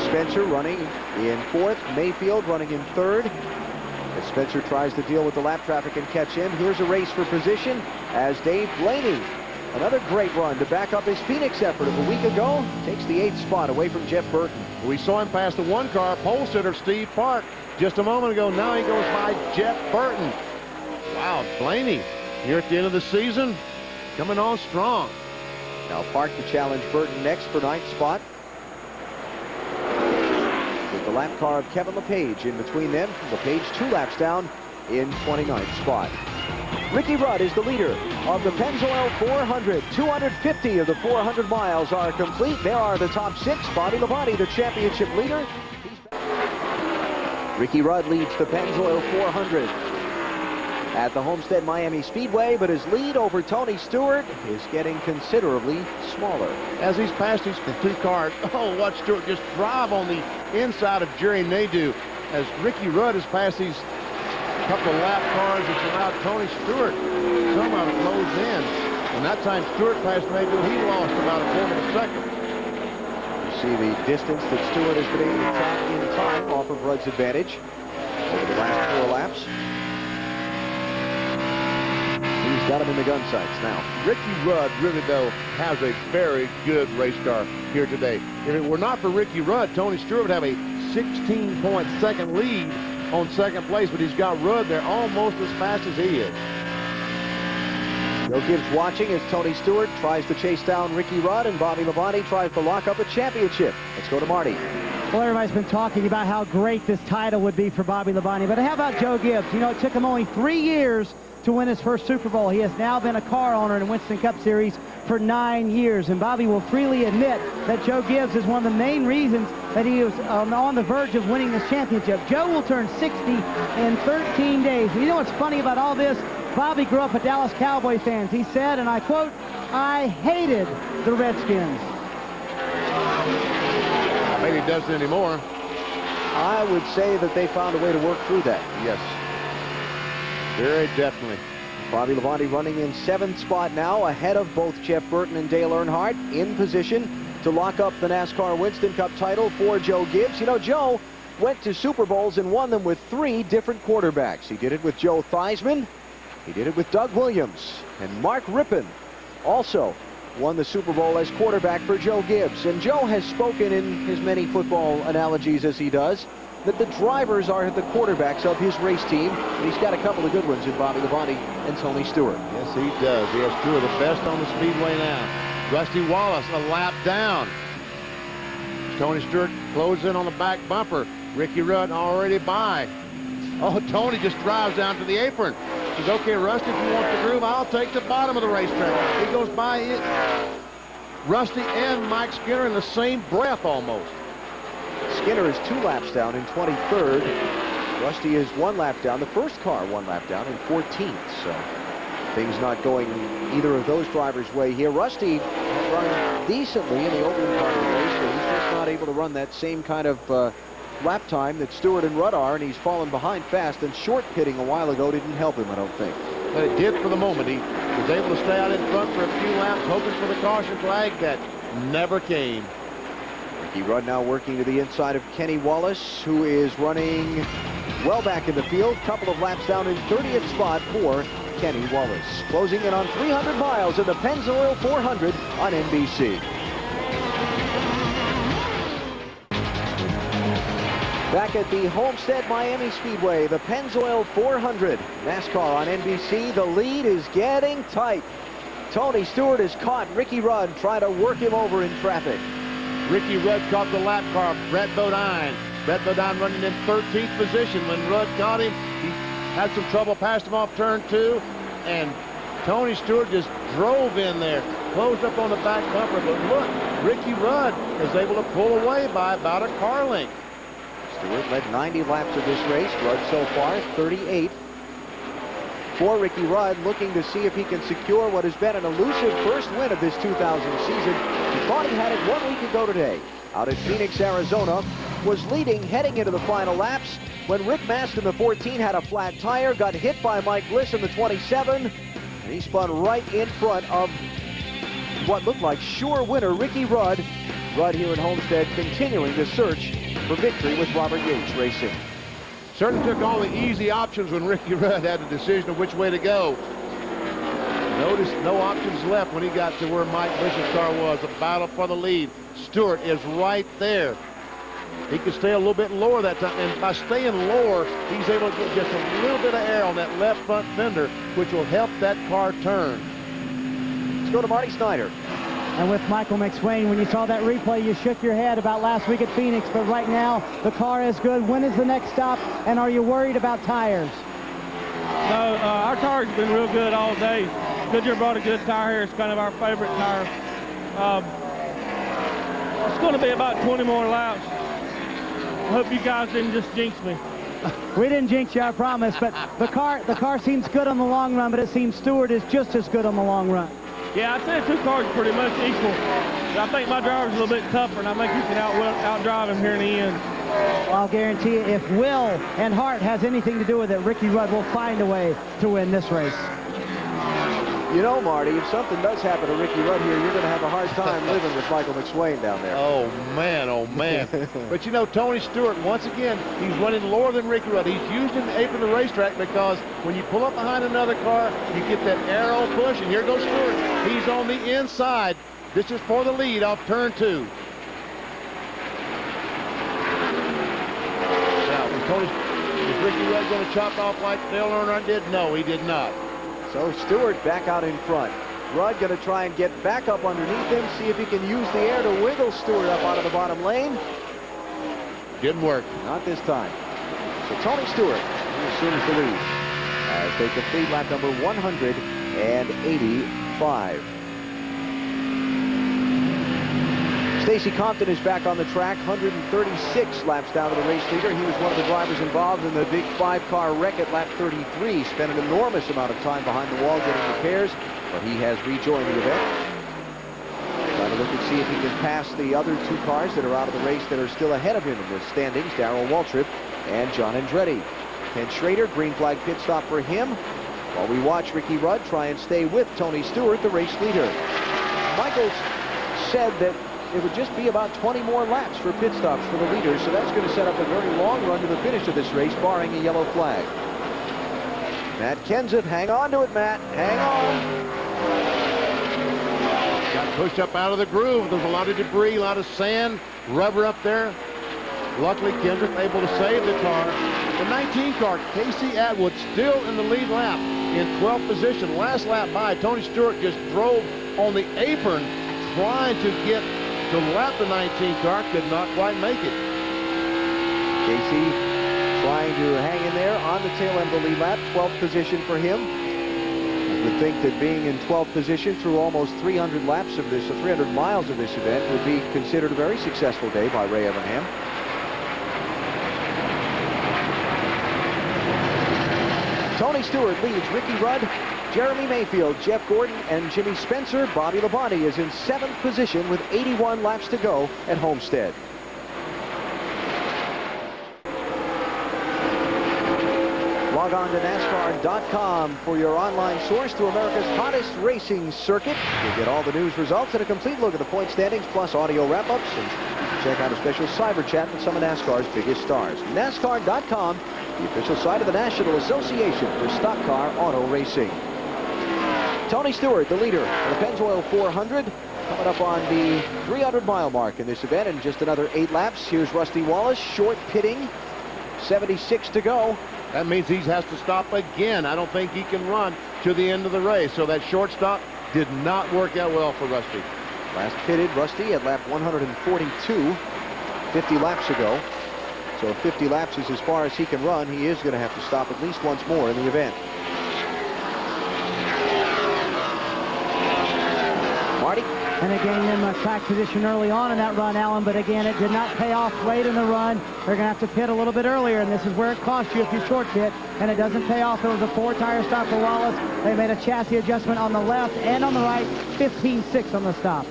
Spencer running in 4th, Mayfield running in 3rd. As Spencer tries to deal with the lap traffic and catch in, here's a race for position as Dave Blaney, another great run to back up his Phoenix effort of a week ago, takes the 8th spot away from Jeff Burton. We saw him pass the 1 car, pole sitter Steve Park, just a moment ago. Now he goes by Jeff Burton. Wow, Blaney, here at the end of the season, coming on strong. Now Park to challenge Burton next for 9th spot. With the lap car of Kevin LePage in between them. LePage 2 laps down in 29th spot. Ricky Rudd is the leader of the Pennzoil 400. 250 of the 400 miles are complete. There are the top 6. Bobby Labonte, the championship leader. Ricky Rudd leads the Pennzoil 400 at the Homestead-Miami Speedway, but his lead over Tony Stewart is getting considerably smaller. As he's passed these 2 cars, oh, watch Stewart just drive on the inside of Jerry Nadeau. As Ricky Rudd has passed these couple of lap cars, it's allowed Tony Stewart somehow to close in. And that time Stewart passed Nadeau, he lost about a 1/4 of a second. You see the distance that Stewart has been able to track in time off of Rudd's advantage over the last 4 laps. He's got him in the gun sights now. Ricky Rudd really, though, has a very good race car here today. If it were not for Ricky Rudd, Tony Stewart would have a 16-point second lead on 2nd place, but he's got Rudd there almost as fast as he is. Joe Gibbs watching as Tony Stewart tries to chase down Ricky Rudd, and Bobby Labonte tries to lock up a championship. Let's go to Marty. Well, everybody's been talking about how great this title would be for Bobby Labonte, but how about Joe Gibbs? You know, it took him only 3 years to win his first Super Bowl. He has now been a car owner in the Winston Cup Series for 9 years, and Bobby will freely admit that Joe Gibbs is one of the main reasons that he was on the verge of winning this championship. Joe will turn 60 in 13 days. And you know what's funny about all this? Bobby grew up a Dallas Cowboy fan. He said, and I quote, "I hated the Redskins." Maybe he doesn't anymore. I would say that they found a way to work through that. Yes. Very definitely. Bobby Labonte running in 7th spot now, ahead of both Jeff Burton and Dale Earnhardt, in position to lock up the NASCAR Winston Cup title for Joe Gibbs. You know, Joe went to Super Bowls and won them with 3 different quarterbacks. He did it with Joe Theismann, he did it with Doug Williams, and Mark Rippon also won the Super Bowl as quarterback for Joe Gibbs. And Joe has spoken in as many football analogies as he does, that the drivers are the quarterbacks of his race team, and he's got a couple of good ones in Bobby Labonte and Tony Stewart. Yes, he does. He has 2 of the best on the speedway now. Rusty Wallace a lap down. Tony Stewart closes in on the back bumper. Ricky Rudd already by. Oh, Tony just drives down to the apron. Says, "Okay, Rusty, if you want the groove, I'll take the bottom of the racetrack." He goes by it. Rusty and Mike Skinner in the same breath almost. Skinner is 2 laps down in 23rd. Rusty is 1 lap down. The first car 1 lap down in 14th. So Things not going either of those drivers' way here. Rusty run decently in the opening part of the race, but he's just not able to run that same kind of lap time that Stewart and Rudd are, and he's fallen behind fast, and short pitting a while ago didn't help him, I don't think. But it did for the moment. He was able to stay out in front for a few laps, hoping for the caution flag that never came. Ricky Rudd now working to the inside of Kenny Wallace, who is running well back in the field. Couple of laps down in 30th spot for Kenny Wallace. Closing in on 300 miles in the Pennzoil 400 on NBC. Back at the Homestead-Miami Speedway, the Pennzoil 400. NASCAR on NBC. The lead is getting tight. Tony Stewart has caught Ricky Rudd trying to work him over in traffic. Ricky Rudd caught the lap car, Brett Bodine. Brett Bodine running in 13th position. When Rudd caught him, he had some trouble, passed him off turn 2, and Tony Stewart just drove in there, closed up on the back bumper. But look, Ricky Rudd is able to pull away by about a car length. Stewart led 90 laps of this race. Rudd so far 38. For Ricky Rudd, looking to see if he can secure what has been an elusive first win of this 2000 season. He thought he had it 1 week ago today. Out at Phoenix, Arizona, was leading heading into the final laps when Rick Mast in the 14 had a flat tire, got hit by Mike Bliss in the 27, and he spun right in front of what looked like sure winner Ricky Rudd. Rudd here at Homestead continuing to search for victory with Robert Yates Racing. Certainly took all the easy options when Ricky Rudd had a decision of which way to go. Notice no options left when he got to where Mike Bliss's car was. A battle for the lead. Stewart is right there. He could stay a little bit lower that time, and by staying lower, he's able to get just a little bit of air on that left front fender, which will help that car turn. Let's go to Marty Snider. And with Michael McSwain, when you saw that replay, you shook your head about last week at Phoenix, but right now, the car is good. When is the next stop, and are you worried about tires? No, our tire's been real good all day. Goodyear brought a good tire here. It's kind of our favorite tire. It's going to be about 20 more laps. I hope you guys didn't just jinx me. We didn't jinx you, I promise, but the car seems good on the long run, but it seems Stewart is just as good on the long run. Yeah, I'd say the two cars are pretty much equal. But I think my driver's a little bit tougher, and I think he can outdrive him here in the end. Well, I'll guarantee you, if Will and Hart has anything to do with it, Ricky Rudd will find a way to win this race. You know, Marty, if something does happen to Ricky Rudd here, you're going to have a hard time living with Michael McSwain down there. Oh, man, oh, man. But, you know, Tony Stewart, once again, he's running lower than Ricky Rudd. He's used him to apron the racetrack because when you pull up behind another car, you get that arrow push, and here goes Stewart. He's on the inside. This is for the lead off turn 2. Now, is Ricky Rudd going to chop off like Dale Earnhardt did? No, he did not. So Stewart back out in front. Rudd going to try and get back up underneath him, see if he can use the air to wiggle Stewart up out of the bottom lane. Didn't work. Not this time. So Tony Stewart assumes the lead as they complete lap number 185. Stacey Compton is back on the track, 136 laps down to the race leader. He was one of the drivers involved in the big 5-car wreck at lap 33. Spent an enormous amount of time behind the wall getting repairs, but he has rejoined the event. Trying to look and see if he can pass the other 2 cars that are out of the race that are still ahead of him in the standings, Darrell Waltrip and John Andretti. Ken Schrader, green flag pit stop for him, while we watch Ricky Rudd try and stay with Tony Stewart, the race leader. Michaels said that it would just be about 20 more laps for pit stops for the leaders, so that's going to set up a very long run to the finish of this race, barring a yellow flag. Matt Kenseth, hang on to it, Matt. Hang on. Got pushed up out of the groove. There's a lot of debris, a lot of sand, rubber up there. Luckily, Kenseth able to save the car. The 19 car, Casey Atwood, still in the lead lap in 12th position. Last lap by, Tony Stewart just drove on the apron trying to get to lap the 19 car, could not quite make it. Casey trying to hang in there on the tail end of the lead lap, 12th position for him. You would think that being in 12th position through almost 300 laps of this, or 300 miles of this event, would be considered a very successful day by Ray Evernham. Tony Stewart leads Ricky Rudd Jeremy Mayfield, Jeff Gordon, and Jimmy Spencer. Bobby Labonte is in 7th position with 81 laps to go at Homestead. Log on to NASCAR.com for your online source to America's hottest racing circuit. You'll get all the news, results, and a complete look at the point standings, plus audio wrap-ups, and check out a special cyber chat with some of NASCAR's biggest stars. NASCAR.com, the official site of the National Association for Stock Car Auto Racing. Tony Stewart, the leader of the Pennzoil 400, coming up on the 300-mile mark in this event in just another 8 laps. Here's Rusty Wallace, short pitting, 76 to go. That means he has to stop again. I don't think he can run to the end of the race. So that short stop did not work out well for Rusty. Last pitted Rusty at lap 142, 50 laps ago. So if 50 laps is as far as he can run, he is going to have to stop at least once more in the event. Marty? And again, them track position early on in that run, Alan, but again, it did not pay off late in the run. They're going to have to pit a little bit earlier, and this is where it costs you if you short pit, and it doesn't pay off. It was a 4-tire stop for Wallace. They made a chassis adjustment on the left and on the right, 15-6 on the stop.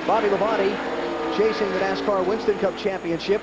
Bobby Labonte chasing the NASCAR Winston Cup Championship.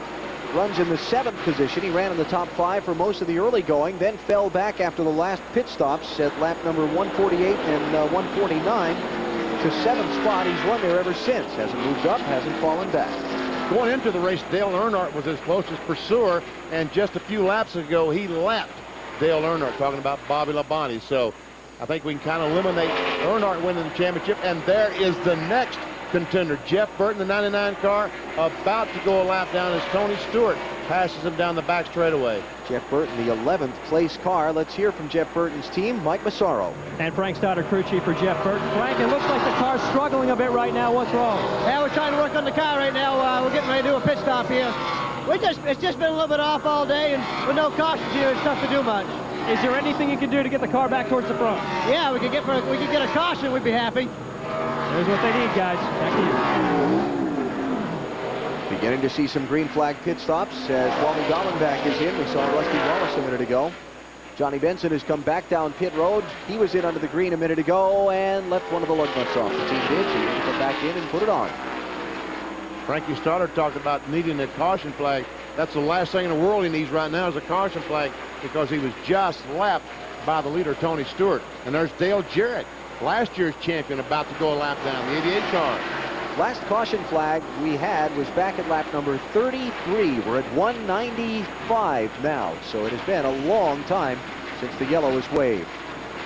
Runs in the 7th position. He ran in the top 5 for most of the early going, then fell back after the last pit stops at lap number 148 and 149 to 7th spot. He's run there ever since. Hasn't moved up, hasn't fallen back. Going into the race, Dale Earnhardt was his closest pursuer, and just a few laps ago, he lapped Dale Earnhardt, talking about Bobby Labonte. So I think we can kind of eliminate Earnhardt winning the championship, and there is the next contender. Jeff Burton, the 99 car, about to go a lap down as Tony Stewart passes him down the back straightaway. Jeff Burton, the 11th place car. Let's hear from Jeff Burton's team, Mike Massaro. And Frank Snider, crew chief for Jeff Burton. Frank, it looks like the car's struggling a bit right now. What's wrong? Yeah, we're trying to work on the car right now. We're getting ready to do a pit stop here. It's just been a little bit off all day, and with no cautions here, it's tough to do much. Is there anything you can do to get the car back towards the front? Yeah, we could get a caution, we'd be happy. There's what they need, guys. Back to you. Beginning to see some green flag pit stops as Wally Dallenbach is in. We saw Rusty Wallace a minute ago. Johnny Benson has come back down pit road. He was in under the green a minute ago and left one of the lug nuts off. The team did, so he had to come back in and put it on. Frankie Stoddard talked about needing a caution flag. That's the last thing in the world he needs right now is a caution flag, because he was just lapped by the leader, Tony Stewart. And there's Dale Jarrett, last year's champion, about to go a lap down, the 88 car. Last caution flag we had was back at lap number 33. We're at 195 now, so it has been a long time since the yellow was waved.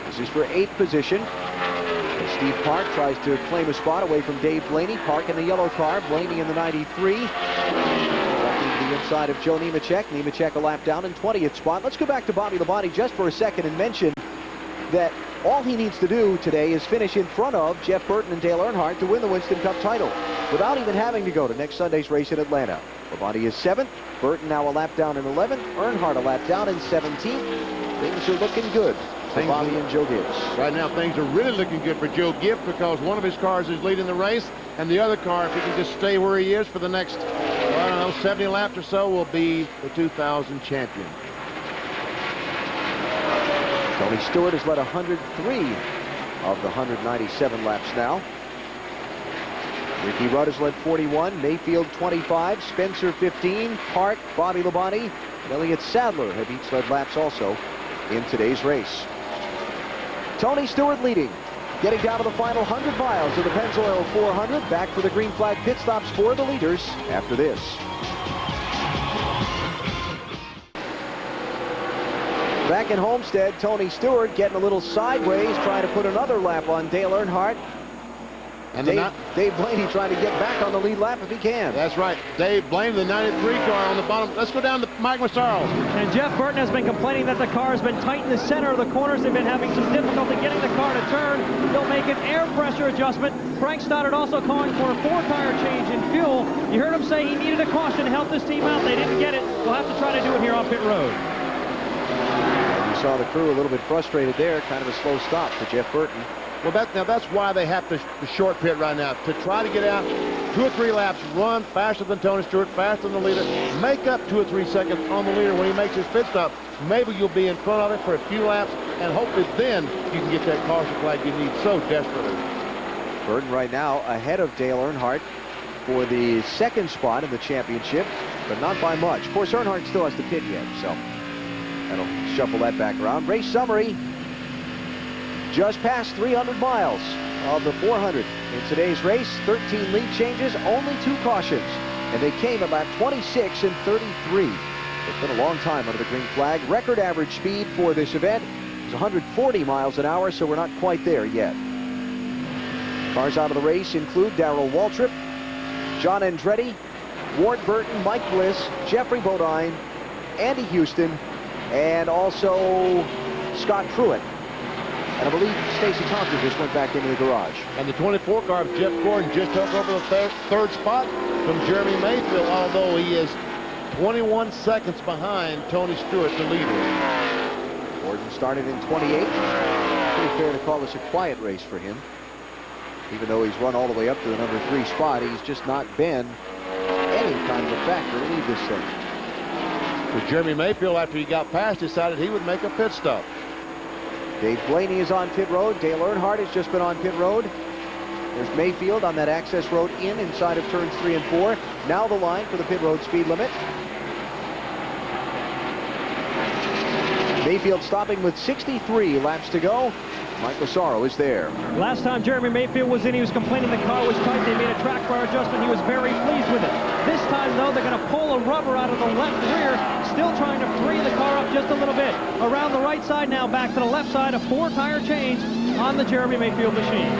This is for 8th position. And Steve Park tries to claim a spot away from Dave Blaney. Park in the yellow car, Blaney in the 93. Walking to the inside of Joe Nemechek. Nemechek a lap down in 20th spot. Let's go back to Bobby Labonte just for a second and mention that all he needs to do today is finish in front of Jeff Burton and Dale Earnhardt to win the Winston Cup title without even having to go to next Sunday's race in Atlanta. Labonte is 7th, Burton now a lap down in 11th, Earnhardt a lap down in 17th. Things are looking good for Bobby and Joe Gibbs. Right now things are really looking good for Joe Gibbs, because one of his cars is leading the race, and the other car, if he can just stay where he is for the next, I don't know, 70 laps or so, will be the 2000 champion. Tony Stewart has led 103 of the 197 laps now. Ricky Rudd has led 41, Mayfield 25, Spencer 15, Park, Bobby Labonte, and Elliott Sadler have each led laps also in today's race. Tony Stewart leading, getting down to the final 100 miles of the Pennzoil 400. Back for the green flag pit stops for the leaders after this. Back in Homestead, Tony Stewart getting a little sideways, trying to put another lap on Dale Earnhardt. And Dave Blaney trying to get back on the lead lap if he can. That's right. Dave Blaney, the 93 car on the bottom. Let's go down to Mike Massaro. And Jeff Burton has been complaining that the car has been tight in the center of the corners. They've been having some difficulty getting the car to turn. They'll make an air pressure adjustment. Frank Stoddard also calling for a 4-tire change in fuel. You heard him say he needed a caution to help this team out. They didn't get it. We'll have to try to do it here on pit road. You saw the crew a little bit frustrated there. Kind of a slow stop for Jeff Burton. Well, that's why they have to short pit right now, to try to get out 2 or 3 laps, run faster than Tony Stewart, faster than the leader, make up 2 or 3 seconds on the leader when he makes his pit stop. Maybe you'll be in front of it for a few laps, and hopefully then you can get that caution flag you need so desperately. Burton right now ahead of Dale Earnhardt for the second spot in the championship, but not by much. Of course, Earnhardt still has to pit yet, so that'll shuffle that back around. Race summary, just past 300 miles of the 400 in today's race. 13 lead changes, only 2 cautions, and they came about 26 and 33. It's been a long time under the green flag. Record average speed for this event is 140 miles an hour, so we're not quite there yet. Cars out of the race include Darrell Waltrip, John Andretti, Ward Burton, Mike Bliss, Jeffrey Bodine, Andy Houston, and also Scott Pruitt. And I believe Stacy Thompson just went back into the garage. And the 24 car of Jeff Gordon just took over the third spot from Jeremy Mayfield, although he is 21 seconds behind Tony Stewart, the leader. Gordon started in 28. Pretty fair to call this a quiet race for him. Even though he's run all the way up to the number 3 spot, he's just not been any kind of a factor to lead this thing. But Jeremy Mayfield, after he got past, decided he would make a pit stop. Dave Blaney is on pit road. Dale Earnhardt has just been on pit road. There's Mayfield on that access road inside of turns 3 and 4. Now the line for the pit road speed limit. Mayfield stopping with 63 laps to go. Mike Massaro is there. Last time Jeremy Mayfield was in, he was complaining the car was tight. They made a track bar adjustment. He was very pleased with it. This time, though, they're going to pull a rubber out of the left rear, still trying to free the car up just a little bit. Around the right side now, back to the left side, a 4-tire change on the Jeremy Mayfield machine.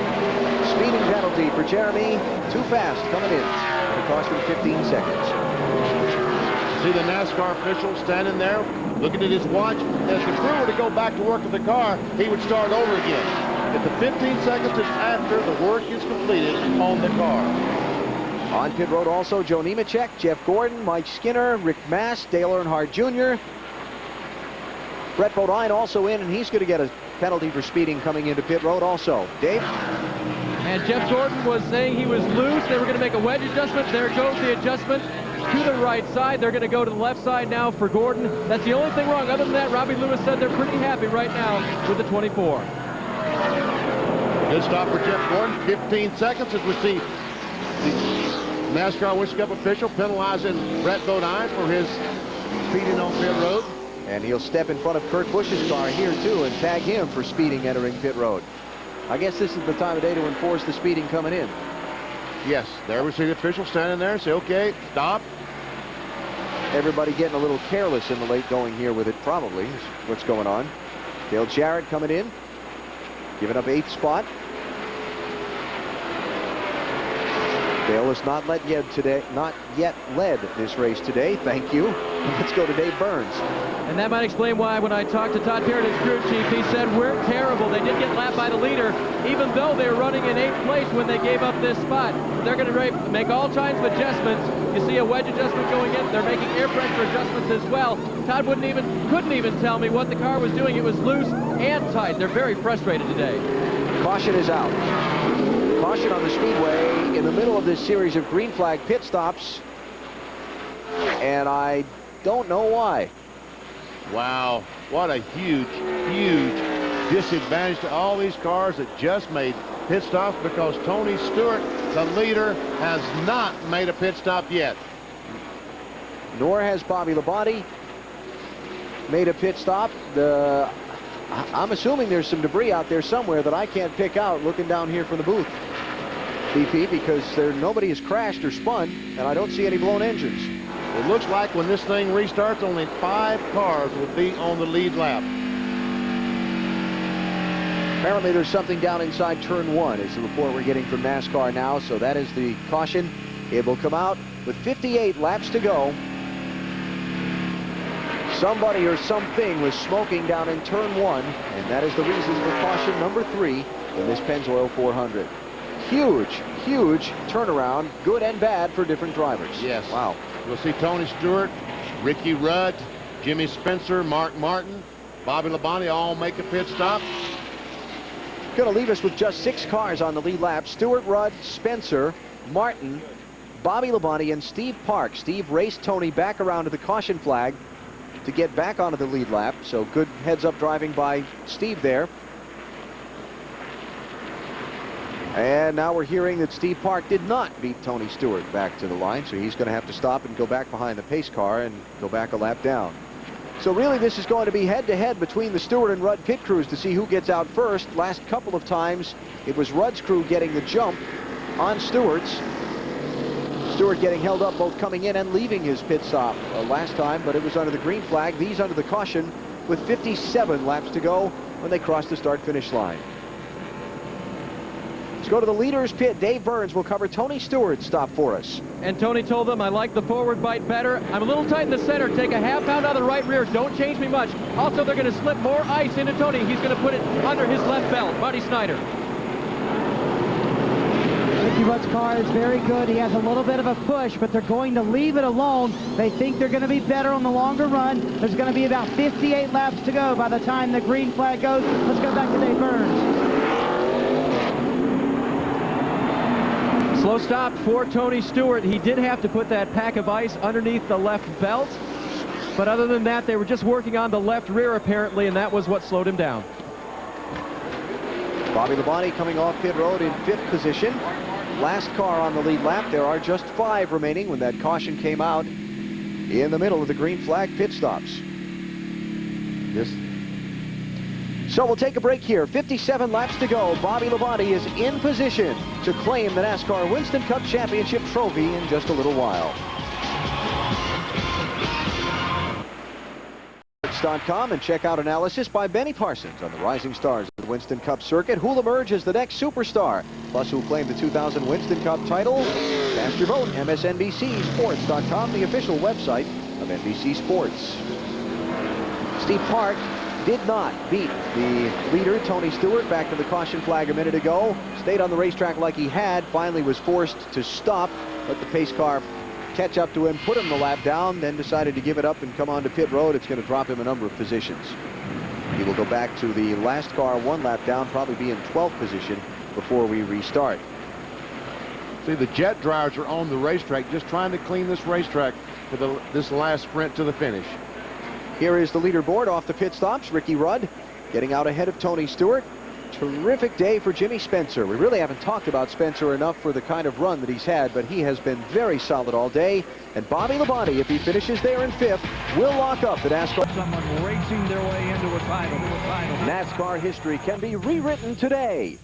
Speeding penalty for Jeremy. Too fast coming in. It'll cost him 15 seconds. See the NASCAR official standing there looking at his watch. As the crew were to go back to work with the car, he would start over again. If the 15 seconds is after the work is completed on the car. On pit road also Joe Nemechek, Jeff Gordon, Mike Skinner, Rick Mast, Dale Earnhardt Jr. Brett Bodine also in, and he's going to get a penalty for speeding coming into pit road also. Dave? And Jeff Gordon was saying he was loose. They were going to make a wedge adjustment. There goes the adjustment to the right side. They're going to go to the left side now for Gordon. That's the only thing wrong. Other than that, Robbie Lewis said they're pretty happy right now with the 24. Good stop for Jeff Gordon. 15 seconds as we see the NASCAR Winston Cup official penalizing Brett Bodine for his speeding on pit road. And he'll step in front of Kurt Busch's car here, too, and tag him for speeding entering pit road. I guess this is the time of day to enforce the speeding coming in. Yes, there we see the official standing there and say, okay, stop. Everybody getting a little careless in the late going here with it, probably, is what's going on. Dale Jarrett coming in, giving up 8th spot. Dale has not yet led this race today. Thank you. Let's go to Dave Burns. And that might explain why when I talked to Todd Parrott, his crew chief, he said, we're terrible. They did get lapped by the leader, even though they were running in 8th place when they gave up this spot. They're going to make all kinds of adjustments. You see a wedge adjustment going in. They're making air pressure adjustments as well. Todd couldn't even tell me what the car was doing. It was loose and tight. They're very frustrated today. Caution is out. Caution on the speedway in the middle of this series of green flag pit stops. And I don't know why. Wow, what a huge, huge disadvantage to all these cars that just made pit stops because Tony Stewart, the leader, has not made a pit stop yet. Nor has Bobby Labonte made a pit stop. I'm assuming there's some debris out there somewhere that I can't pick out looking down here from the booth, BP, because nobody has crashed or spun, and I don't see any blown engines. It looks like when this thing restarts, only 5 cars will be on the lead lap. Apparently there's something down inside turn 1 is the report we're getting from NASCAR now, so that is the caution. It will come out with 58 laps to go. Somebody or something was smoking down in turn 1, and that is the reason for caution number 3 in this Pennzoil 400. Huge, huge turnaround, good and bad for different drivers. Yes. Wow. We'll see Tony Stewart, Ricky Rudd, Jimmy Spencer, Mark Martin, Bobby Labonte all make a pit stop. Going to leave us with just 6 cars on the lead lap. Stewart, Rudd, Spencer, Martin, Bobby Labonte, and Steve Park. Steve raced Tony back around to the caution flag to get back onto the lead lap. So good heads-up driving by Steve there. And now we're hearing that Steve Park did not beat Tony Stewart back to the line, so he's going to have to stop and go back behind the pace car and go back a lap down. So really this is going to be head-to-head between the Stewart and Rudd pit crews to see who gets out first. Last couple of times it was Rudd's crew getting the jump on Stewart's. Stewart getting held up both coming in and leaving his pit stop last time, but it was under the green flag. These under the caution with 57 laps to go when they cross the start-finish line. Let's go to the leader's pit. Dave Burns will cover Tony Stewart's stop for us. And Tony told them, I like the forward bite better. I'm a little tight in the center. Take a half pound out of the right rear. Don't change me much. Also, they're going to slip more ice into Tony. He's going to put it under his left belt. Marty Snider. Ricky Rudd's car is very good. He has a little bit of a push, but they're going to leave it alone. They think they're going to be better on the longer run. There's going to be about 58 laps to go by the time the green flag goes. Let's go back to Dave Burns. Slow stop for Tony Stewart. He did have to put that pack of ice underneath the left belt. But other than that, they were just working on the left rear apparently, and that was what slowed him down. Bobby Labonte coming off pit road in 5th position. Last car on the lead lap. There are just 5 remaining when that caution came out in the middle of the green flag pit stops. So we'll take a break here. 57 laps to go. Bobby Labonte is in position to claim the NASCAR Winston Cup Championship trophy in just a little while. .com and check out analysis by Benny Parsons on the rising stars of the Winston Cup circuit. Who'll emerge as the next superstar? Plus, who'll claim the 2000 Winston Cup title? Cast your vote. MSNBCSports.com, the official website of NBC Sports. Steve Park did not beat the leader, Tony Stewart, back to the caution flag a minute ago. Stayed on the racetrack like he had. Finally was forced to stop. Let the pace car catch up to him, put him the lap down, then decided to give it up and come onto pit road. It's going to drop him a number of positions. He will go back to the last car 1 lap down, probably be in 12th position before we restart. See, the jet drivers are on the racetrack just trying to clean this racetrack for this last sprint to the finish. Here is the leaderboard off the pit stops. Ricky Rudd getting out ahead of Tony Stewart. Terrific day for Jimmy Spencer. We really haven't talked about Spencer enough for the kind of run that he's had, but he has been very solid all day. And Bobby Labonte, if he finishes there in 5th, will lock up the NASCAR. Someone racing their way into a title. NASCAR history can be rewritten today.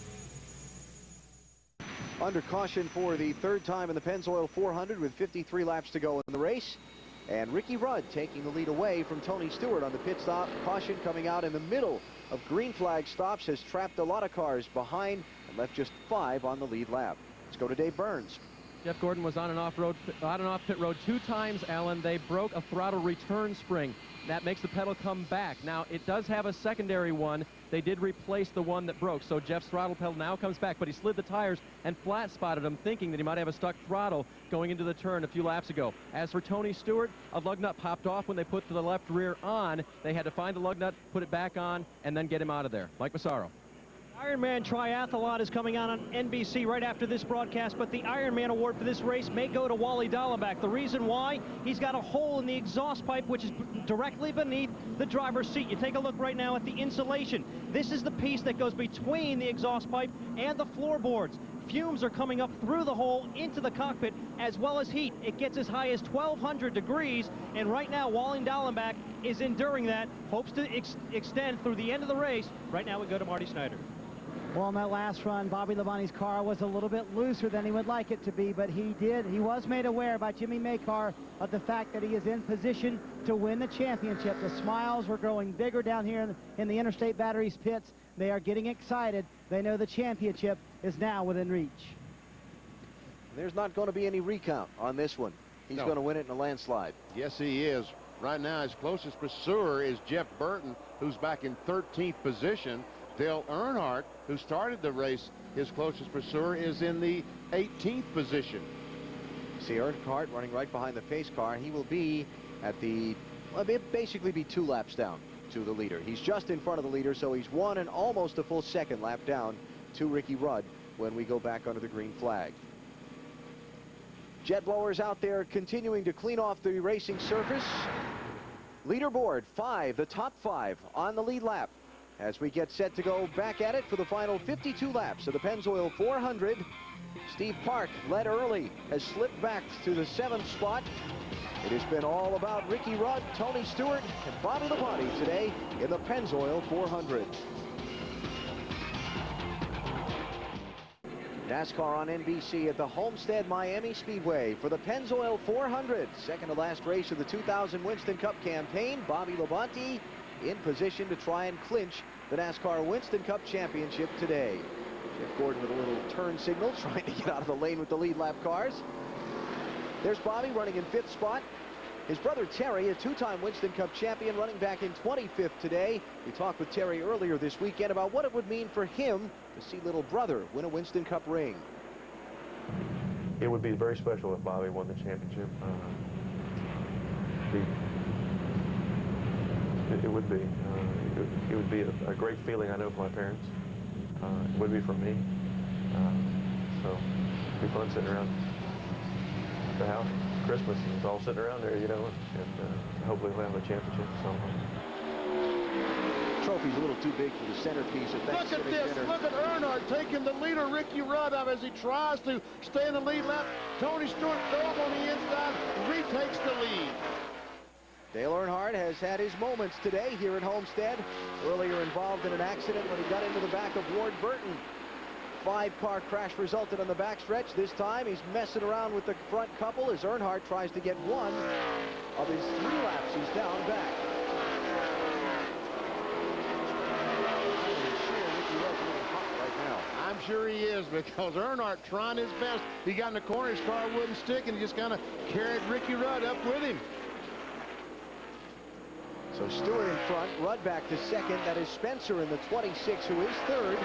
Under caution for the 3rd time in the Pennzoil 400 with 53 laps to go in the race. And Ricky Rudd taking the lead away from Tony Stewart on the pit stop. Caution coming out in the middle of green flag stops has trapped a lot of cars behind and left just 5 on the lead lap. Let's go to Dave Burns. Jeff Gordon was on and off pit road 2 times, Alan. They broke a throttle return spring. That makes the pedal come back. Now, it does have a secondary one. They did replace the one that broke, so Jeff's throttle pedal now comes back, but he slid the tires and flat spotted him, thinking that he might have a stuck throttle going into the turn a few laps ago. As for Tony Stewart, a lug nut popped off when they put the left rear on. They had to find the lug nut, put it back on, and then get him out of there. Mike Massaro. Ironman Triathlon is coming on NBC right after this broadcast, but the Ironman award for this race may go to Wally Dallenbach. The reason why, he's got a hole in the exhaust pipe which is directly beneath the driver's seat. You take a look right now at the insulation. This is the piece that goes between the exhaust pipe and the floorboards. Fumes are coming up through the hole into the cockpit, as well as heat. It gets as high as 1,200 degrees, and right now Wally Dallenbach is enduring that, hopes to extend through the end of the race. Right now we go to Marty Snider. Well, on that last run, Bobby Labonte's car was a little bit looser than he would like it to be, but he was made aware by Jimmy Makar of the fact that he is in position to win the championship. The smiles were growing bigger down here in the Interstate Batteries pits. They are getting excited. They know the championship is now within reach. There's not going to be any recount on this one. He's going to win it in a landslide. Yes, he is. Right now, his closest pursuer is Jeff Burton, who's back in 13th position. Dale Earnhardt, who started the race, his closest pursuer, is in the 18th position. See Earnhardt running right behind the pace car. He will be at the, well, basically be 2 laps down to the leader. He's just in front of the leader, so he's 1 and almost a full second lap down to Ricky Rudd when we go back under the green flag. Jet blowers out there continuing to clean off the racing surface. Leaderboard 5, the top 5 on the lead lap. As we get set to go back at it for the final 52 laps of the Pennzoil 400. Steve Park led early, has slipped back to the 7th spot. It has been all about Ricky Rudd, Tony Stewart, and Bobby Labonte today in the Pennzoil 400. NASCAR on NBC at the Homestead-Miami Speedway for the Pennzoil 400. Second to last race of the 2000 Winston Cup campaign. Bobby Labonte in position to try and clinch the NASCAR Winston Cup championship today. Jeff Gordon with a little turn signal, trying to get out of the lane with the lead lap cars. There's Bobby running in 5th spot. His brother Terry, a 2-time Winston Cup champion, running back in 25th today. We talked with Terry earlier this weekend about what it would mean for him to see little brother win a Winston Cup ring. It would be very special if Bobby won the championship. It would be. It would be a great feeling, I know, for my parents. It would be for me. So it'd be fun sitting around the house. Christmas is all sitting around there, you know, and hopefully we'll have a championship somehow. Trophy's a little too big for the centerpiece of Thanksgiving dinner. Look at this. Look at Earnhardt taking the leader, Ricky Rudd, up as he tries to stay in the lead lap. Tony Stewart goes on the inside, retakes the lead. Dale Earnhardt has had his moments today here at Homestead. Earlier involved in an accident when he got into the back of Ward Burton. 5-car crash resulted on the backstretch. This time he's messing around with the front couple as Earnhardt tries to get one of his 3 laps. He's down back. I'm sure he is, because Earnhardt trying his best. He got in the corner, his car wouldn't stick, and he just kind of carried Ricky Rudd up with him. So Stewart in front, Rudd back to 2nd. That is Spencer in the 26, who is 3rd.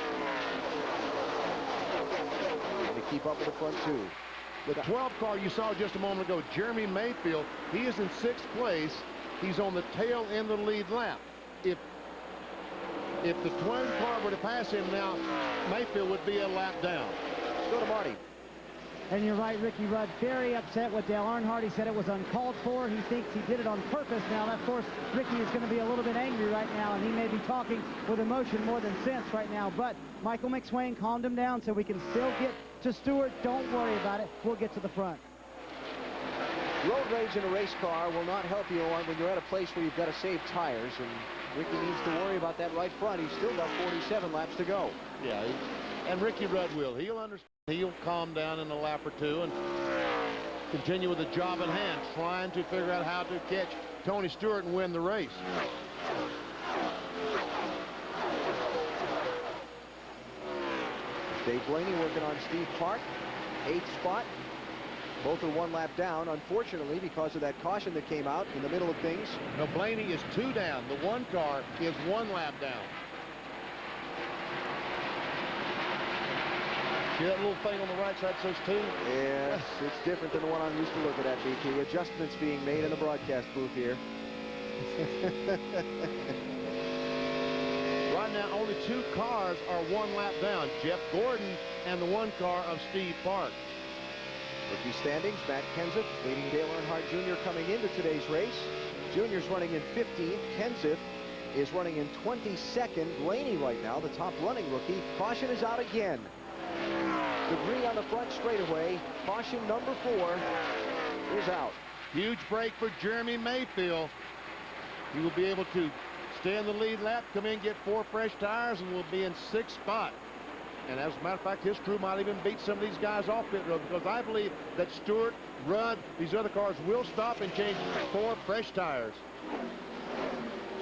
And to keep up with the front 2. The 12 car you saw just a moment ago, Jeremy Mayfield, he is in 6th place. He's on the tail end of the lead lap. If the 12 car were to pass him now, Mayfield would be a lap down. Let's go to Marty. And you're right, Ricky Rudd very upset with Dale Earnhardt. He said it was uncalled for. He thinks he did it on purpose. Now, of course, Ricky is going to be a little bit angry right now, and he may be talking with emotion more than sense right now. But Michael McSwain calmed him down so we can still get to Stewart. Don't worry about it. We'll get to the front. Road rage in a race car will not help you when you're at a place where you've got to save tires, and Ricky needs to worry about that right front. He's still got 47 laps to go. Yeah, and Ricky Rudd will. He'll understand. He'll calm down in a lap or 2 and continue with the job in hand, trying to figure out how to catch Tony Stewart and win the race. Dave Blaney working on Steve Park, 8th spot. Both are 1 lap down, unfortunately, because of that caution that came out in the middle of things. No, Blaney is 2 down. The 1 car is 1 lap down. See that little thing on the right side says 2? Yes, it's different than the one I'm used to looking at, BT. Adjustments being made in the broadcast booth here. Right now, only 2 cars are 1 lap down. Jeff Gordon and the 1 car of Steve Park. Rookie standings, Matt Kenseth leading Dale Earnhardt Jr. coming into today's race. Junior's running in 15th. Kenseth is running in 22nd. Blaney right now, the top running rookie. Caution is out again. Debris on the front straightaway. Caution number 4 is out. Huge break for Jeremy Mayfield. He will be able to stay in the lead lap, come in, get 4 fresh tires, and will be in 6th spot. And as a matter of fact, his crew might even beat some of these guys off pit road, because I believe that Stewart, Rudd, these other cars will stop and change 4 fresh tires.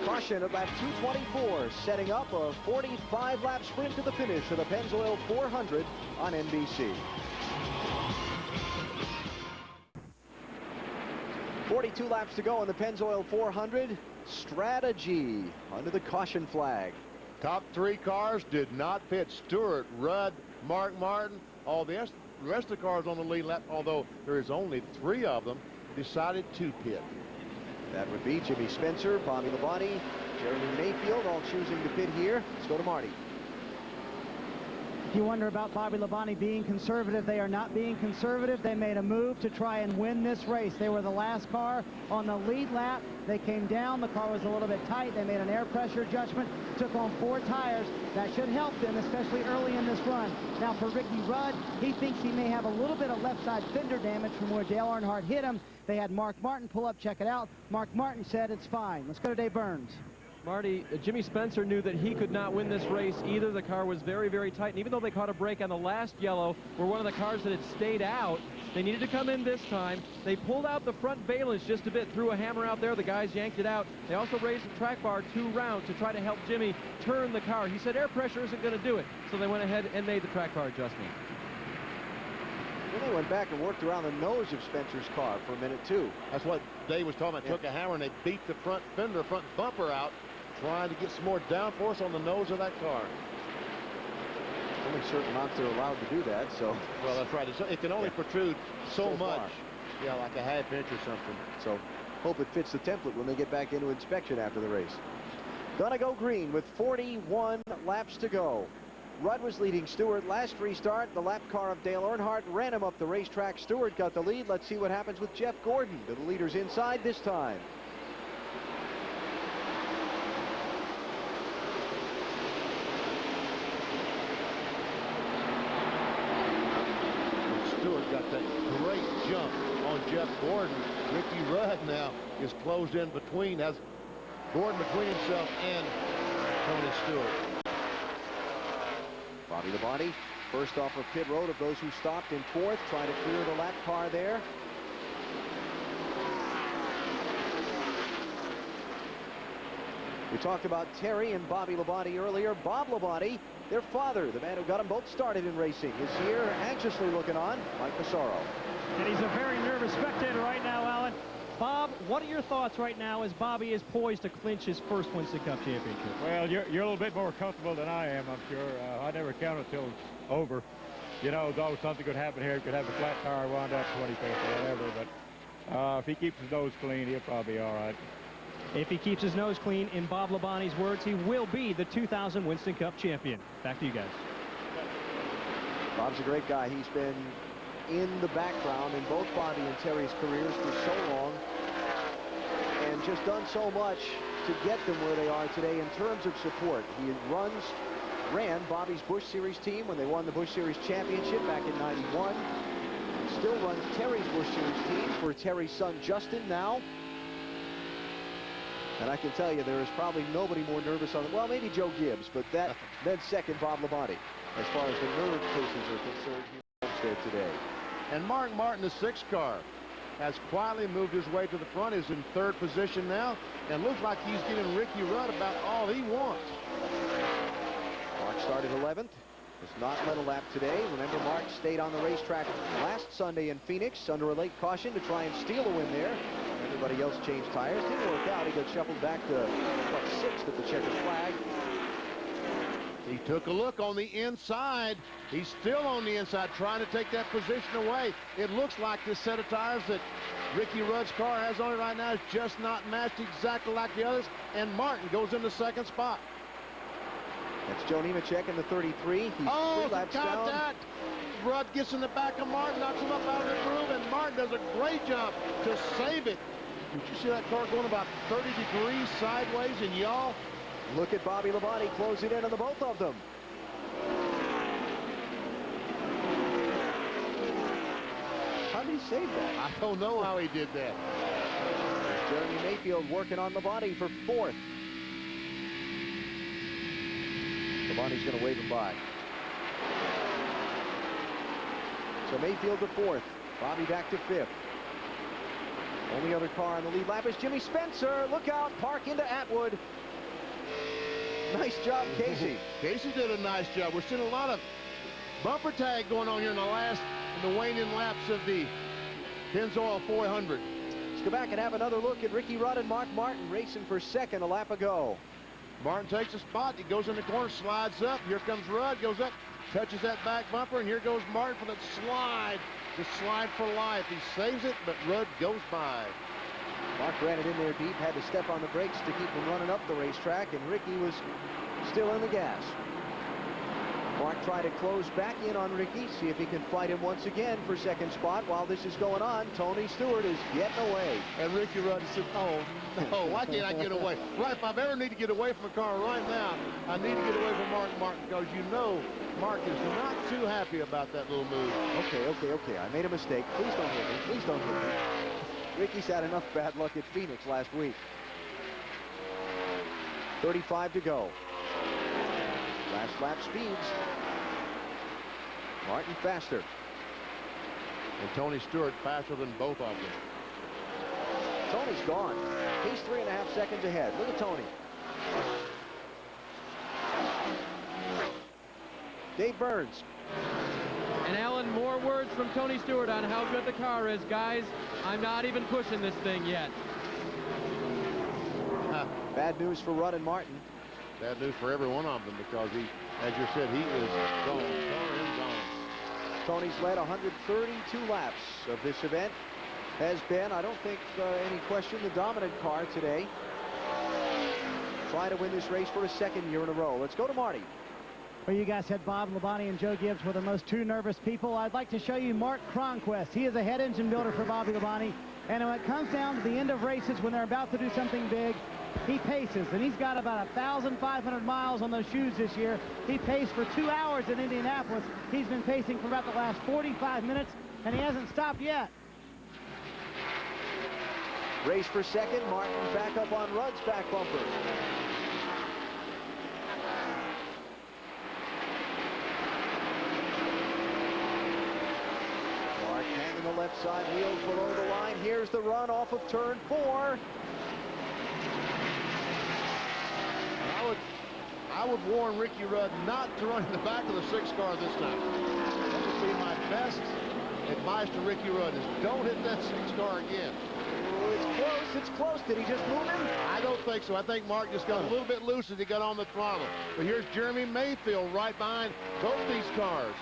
Caution at lap 224, setting up a 45-lap sprint to the finish of the Pennzoil 400 on NBC. 42 laps to go in the Pennzoil 400. Strategy under the caution flag. Top 3 cars did not pit. Stewart, Rudd, Mark Martin, all the rest of the cars on the lead lap, although there is only 3 of them, decided to pit. That would be Jimmy Spencer, Bobby Labonte, Jeremy Mayfield, all choosing to pit here. Let's go to Marty. If you wonder about Bobby Labonte being conservative, they are not being conservative. They made a move to try and win this race. They were the last car on the lead lap. They came down. The car was a little bit tight. They made an air pressure adjustment, took on 4 tires. That should help them, especially early in this run. Now for Ricky Rudd, he thinks he may have a little bit of left side fender damage from where Dale Earnhardt hit him. They had Mark Martin pull up, check it out. Mark Martin said it's fine. Let's go to Dave Burns. Marty, Jimmy Spencer knew that he could not win this race either. The car was very, very tight, and even though they caught a break on the last yellow, were one of the cars that had stayed out, they needed to come in this time. They pulled out the front valence just a bit, threw a hammer out there. The guys yanked it out. They also raised the track bar 2 rounds to try to help Jimmy turn the car. He said air pressure isn't going to do it, so they went ahead and made the track bar adjustment. Then they went back and worked around the nose of Spencer's car for a minute, too. That's what Dave was talking about. Took a hammer and they beat the front fender, front bumper out, trying to get some more downforce on the nose of that car. Only certain amounts are allowed to do that, so. Well, that's right. It can only protrude so much. Far. Yeah, like a half inch or something. So hope it fits the template when they get back into inspection after the race. Gonna go green with 41 laps to go. Rudd was leading Stewart last restart. The lap car of Dale Earnhardt ran him up the racetrack. Stewart got the lead. Let's see what happens with Jeff Gordon. The leader's inside this time. Stewart got that great jump on Jeff Gordon. Ricky Rudd now is closed in between, has Gordon between himself and Tony Stewart. Bobby Labonte, first off of pit road of those who stopped in 4th, trying to clear the lap car there. We talked about Terry and Bobby Labonte earlier. Bob Labonte, their father, the man who got them both started in racing, is here anxiously looking on. Mike Massaro. And he's a very nervous spectator right now, Alan. Bob, what are your thoughts right now as Bobby is poised to clinch his first Winston Cup championship? Well, you're a little bit more comfortable than I am, I'm sure. I never count it till it's over. You know, though something could happen here. It could have a flat tire, wound up 25th or whatever. But if he keeps his nose clean, he'll probably be all right. If he keeps his nose clean, in Bob Labonte's words, he will be the 2000 Winston Cup champion. Back to you guys. Bob's a great guy. He's been in the background in both Bobby and Terry's careers for so long and just done so much to get them where they are today in terms of support. He ran Bobby's Busch Series team when they won the Busch Series championship back in '91. Still runs Terry's Busch Series team for Terry's son Justin now. And I can tell you there is probably nobody more nervous on it. Well, maybe Joe Gibbs, but then second Bob Labonte as far as the nerve cases are concerned here at Homestead today. And Mark Martin, the 6th car, has quietly moved his way to the front, is in 3rd position now, and looks like he's giving Ricky Rudd about all he wants. Mark started 11th. Has not led a lap today. Remember, Mark stayed on the racetrack last Sunday in Phoenix under a late caution to try and steal a win there. Everybody else changed tires. Didn't work out. He got shuffled back to 6th at the checkered flag. He took a look on the inside. He's still on the inside trying to take that position away. It looks like this set of tires that Ricky Rudd's car has on it right now is just not matched exactly like the others, and Martin goes in the 2nd spot. That's Joe Nemechek in the 33. He's 3 laps down. That. Rudd gets in the back of Martin, knocks him up out of the groove, and Martin does a great job to save it. Did you see that car going about 30 degrees sideways, and y'all? Look at Bobby Labonte closing in on the both of them. How did he save that? I don't know how he did that. Jeremy Mayfield working on Labonte for 4th. Labonte's going to wave him by. So Mayfield to 4th. Bobby back to 5th. Only other car on the lead lap is Jimmy Spencer. Look out, park into Atwood. Nice job, Casey. Casey did a nice job. We're seeing a lot of bumper tag going on here in the waning laps of the Pennzoil 400. Let's go back and have another look at Ricky Rudd and Mark Martin racing for 2nd a lap ago. Martin takes a spot. He goes in the corner, slides up. Here comes Rudd, goes up, touches that back bumper, and here goes Martin for that slide. The slide for life. He saves it, but Rudd goes by. Mark ran it in there deep, had to step on the brakes to keep him running up the racetrack, and Ricky was still in the gas. Mark tried to close back in on Ricky, see if he can fight him once again for second spot. While this is going on, Tony Stewart is getting away. And Ricky Rudd said, oh, no, why can't I get away? Right, if I ever need to get away from a car right now, I need to get away from Mark Martin, because you know Mark is not too happy about that little move. Okay. I made a mistake. Please don't hit me. Please don't hit me. Ricky's had enough bad luck at Phoenix last week. 35 to go. Last lap speeds. Martin faster. And Tony Stewart faster than both of them. Tony's gone. He's 3.5 seconds ahead. Look at Tony. Dave Burns. And Alan, more words from Tony Stewart on how good the car is. Guys, I'm not even pushing this thing yet. Bad news for Rudd and Martin. Bad news for every one of them, because he, as you said, he is gone. Tony's led 132 laps of this event. Has been, I don't think any question, the dominant car today. Try to win this race for a second year in a row. Let's go to Marty. Well, you guys said Bob Labonte and Joe Gibbs were the most two nervous people. I'd like to show you Mark Cronquist. He is a head engine builder for Bobby Labonte. And when it comes down to the end of races, when they're about to do something big, he paces. And he's got about 1,500 miles on those shoes this year. He paced for 2 hours in Indianapolis. He's been pacing for about the last 45 minutes, and he hasn't stopped yet. Race for second. Martin back up on Rudd's back bumper. Mark hanging the left side wheels below the line. Here's the run off of turn 4. I would warn Ricky Rudd not to run in the back of the 6 car this time. That would be my best advice to Ricky Rudd, is don't hit that 6 car again. Oh, it's close. Did he just move him? I don't think so. I think Mark just got a little bit loose as he got on the throttle. But here's Jeremy Mayfield right behind both these cars.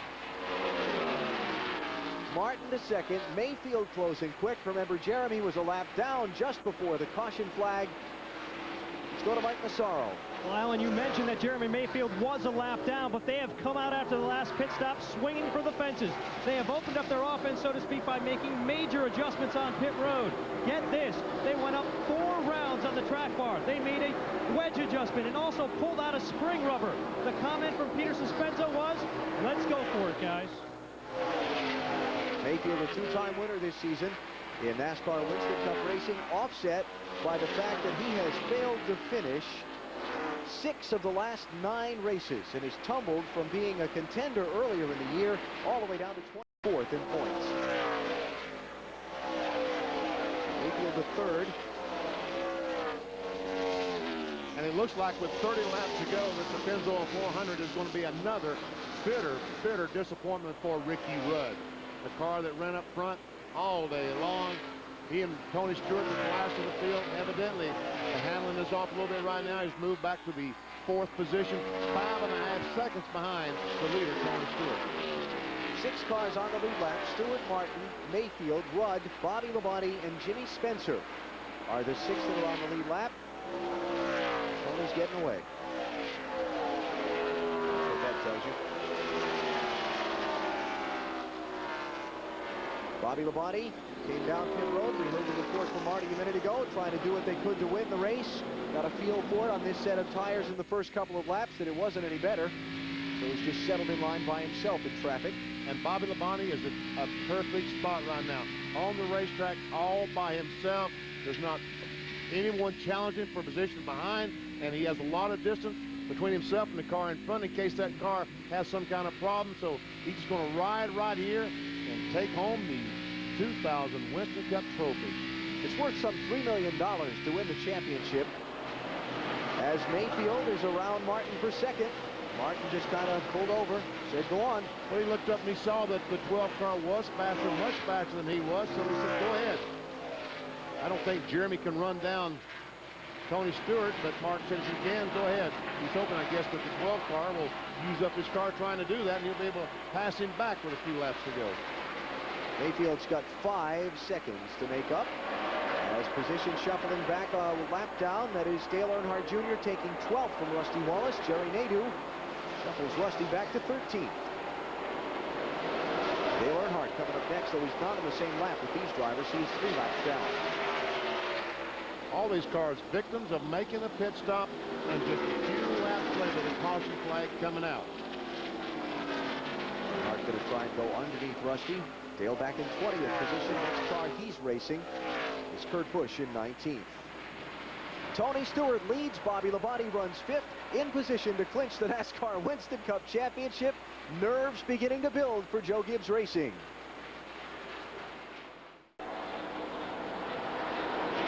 Martin to second. Mayfield closing quick. Remember, Jeremy was a lap down just before the caution flag. Let's go to Mike Massaro. Well, Alan, you mentioned that Jeremy Mayfield was a lap down, but they have come out after the last pit stop swinging for the fences. They have opened up their offense, so to speak, by making major adjustments on pit road. Get this, they went up 4 rounds on the track bar. They made a wedge adjustment and also pulled out a spring rubber. The comment from Peter Suspenzo was, let's go for it, guys. Mayfield, a 2-time winner this season in NASCAR Winston Cup racing, offset by the fact that he has failed to finish 6 of the last 9 races and has tumbled from being a contender earlier in the year all the way down to 24th in points. Mayfield the 3rd. And it looks like with 30 laps to go, that the Pennzoil 400 is going to be another bitter disappointment for Ricky Rudd. The car that ran up front all day long. He and Tony Stewart was last in the field. Evidently, the handling is off a little bit right now. He's moved back to the 4th position, 5.5 seconds behind the leader, Tony Stewart. 6 cars on the lead lap. Stewart, Martin, Mayfield, Rudd, Bobby Labonte, and Jimmy Spencer are the 6 that are on the lead lap. Tony's getting away. That's what that tells you. Bobby Labonte came down pit road. We heard the report from Marty a minute ago, trying to do what they could to win the race. Got a feel for it on this set of tires in the first couple of laps that it wasn't any better. So he's just settled in line by himself in traffic. And Bobby Labonte is a perfect spot right now. On the racetrack, all by himself. There's not anyone challenging for position behind, and he has a lot of distance between himself and the car in front in case that car has some kind of problem. So he's just going to ride right here and take home the 2000 Winston Cup trophy. It's worth some $3 million to win the championship. As Mayfield is around Martin for second. Martin just kind of pulled over, said go on. Well, he looked up and he saw that the 12 car was faster, much faster than he was, so he said go ahead. I don't think Jeremy can run down Tony Stewart, but Mark says he can. Go ahead. He's hoping, I guess, that the 12 car will use up his car trying to do that, and he'll be able to pass him back with a few laps to go. Mayfield's got 5 seconds to make up. As position shuffling back a lap down, that is Dale Earnhardt Jr. taking 12th from Rusty Wallace. Jerry Nadeau Shuffles Rusty back to 13th. Dale Earnhardt coming up next, though he's not in the same lap with these drivers. He's 3 laps down. All these cars victims of making a pit stop and just a few laps later, the caution flag coming out. Earnhardt going to try and go underneath Rusty. Dale back in 20th position. Next car he's racing is Kurt Busch in 19th. Tony Stewart leads. Bobby Labonte runs 5th, in position to clinch the NASCAR Winston Cup Championship. Nerves beginning to build for Joe Gibbs Racing.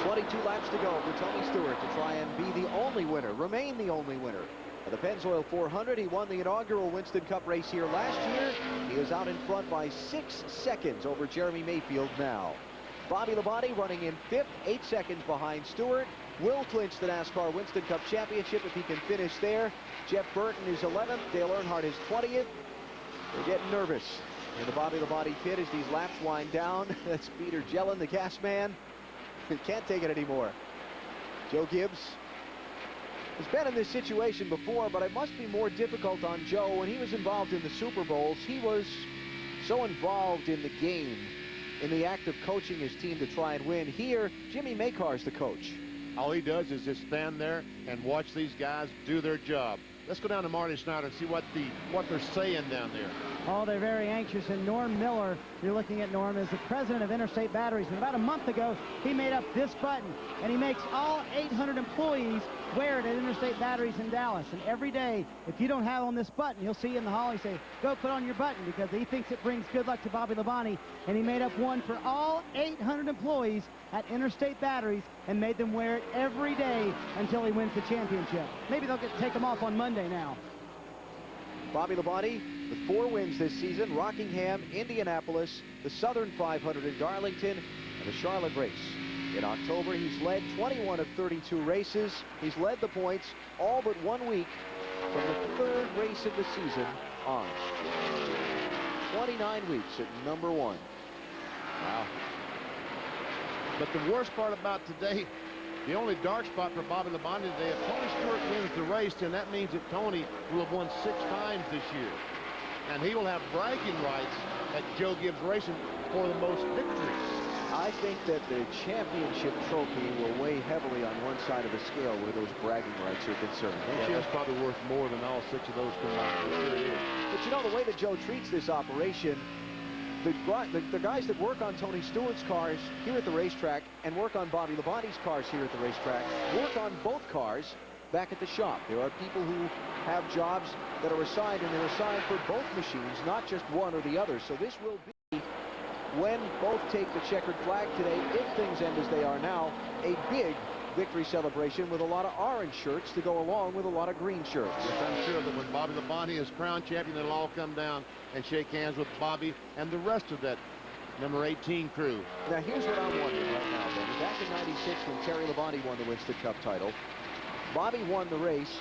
22 laps to go for Tony Stewart to try and be the only winner, remain the only winner of the Pennzoil 400. He won the inaugural Winston Cup race here last year. He is out in front by 6 seconds over Jeremy Mayfield now. Bobby Labonte running in 5th, 8 seconds behind Stewart. Will clinch the NASCAR Winston Cup Championship if he can finish there. Jeff Burton is 11th. Dale Earnhardt is 20th. They're getting nervous in the Bobby Labonte pit as these laps wind down. That's Peter Jellin, the gas man. He can't take it anymore. Joe Gibbs has been in this situation before, but it must be more difficult on Joe. When he was involved in the Super Bowls, he was so involved in the game, in the act of coaching his team to try and win. Here, Jimmy Makar's the coach. All he does is just stand there and watch these guys do their job. Let's go down to Marty Snider and see what they're saying down there. Oh, they're very anxious. And Norm Miller, you're looking at Norm, is the president of Interstate Batteries. And about a month ago, he made up this button. And he makes all 800 employees wear it at Interstate Batteries in Dallas. And every day, if you don't have on this button, he'll see you in the hall. He say, go put on your button, because he thinks it brings good luck to Bobby Labonte. And he made up one for all 800 employees at Interstate Batteries and made them wear it every day until he wins the championship. Maybe they'll take them off on Monday now. Bobby Labonte with 4 wins this season: Rockingham, Indianapolis, the Southern 500 in Darlington, and the Charlotte race. In October, he's led 21 of 32 races. He's led the points all but 1 week from the 3rd race of the season on. 29 weeks at number 1. Wow. But the worst part about today, the only dark spot for Bobby Labonte today, if Tony Stewart wins the race, then that means that Tony will have won 6 times this year. And he will have bragging rights at Joe Gibbs Racing for the most victories. I think that the championship trophy will weigh heavily on one side of the scale where those bragging rights are concerned. Yeah, it's probably worth more than all 6 of those combined. Sure it is. But you know, the way that Joe treats this operation, the guys that work on Tony Stewart's cars here at the racetrack and work on Bobby Labonte's cars here at the racetrack work on both cars back at the shop. There are people who have jobs that are assigned, and they're assigned for both machines, not just one or the other. So this will be, when both take the checkered flag today, if things end as they are now, a big victory celebration with a lot of orange shirts to go along with a lot of green shirts. Yes, I'm sure that when Bobby Labonte is crowned champion, they'll all come down and shake hands with Bobby and the rest of that number 18 crew. Now here's what I'm wondering right now, Benny. Back in '96 when Terry Labonte won the Winston Cup title, Bobby won the race,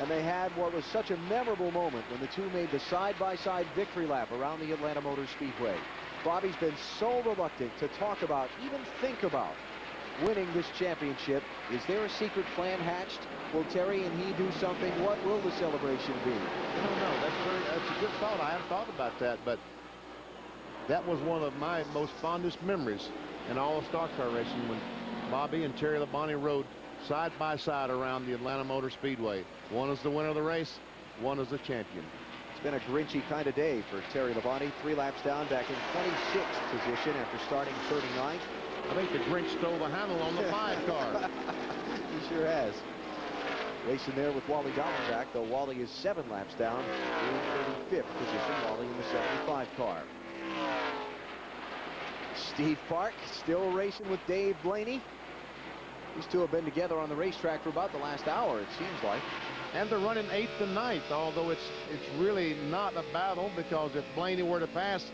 and they had what was such a memorable moment when the two made the side-by-side victory lap around the Atlanta Motor Speedway. Bobby's been so reluctant to talk about, even think about, winning this championship. Is there a secret plan hatched? Will Terry and he do something? What will the celebration be? I don't know. That's a good thought. I haven't thought about that, but that was one of my most fondest memories in all of stock car racing, when Bobby and Terry Labonte rode side by side around the Atlanta Motor Speedway. One is the winner of the race, one is the champion. It's been a Grinchy kind of day for Terry Labonte. 3 laps down, back in 26th position after starting 39th. I think the Grinch stole the handle on the 5 car. He sure has. Racing there with Wally Dallenbach, though Wally is 7 laps down in 35th position. Wally in the 75 car. Steve Park still racing with Dave Blaney. These two have been together on the racetrack for about the last hour, it seems like. And they're running 8th and 9th, although it's really not a battle, because if Blaney were to pass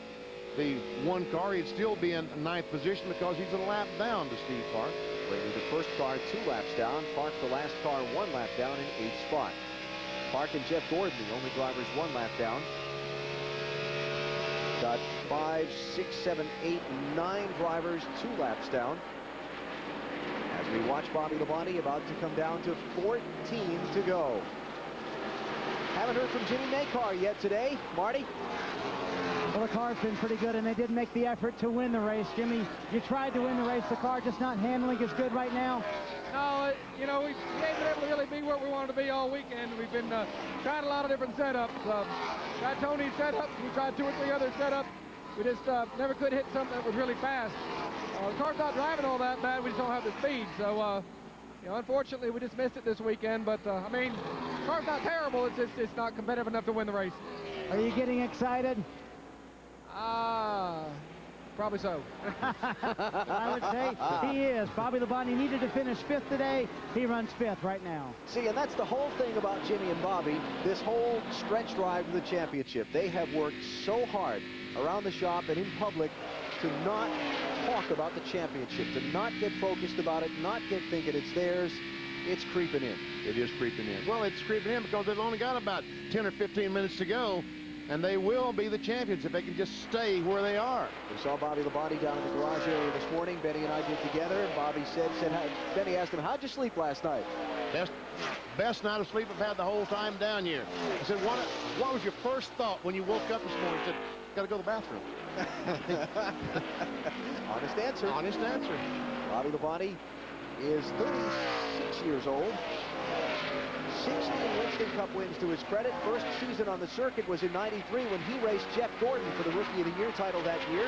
the 1 car, he'd still be in 9th position because he's a lap down to Steve Park. Blaney the first car 2 laps down. Park the last car 1 lap down in 8th spot. Park and Jeff Gordon, the only drivers 1 lap down. Got 5, 6, 7, 8, 9 drivers 2 laps down. As we watch Bobby Labonte about to come down to 14 to go. Haven't heard from Jimmy Makar yet today. Marty? Well, the car's been pretty good, and they did make the effort to win the race. Jimmy, you tried to win the race. The car just not handling as good right now. No, you know, we ain't been able to really be where we wanted to be all weekend. We've been trying a lot of different setups. Tried Tony's setups. We tried 2 or 3 other setups. We just never could hit something that was really fast. The car's not driving all that bad. We just don't have the speed. So, you know, unfortunately, we just missed it this weekend. But, I mean, the car's not terrible. It's just it's not competitive enough to win the race. Are you getting excited? Probably so. I would say he is. Bobby Labonte needed to finish 5th today. He runs 5th right now. See, and that's the whole thing about Jimmy and Bobby, this whole stretch drive to the championship. They have worked so hard around the shop and in public to not talk about the championship, to not get focused about it, not get thinking it's theirs. It's creeping in. It is creeping in. Well, it's creeping in because they've only got about 10 or 15 minutes to go. And they will be the champions if they can just stay where they are. We saw Bobby Labonte down in the garage area this morning. Benny and I did together. Bobby said Benny asked him, how'd you sleep last night? Best night of sleep I've had the whole time down here. I said, what was your first thought when you woke up this morning? He said, got to go to the bathroom. Honest answer. Honest answer. Bobby Labonte is 36 years old. 16 Winston Cup wins to his credit. First season on the circuit was in '93 when he raced Jeff Gordon for the Rookie of the Year title that year.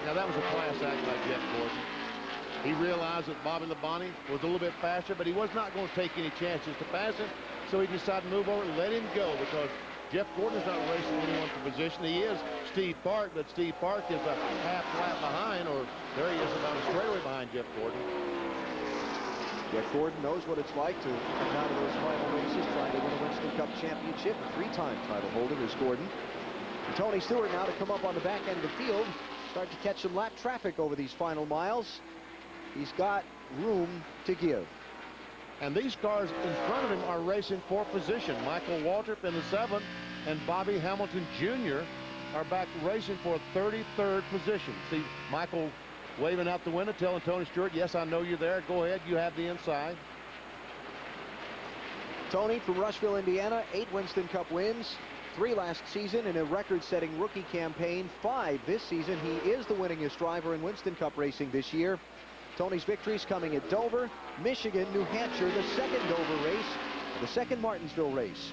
Now, that was a class act by Jeff Gordon. He realized that Bobby Labonte was a little bit faster, but he was not going to take any chances to pass him, so he decided to move over and let him go because Jeff Gordon is not racing anyone for position. He is Steve Park, but Steve Park is a half lap behind, or there he is about a straightaway behind Jeff Gordon. Jeff Gordon knows what it's like to come down to those final races, trying to win a Winston Cup championship. A 3-time title holder is Gordon. And Tony Stewart now to come up on the back end of the field, start to catch some lap traffic over these final miles. He's got room to give. And these cars in front of him are racing for position. Michael Waltrip in the 7th and Bobby Hamilton Jr. are back racing for 33rd position. See Michael waving out the window, telling Tony Stewart, yes, I know you're there. Go ahead, you have the inside. Tony from Rushville, Indiana, 8 Winston Cup wins, 3 last season in a record-setting rookie campaign, 5 this season. He is the winningest driver in Winston Cup racing this year. Tony's victories coming at Dover, Michigan, New Hampshire, the 2nd Dover race, the 2nd Martinsville race.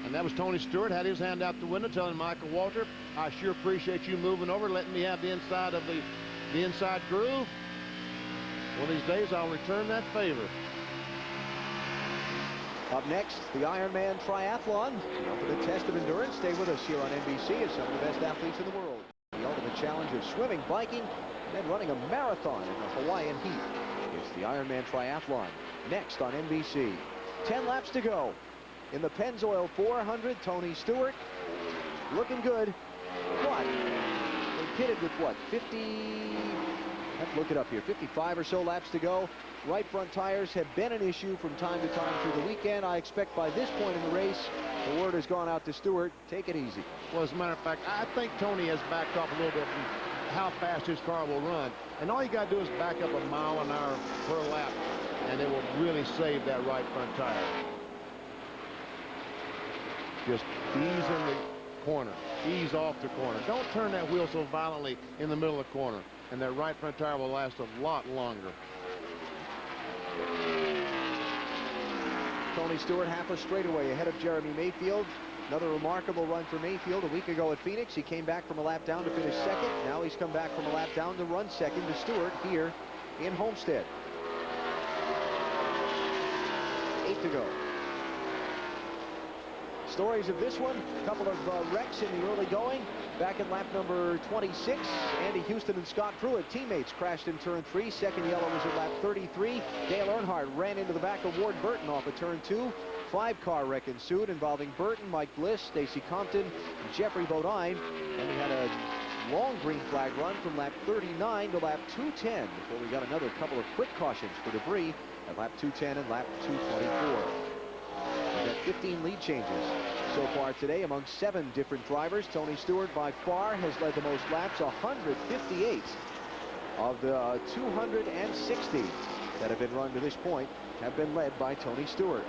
And that was Tony Stewart, had his hand out the window, telling Michael Waltrip, I sure appreciate you moving over, letting me have the inside of the inside groove. One of these days, I'll return that favor. Up next, the Ironman Triathlon. The ultimate test of endurance. Stay with us here on NBC as some of the best athletes in the world. The ultimate challenge of swimming, biking, and then running a marathon in the Hawaiian heat. It's the Ironman Triathlon. Next on NBC. 10 laps to go. In the Pennzoil 400, Tony Stewart looking good. What? They pitted with what? 50, I have to look it up here, 55 or so laps to go. Right front tires have been an issue from time to time through the weekend. I expect by this point in the race, the word has gone out to Stewart, take it easy. Well, as a matter of fact, I think Tony has backed off a little bit from how fast his car will run. And all you got to do is back up a mile an hour per lap, and it will really save that right front tire. Just ease in the corner, ease off the corner. Don't turn that wheel so violently in the middle of the corner, and that right front tire will last a lot longer. Tony Stewart half a straightaway ahead of Jeremy Mayfield. Another remarkable run for Mayfield a week ago at Phoenix. He came back from a lap down to finish 2nd. Now he's come back from a lap down to run 2nd to Stewart here in Homestead. 8 to go. Stories of this one, a couple of wrecks in the early going. Back at lap number 26, Andy Houston and Scott Pruitt, teammates, crashed in turn 3. Second yellow was at lap 33. Dale Earnhardt ran into the back of Ward Burton off of turn 2. 5-car wreck ensued involving Burton, Mike Bliss, Stacy Compton, and Jeffrey Bodine. And we had a long green flag run from lap 39 to lap 210 before we got another couple of quick cautions for debris at lap 210 and lap 224. We've got 15 lead changes so far today among 7 different drivers. Tony Stewart by far has led the most laps, 158 of the 260 that have been run to this point have been led by Tony Stewart.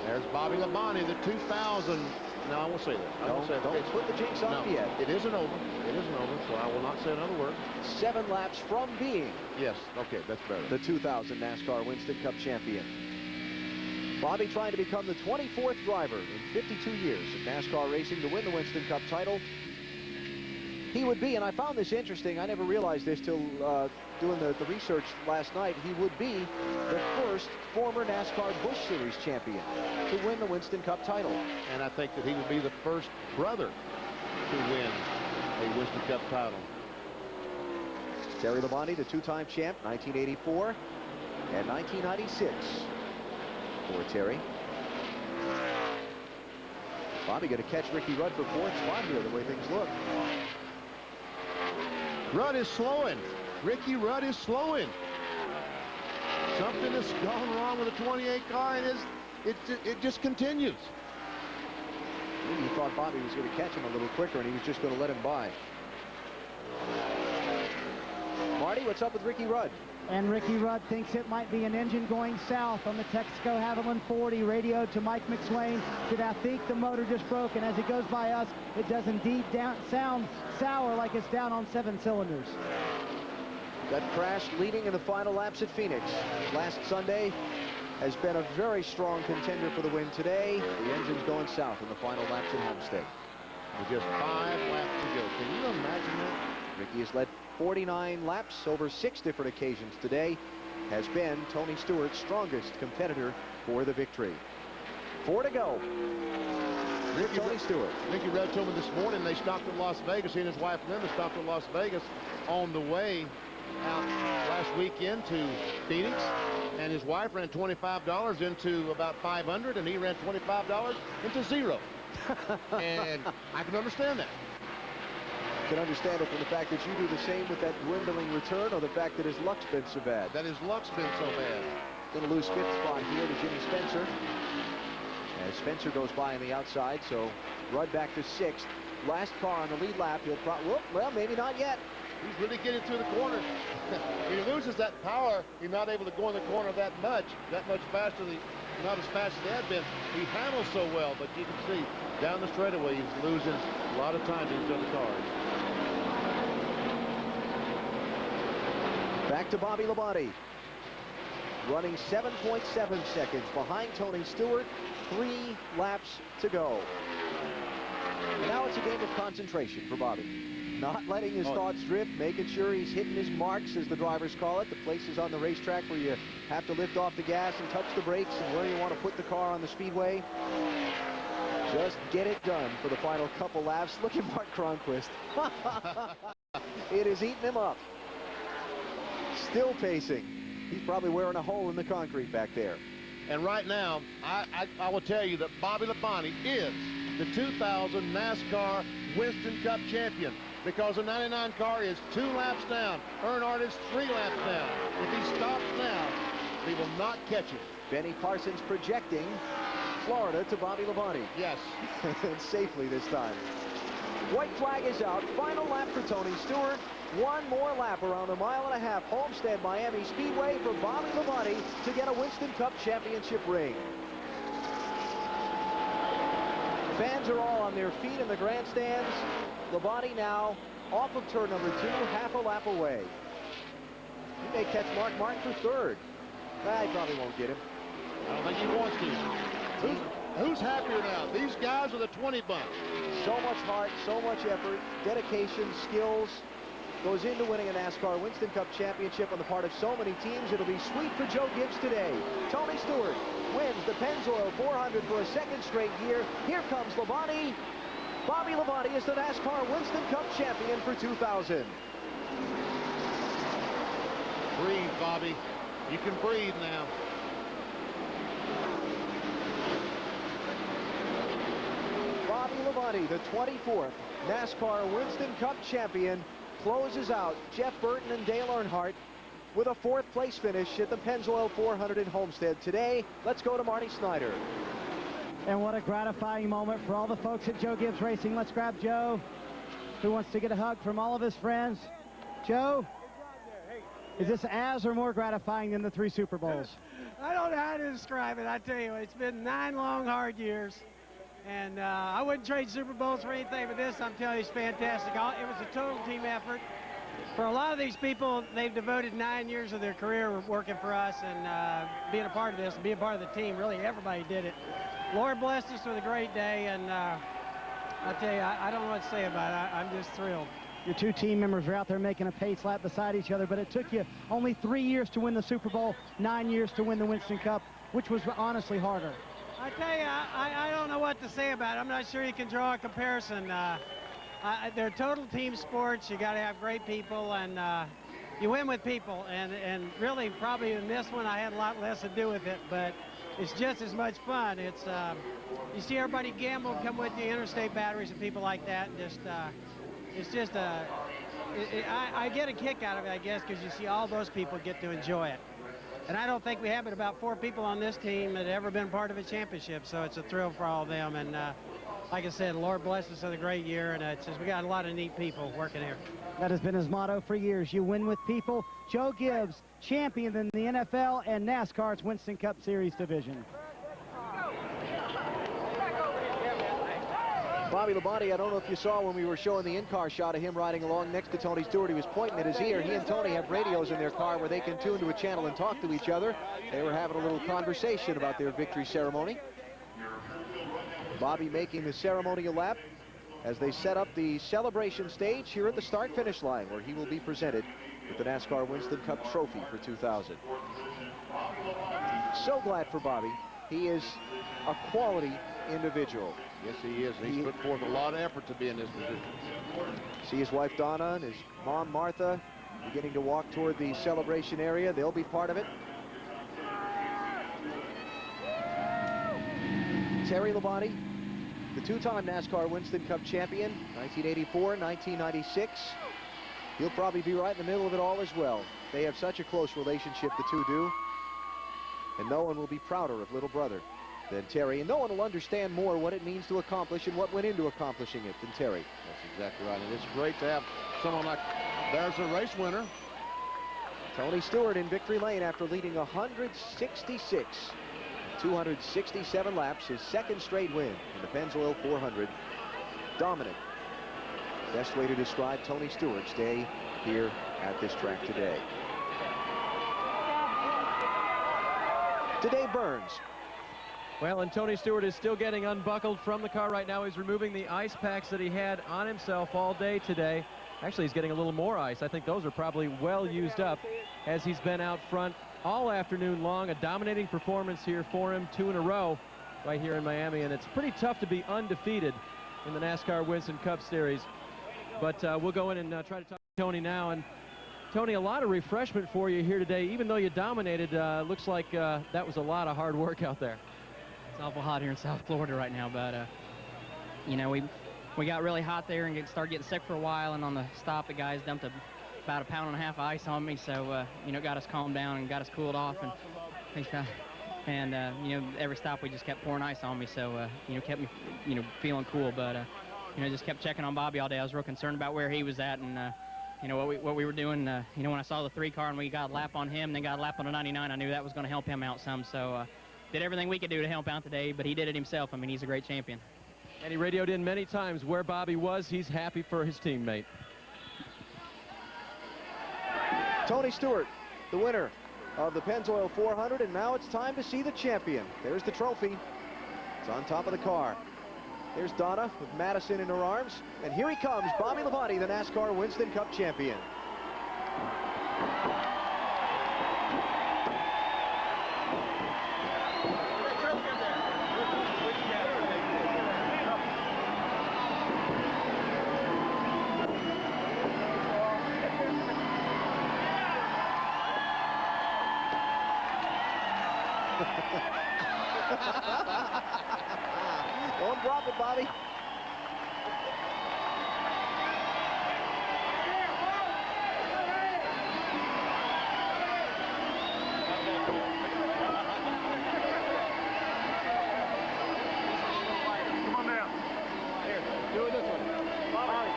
There's Bobby Labonte, the 2000. No, I won't say that. I won't say that. Don't put the jinx on yet. It isn't over. It isn't over, so I will not say another word. 7 laps from being. Yes, okay, that's better. The 2000 NASCAR Winston Cup champion. Bobby trying to become the 24th driver in 52 years of NASCAR racing to win the Winston Cup title. He would be, and I found this interesting, I never realized this till doing the research last night, he would be the first former NASCAR Busch Series champion to win the Winston Cup title. And I think that he would be the first brother to win a Winston Cup title. Terry Labonte, the 2-time champ, 1984 and 1996 for Terry. Bobby going to catch Ricky Rudd for 4th spot here, the way things look. Rudd is slowing. Ricky Rudd is slowing. Something has gone wrong with the 28 car, and it just continues. He thought Bobby was going to catch him a little quicker, and he was just going to let him by. Marty, what's up with Ricky Rudd? And Ricky Rudd thinks it might be an engine going south on the Texaco Haviland 40. Radioed to Mike McSwain. Said, I think the motor just broke, and as it goes by us, it does indeed sound sour like it's down on 7 cylinders. That crash leading in the final laps at Phoenix last Sunday has been a very strong contender for the win today. The engine's going south in the final laps at Homestead. With just 5 laps to go. Can you imagine that? Ricky has led 49 laps over 6 different occasions today. Has been Tony Stewart's strongest competitor for the victory. 4 to go. Tony Stewart. Ricky Rudd told me this morning they stopped in Las Vegas. He and his wife Linda stopped in Las Vegas on the way out last weekend to Phoenix, and his wife ran $25 into about $500, and he ran $25 into 0. And I can understand that. Can understand it from the fact that you do the same with that dwindling return, or the fact that his luck's been so bad. That his luck's been so bad. Going to lose 5th spot here to Jimmy Spencer. As Spencer goes by on the outside, so Rudd back to 6th. Last car on the lead lap. He'll probably, well, maybe not yet. He's really getting through the corner. He loses that power. He's not able to go in the corner that much faster. Not as fast as they had been. He handles so well, but you can see down the straightaway he's losing a lot of time to these other cars. Back to Bobby Labonte, running 7.7 seconds behind Tony Stewart. 3 laps to go. And now it's a game of concentration for Bobby. Not letting his thoughts drift, making sure he's hitting his marks, as the drivers call it. The places on the racetrack where you have to lift off the gas and touch the brakes, and where you want to put the car on the speedway. Just get it done for the final couple laps. Look at Mark Cronquist. It is eating him up. Still pacing. He's probably wearing a hole in the concrete back there. And right now, I will tell you that Bobby Labonte is the 2000 NASCAR Winston Cup champion, because the 99 car is 2 laps down. Earnhardt is 3 laps down. If he stops now, he will not catch him. Benny Parsons projecting Florida to Bobby Labonte. Yes. And safely this time. White flag is out. Final lap for Tony Stewart. 1 more lap around the 1.5 mile Homestead-Miami Speedway for Bobby Labonte to get a Winston Cup championship ring. Fans are all on their feet in the grandstands. Labonte now off of turn number 2, half a lap away. He may catch Mark Martin for 3rd. He probably won't get him. I don't think he wants to. Who's happier now? These guys or the 20 bunch? So much heart, so much effort, dedication, skills goes into winning a NASCAR Winston Cup championship on the part of so many teams. It'll be sweet for Joe Gibbs today. Tony Stewart wins the Pennzoil 400 for a 2nd straight year. Here comes Labonte. Bobby Labonte is the NASCAR Winston Cup champion for 2000. Breathe, Bobby. You can breathe now. Bobby Labonte, the 24th NASCAR Winston Cup champion, closes out Jeff Burton and Dale Earnhardt with a 4th place finish at the Pennzoil 400 in Homestead today. Let's go to Marty Snider. And what a gratifying moment for all the folks at Joe Gibbs Racing. Let's grab Joe, who wants to get a hug from all of his friends. Joe, is this as or more gratifying than the 3 Super Bowls? I don't know how to describe it. I tell you, it's been 9 long, hard years. And I wouldn't trade Super Bowls for anything, but this, I'm telling you, is fantastic. It was a total team effort. For a lot of these people, they've devoted 9 years of their career working for us and being a part of this, and being part of the team. Really, everybody did it. Lord blessed us with a great day, and I tell you, I don't know what to say about it. I'm just thrilled. Your two team members are out there making a pace lap beside each other, but it took you only 3 years to win the Super Bowl, 9 years to win the Winston Cup, which was honestly harder. I tell you, I don't know what to say about it. I'm not sure you can draw a comparison. They're total team sports. You got to have great people, and you win with people. And really, probably in this one, I had a lot less to do with it, but it's just as much fun. It's you see everybody gamble, come with the interstate batteries and people like that, and just it's just I get a kick out of it, I guess, because you see all those people get to enjoy it. And I don't think we have but about 4 people on this team that have ever been part of a championship, so it's a thrill for all of them. And like I said, the Lord bless us with a great year, and it's just, we got a lot of neat people working here. That has been his motto for years. You win with people. Joe Gibbs, champion in the NFL and NASCAR's Winston Cup Series division. Bobby Labonte, I don't know if you saw when we were showing the in-car shot of him riding along next to Tony Stewart. He was pointing at his ear. He and Tony have radios in their car where they can tune to a channel and talk to each other. They were having a little conversation about their victory ceremony. Bobby making the ceremonial lap as they set up the celebration stage here at the start-finish line, where he will be presented with the NASCAR Winston Cup trophy for 2000. So glad for Bobby. He is a quality individual. Yes, he is. He's put forth a lot of effort to be in this position. See his wife Donna and his mom Martha beginning to walk toward the celebration area. They'll be part of it. Terry Labonte, the two-time NASCAR Winston Cup champion, 1984, 1996. He'll probably be right in the middle of it all as well. They have such a close relationship, the two do. And no one will be prouder of little brother than Terry, and no one will understand more what it means to accomplish and what went into accomplishing it than Terry. That's exactly right, and it's great to have someone like, there's a race winner. Tony Stewart in victory lane after leading 166, 267 laps, his second straight win in the Pennzoil 400. Dominant. Best way to describe Tony Stewart's day here at this track today. Today Burns. Well, and Tony Stewart is still getting unbuckled from the car right now. He's removing the ice packs that he had on himself all day today. Actually, he's getting a little more ice. I think those are probably well used up as he's been out front all afternoon long. A dominating performance here for him, 2 in a row right here in Miami. And it's pretty tough to be undefeated in the NASCAR Winston Cup Series. But we'll go in and try to talk to Tony now. And Tony, a lot of refreshment for you here today. Even though you dominated, looks like that was a lot of hard work out there. It's awful hot here in South Florida right now, but you know, we got really hot there and started getting sick for a while, and on the stop the guys dumped about 1.5 pounds of ice on me, so you know, got us calmed down and got us cooled off, and you know, every stop we just kept pouring ice on me, so you know, kept me, you know, feeling cool. But you know, just kept checking on Bobby all day. I was real concerned about where he was at, and you know, what we were doing. You know, when I saw the 3 car and we got a lap on him, then got a lap on the 99, I knew that was going to help him out some. So did everything we could do to help out today, but he did it himself. I mean, he's a great champion. And he radioed in many times where Bobby was. He's happy for his teammate. Tony Stewart, the winner of the Pennzoil 400, and now it's time to see the champion. There's the trophy. It's on top of the car. There's Donna with Madison in her arms, and here he comes, Bobby Labonte, the NASCAR Winston Cup champion. Don't drop it, Bobby. Come on down. Here, do it this one. Bobby.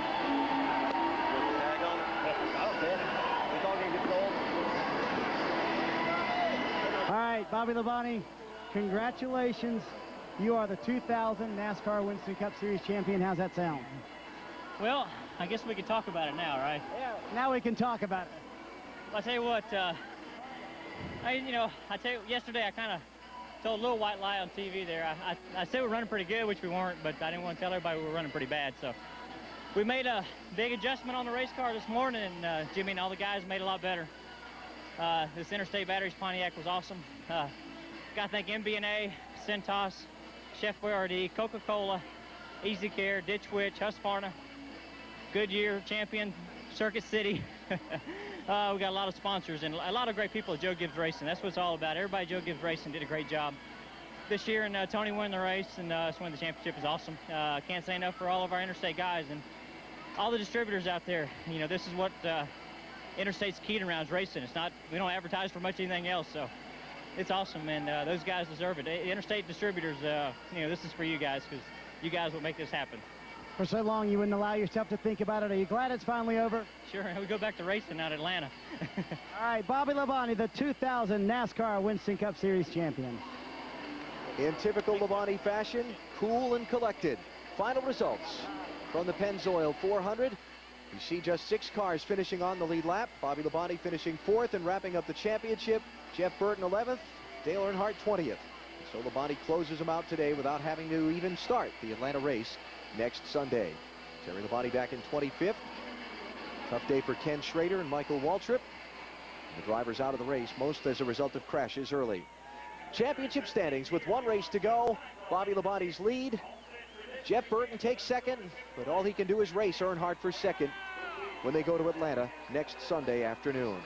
Tag on. I don't care. It's all going to get gold. All right, Bobby Labonte, congratulations. You are the 2000 NASCAR Winston Cup Series champion. How's that sound? Well, I guess we can talk about it now, right? Yeah, now we can talk about it. I'll tell you what, yesterday I kind of told a little white lie on TV there. I said we're running pretty good, which we weren't, but I didn't want to tell everybody we were running pretty bad. So we made a big adjustment on the race car this morning, and Jimmy and all the guys made it a lot better. This Interstate Batteries Pontiac was awesome. Got to thank MB&A, Centos, Chef Boyardee, Coca-Cola, Easy Care, Ditch Witch, Husqvarna, Goodyear, Champion, Circuit City. We got a lot of sponsors and a lot of great people at Joe Gibbs Racing. That's what it's all about. Everybody at Joe Gibbs Racing did a great job this year, and Tony won the race, and us winning the championship is awesome. Can't say enough for all of our interstate guys and all the distributors out there. You know, this is what Interstate's keyed around is racing. It's not, we don't advertise for much anything else, so it's awesome, and those guys deserve it. Interstate distributors, this is for you guys, because you guys will make this happen. For so long, you wouldn't allow yourself to think about it. Are you glad it's finally over? Sure, we go back to racing out of Atlanta. All right, Bobby Labonte, the 2000 NASCAR Winston Cup Series champion. In typical Labonte fashion, cool and collected. Final results from the Pennzoil 400. You see just 6 cars finishing on the lead lap. Bobby Labonte finishing 4th and wrapping up the championship. Jeff Burton 11th, Dale Earnhardt 20th. So Labonte closes them out today without having to even start the Atlanta race next Sunday. Terry Labonte back in 25th. Tough day for Ken Schrader and Michael Waltrip. The drivers out of the race, most as a result of crashes early. Championship standings with 1 race to go. Bobby Labonte's lead. Jeff Burton takes 2nd, but all he can do is race Earnhardt for 2nd when they go to Atlanta next Sunday afternoon.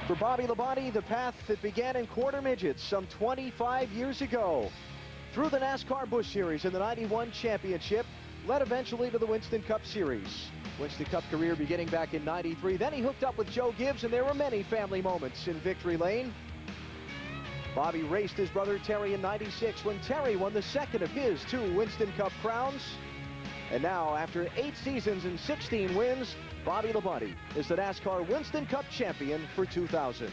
For Bobby Labonte, the path that began in quarter midgets some 25 years ago, through the NASCAR Busch Series in the '91 championship, led eventually to the Winston Cup Series. Winston Cup career beginning back in '93. Then he hooked up with Joe Gibbs, and there were many family moments in victory lane. Bobby raced his brother Terry in '96 when Terry won the 2nd of his 2 Winston Cup crowns. And now, after 8 seasons and 16 wins, Bobby Labonte is the NASCAR Winston Cup champion for 2000.